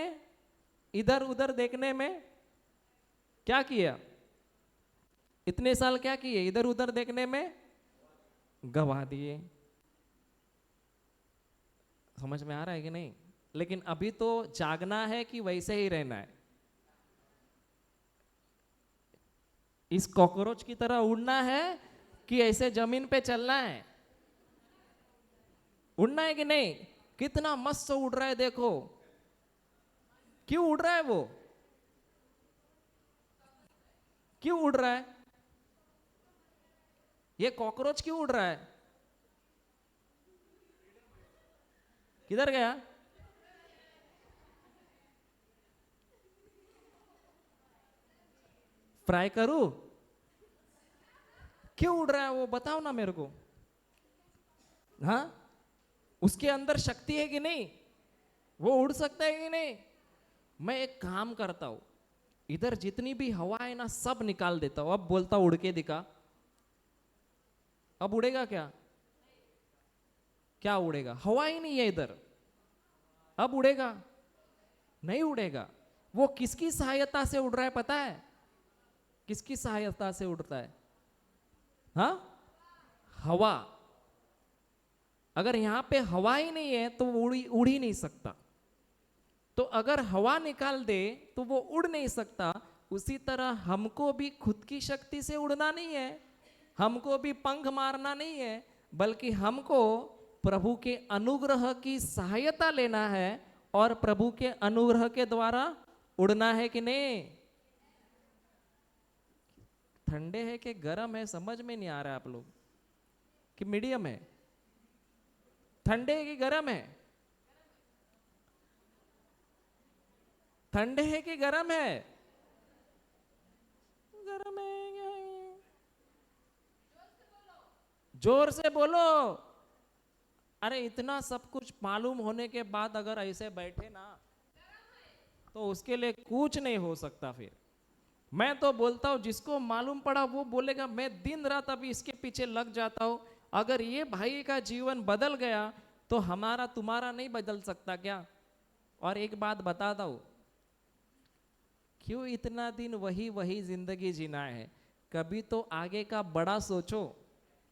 इधर उधर देखने में क्या किया? इतने साल क्या किए? इधर उधर देखने में गवा दिए। समझ में आ रहा है कि नहीं? लेकिन अभी तो जागना है कि वैसे ही रहना है? इस कॉकरोच की तरह उड़ना है कि ऐसे जमीन पे चलना है? उड़ना है कि नहीं? कितना मस्त उड़ रहा है देखो। क्यों उड़ रहा है वो? क्यों उड़ रहा है? ये कॉकरोच क्यों उड़ रहा है? किधर गया? फ्राई करूं? क्यों उड़ रहा है वो, बताओ ना मेरे को। हाँ, उसके अंदर शक्ति है कि नहीं? वो उड़ सकता है कि नहीं? मैं एक काम करता हूं, इधर जितनी भी हवा है ना सब निकाल देता हूं। अब बोलता हूं, उड़ के दिखा। अब उड़ेगा क्या? क्या उड़ेगा? हवा ही नहीं है इधर। अब उड़ेगा? नहीं उड़ेगा। वो किसकी सहायता से उड़ रहा है पता है? किसकी सहायता से उड़ता है? हाँ, हवा। अगर यहां पे हवा ही नहीं है तो वो उड़ ही नहीं सकता। तो अगर हवा निकाल दे तो वो उड़ नहीं सकता। उसी तरह हमको भी खुद की शक्ति से उड़ना नहीं है, हमको भी पंख मारना नहीं है, बल्कि हमको प्रभु के अनुग्रह की सहायता लेना है और प्रभु के अनुग्रह के द्वारा उड़ना है कि नहीं? ठंडे है कि गर्म है समझ में नहीं आ रहा है आप लोग, कि मीडियम है? ठंडे है कि गर्म है? ठंडे है कि गर्म है? गर्म है। जोर से बोलो। अरे इतना सब कुछ मालूम होने के बाद अगर ऐसे बैठे ना तो उसके लिए कुछ नहीं हो सकता। फिर मैं तो बोलता हूं, जिसको मालूम पड़ा वो बोलेगा मैं दिन रात अभी इसके पीछे लग जाता हूं। अगर ये भाई का जीवन बदल गया तो हमारा तुम्हारा नहीं बदल सकता क्या? और एक बात बताता हूं, क्यों इतना दिन वही वही जिंदगी जीना है? कभी तो आगे का बड़ा सोचो।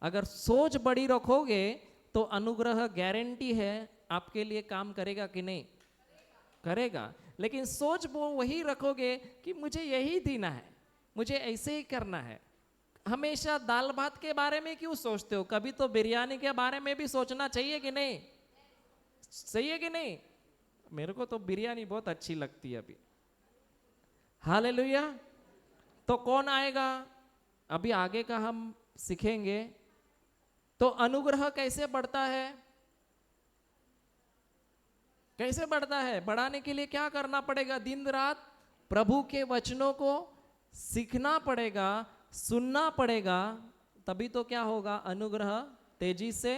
अगर सोच बड़ी रखोगे तो अनुग्रह गारंटी है आपके लिए काम करेगा कि नहीं? करेगा। लेकिन सोच वो वही रखोगे कि मुझे यही देना है, मुझे ऐसे ही करना है। हमेशा दाल भात के बारे में क्यों सोचते हो? कभी तो बिरयानी के बारे में भी सोचना चाहिए कि नहीं? चाहिए कि नहीं? मेरे को तो बिरयानी बहुत अच्छी लगती है अभी। हालेलुया। तो कौन आएगा? अभी आगे का हम सीखेंगे। तो अनुग्रह कैसे बढ़ता है? कैसे बढ़ता है? बढ़ाने के लिए क्या करना पड़ेगा? दिन रात प्रभु के वचनों को सीखना पड़ेगा, सुनना पड़ेगा, तभी तो क्या होगा? अनुग्रह तेजी से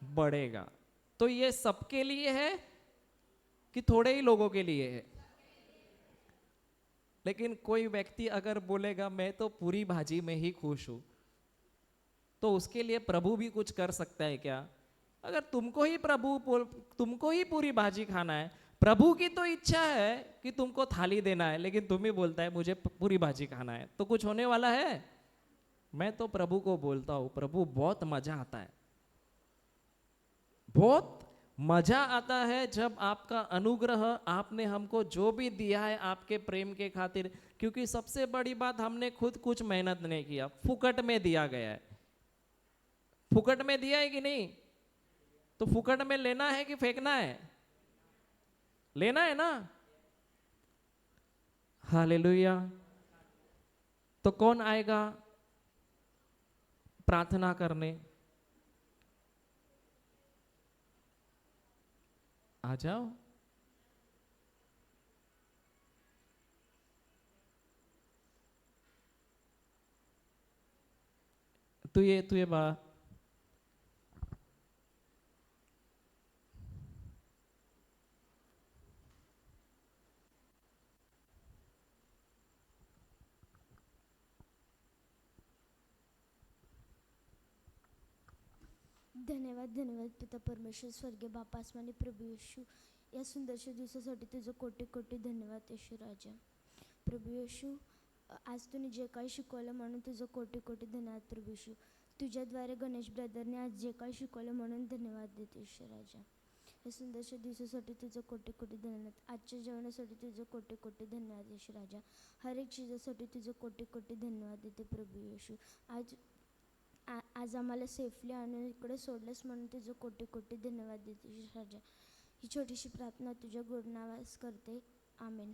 बढ़ेगा। तो ये सबके लिए है कि थोड़े ही लोगों के लिए है? लेकिन कोई व्यक्ति अगर बोलेगा मैं तो पूरी भाजी में ही खुश हूं, तो उसके लिए प्रभु भी कुछ कर सकता है क्या? अगर तुमको ही पूरी भाजी खाना है, प्रभु की तो इच्छा है कि तुमको थाली देना है, लेकिन तुम ही बोलता है मुझे पूरी भाजी खाना है, तो कुछ होने वाला है? मैं तो प्रभु को बोलता हूं, प्रभु बहुत मजा आता है, बहुत मजा आता है जब आपका अनुग्रह, आपने हमको जो भी दिया है आपके प्रेम के खातिर। क्योंकि सबसे बड़ी बात, हमने खुद कुछ मेहनत नहीं किया, फुकट में दिया गया है। फुकट में दिया है कि नहीं? तो फुकट में लेना है कि फेंकना है? लेना है ना। हालेलुया। तो कौन आएगा प्रार्थना करने? आ जाओ। तू ये बा
धन्यवाद धन्यवाद पिता परमेश्वर, स्वर्गीय बापा, आसमानी प्रभू येशू, या सुंदरशा दिवसासाठी तुझं कोटी कोटी धन्यवाद येशू राजा. प्रभू येशू, आज तुम्ही जे काही शिकवलं म्हणून तुझं कोटी कोटी धन्यवाद प्रभू येशू. तुझ्याद्वारे गणेश ब्रदरने आज जे काही शिकवलं म्हणून धन्यवाद देते येशू राजा. या सुंदरशा दिवसासाठी तुझं कोटी कोटी धन्यवाद. आजच्या जेवणासाठी तुझं कोटी कोटी धन्यवाद येशू राजा. हर एक चीजासाठी तुझं कोटी कोटी धन्यवाद देते प्रभू येशू. आज आम्हाला सेफली आणून इकडे सोडलंस म्हणून तुझं कोटी कोटी धन्यवाद देते राजा. ही छोटीशी प्रार्थना तुझ्या गोड नावास करते. आमेन.